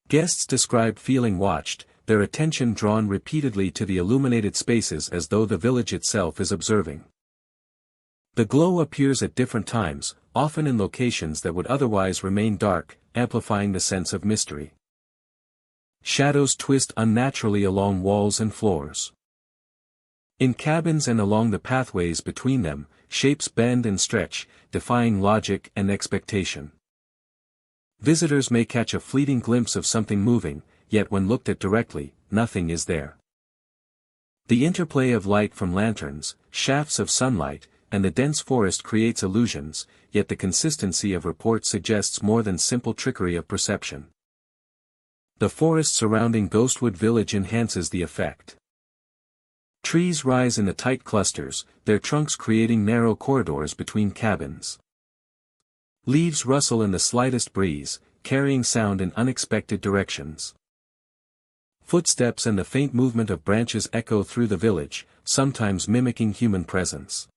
Guests describe feeling watched, their attention drawn repeatedly to the illuminated spaces as though the village itself is observing. The glow appears at different times, often in locations that would otherwise remain dark, amplifying the sense of mystery. Shadows twist unnaturally along walls and floors. In cabins and along the pathways between them, shapes bend and stretch, defying logic and expectation. Visitors may catch a fleeting glimpse of something moving, yet when looked at directly, nothing is there. The interplay of light from lanterns, shafts of sunlight, and the dense forest creates illusions, yet the consistency of report suggests more than simple trickery of perception. The forest surrounding Ghostwood Village enhances the effect. Trees rise in the tight clusters, their trunks creating narrow corridors between cabins. Leaves rustle in the slightest breeze, carrying sound in unexpected directions. Footsteps and the faint movement of branches echo through the village, sometimes mimicking human presence.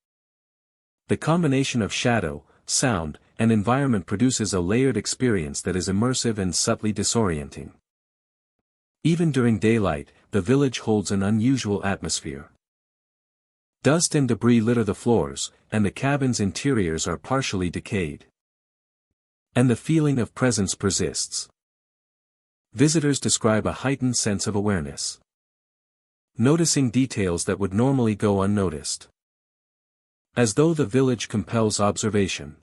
The combination of shadow, sound, and environment produces a layered experience that is immersive and subtly disorienting. Even during daylight, the village holds an unusual atmosphere. Dust and debris litter the floors, and the cabins' interiors are partially decayed. And the feeling of presence persists. Visitors describe a heightened sense of awareness. Noticing details that would normally go unnoticed. As though the village compels observation.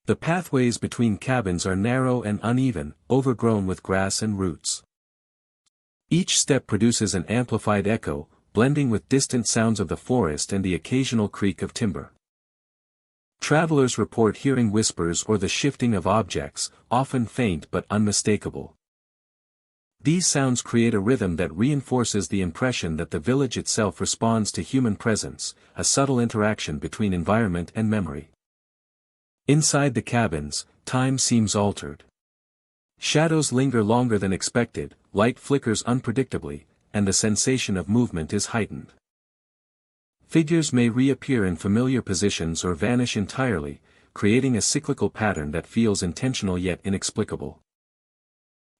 The pathways between cabins are narrow and uneven, overgrown with grass and roots. Each step produces an amplified echo, blending with distant sounds of the forest and the occasional creak of timber. Travelers report hearing whispers or the shifting of objects, often faint but unmistakable. These sounds create a rhythm that reinforces the impression that the village itself responds to human presence, a subtle interaction between environment and memory. Inside the cabins, time seems altered. Shadows linger longer than expected, light flickers unpredictably, and the sensation of movement is heightened. Figures may reappear in familiar positions or vanish entirely, creating a cyclical pattern that feels intentional yet inexplicable.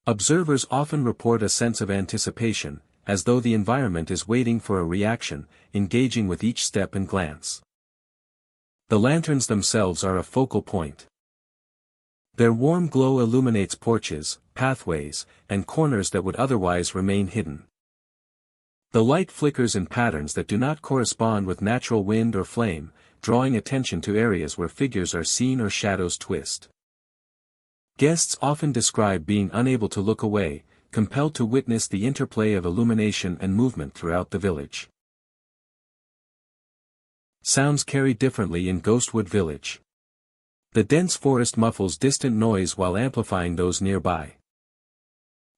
Observers often report a sense of anticipation, as though the environment is waiting for a reaction, engaging with each step and glance. The lanterns themselves are a focal point. Their warm glow illuminates porches, pathways, and corners that would otherwise remain hidden. The light flickers in patterns that do not correspond with natural wind or flame, drawing attention to areas where figures are seen or shadows twist. Guests often describe being unable to look away, compelled to witness the interplay of illumination and movement throughout the village. Sounds carry differently in Ghostwood Village. The dense forest muffles distant noise while amplifying those nearby.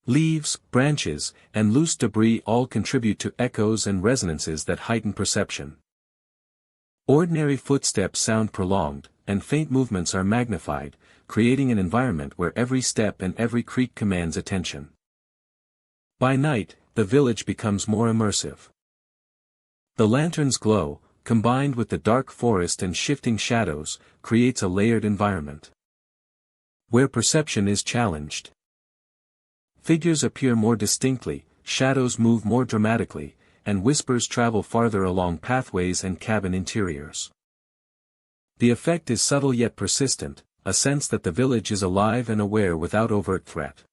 Leaves, branches, and loose debris all contribute to echoes and resonances that heighten perception. Ordinary footsteps sound prolonged, and faint movements are magnified, creating an environment where every step and every creak commands attention. By night, the village becomes more immersive. The lantern's glow, combined with the dark forest and shifting shadows, creates a layered environment. where perception is challenged. Figures appear more distinctly, shadows move more dramatically, and whispers travel farther along pathways and cabin interiors. The effect is subtle yet persistent, a sense that the village is alive and aware without overt threat.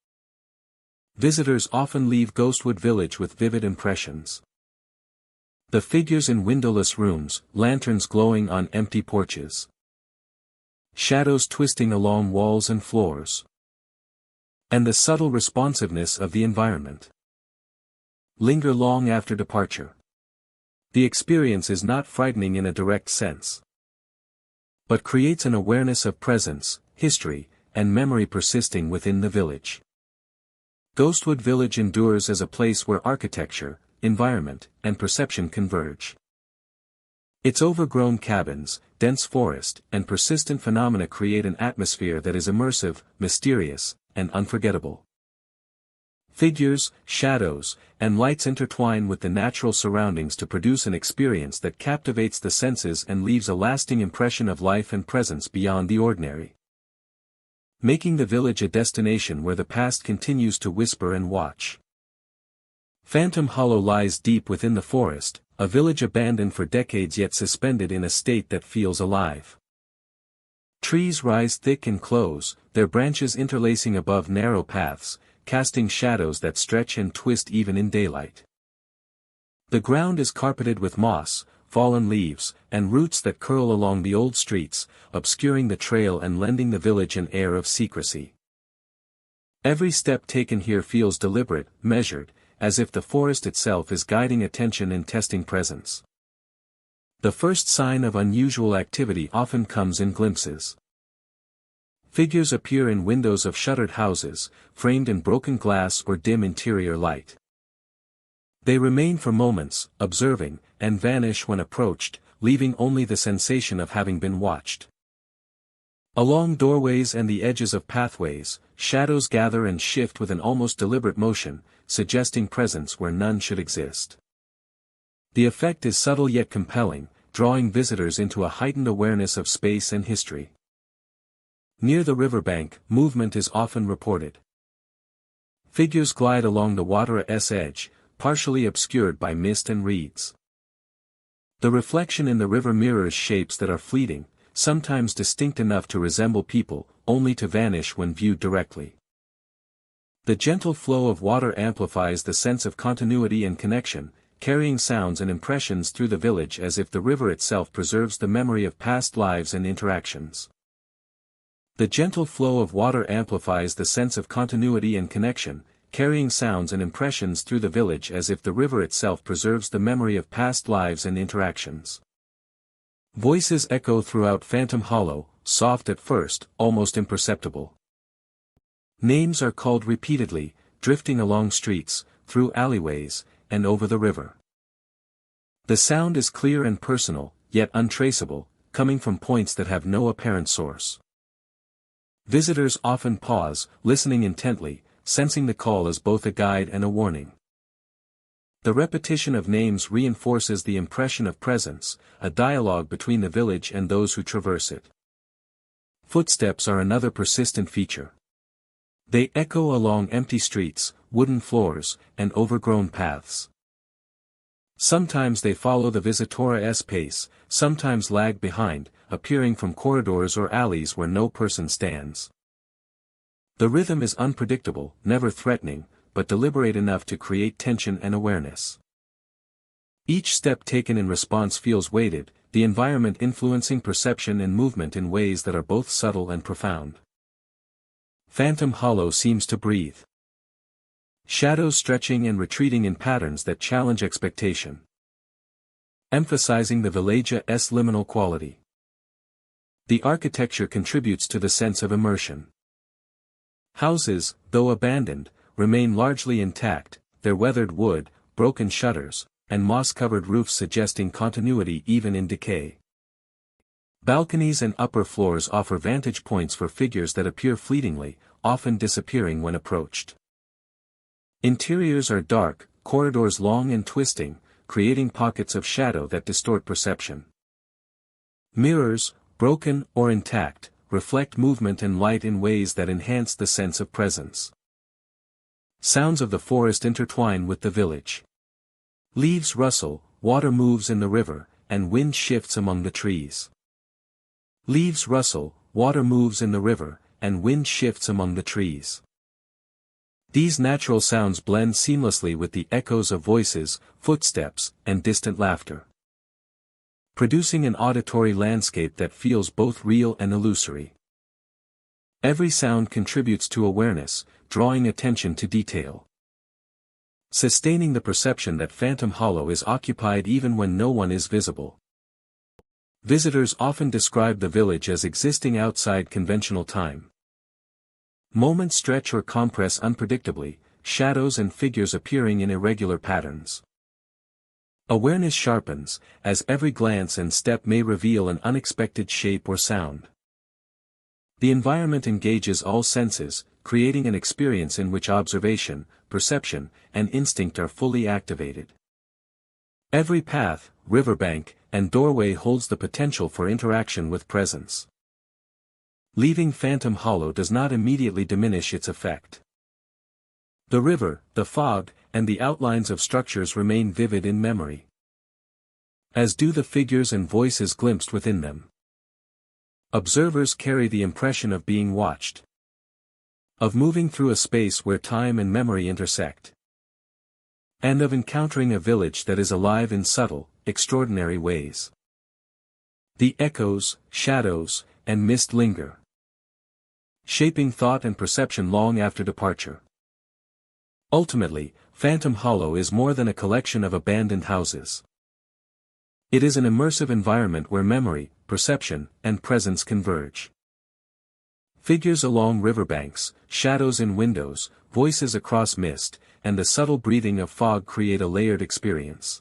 Visitors often leave Ghostwood Village with vivid impressions. The figures in windowless rooms, lanterns glowing on empty porches. Shadows twisting along walls and floors. And the subtle responsiveness of the environment. Linger long after departure. The experience is not frightening in a direct sense, but creates an awareness of presence, history, and memory persisting within the village. Ghostwood Village endures as a place where architecture, environment, and perception converge. Its overgrown cabins, dense forest, and persistent phenomena create an atmosphere that is immersive, mysterious, and unforgettable. Figures, shadows, and lights intertwine with the natural surroundings to produce an experience that captivates the senses and leaves a lasting impression of life and presence beyond the ordinary. Making the village a destination where the past continues to whisper and watch. Phantom Hollow lies deep within the forest, a village abandoned for decades yet suspended in a state that feels alive. Trees rise thick and close, their branches interlacing above narrow paths, casting shadows that stretch and twist even in daylight. The ground is carpeted with moss, fallen leaves, and roots that curl along the old streets, obscuring the trail and lending the village an air of secrecy. Every step taken here feels deliberate, measured, as if the forest itself is guiding attention and testing presence. The first sign of unusual activity often comes in glimpses. Figures appear in windows of shuttered houses, framed in broken glass or dim interior light. They remain for moments, observing, and vanish when approached, leaving only the sensation of having been watched. Along doorways and the edges of pathways, shadows gather and shift with an almost deliberate motion, suggesting presence where none should exist. The effect is subtle yet compelling, drawing visitors into a heightened awareness of space and history. Near the riverbank, movement is often reported. Figures glide along the water's edge, partially obscured by mist and reeds. The reflection in the river mirrors shapes that are fleeting, sometimes distinct enough to resemble people, only to vanish when viewed directly. The gentle flow of water amplifies the sense of continuity and connection, carrying sounds and impressions through the village as if the river itself preserves the memory of past lives and interactions. The gentle flow of water amplifies the sense of continuity and connection, carrying sounds and impressions through the village as if the river itself preserves the memory of past lives and interactions. Voices echo throughout Phantom Hollow, soft at first, almost imperceptible. Names are called repeatedly, drifting along streets, through alleyways, and over the river. The sound is clear and personal, yet untraceable, coming from points that have no apparent source. Visitors often pause, listening intently, sensing the call as both a guide and a warning. The repetition of names reinforces the impression of presence, a dialogue between the village and those who traverse it. Footsteps are another persistent feature. They echo along empty streets, wooden floors, and overgrown paths. Sometimes they follow the visitor's pace, sometimes lag behind, appearing from corridors or alleys where no person stands. The rhythm is unpredictable, never threatening, but deliberate enough to create tension and awareness. Each step taken in response feels weighted, the environment influencing perception and movement in ways that are both subtle and profound. Phantom Hollow seems to breathe. Shadows stretching and retreating in patterns that challenge expectation. Emphasizing the village's liminal quality. The architecture contributes to the sense of immersion. Houses, though abandoned, remain largely intact, their weathered wood, broken shutters, and moss-covered roofs suggesting continuity even in decay. Balconies and upper floors offer vantage points for figures that appear fleetingly, often disappearing when approached. Interiors are dark, corridors long and twisting, creating pockets of shadow that distort perception. Mirrors, broken or intact, reflect movement and light in ways that enhance the sense of presence. Sounds of the forest intertwine with the village. Leaves rustle, water moves in the river, and wind shifts among the trees. Leaves rustle, water moves in the river, and wind shifts among the trees. These natural sounds blend seamlessly with the echoes of voices, footsteps, and distant laughter, producing an auditory landscape that feels both real and illusory. Every sound contributes to awareness, drawing attention to detail, sustaining the perception that Phantom Hollow is occupied even when no one is visible. Visitors often describe the village as existing outside conventional time. Moments stretch or compress unpredictably, shadows and figures appearing in irregular patterns. Awareness sharpens, as every glance and step may reveal an unexpected shape or sound. The environment engages all senses, creating an experience in which observation, perception, and instinct are fully activated. Every path, riverbank, and doorway holds the potential for interaction with presence. Leaving Phantom Hollow does not immediately diminish its effect. The river, the fog, and the outlines of structures remain vivid in memory, as do the figures and voices glimpsed within them. Observers carry the impression of being watched, of moving through a space where time and memory intersect, and of encountering a village that is alive in subtle, extraordinary ways. The echoes, shadows, and mist linger, shaping thought and perception long after departure. Ultimately, Phantom Hollow is more than a collection of abandoned houses. It is an immersive environment where memory, perception, and presence converge. Figures along riverbanks, shadows in windows, voices across mist, and the subtle breathing of fog create a layered experience,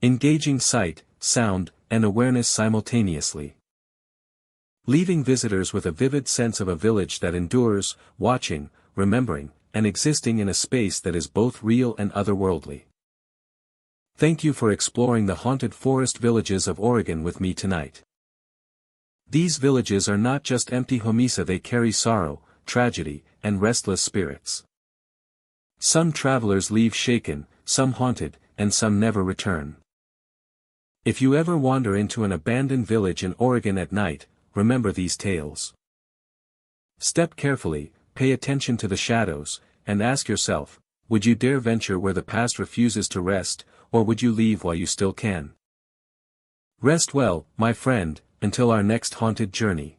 engaging sight, sound, and awareness simultaneously, leaving visitors with a vivid sense of a village that endures, watching, remembering, and existing in a space that is both real and otherworldly. Thank you for exploring the haunted forest villages of Oregon with me tonight. These villages are not just empty homesa, they carry sorrow, tragedy, and restless spirits. Some travelers leave shaken, some haunted, and some never return. If you ever wander into an abandoned village in Oregon at night, remember these tales. Step carefully, pay attention to the shadows, and ask yourself, would you dare venture where the past refuses to rest, or would you leave while you still can? Rest well, my friend, until our next haunted journey.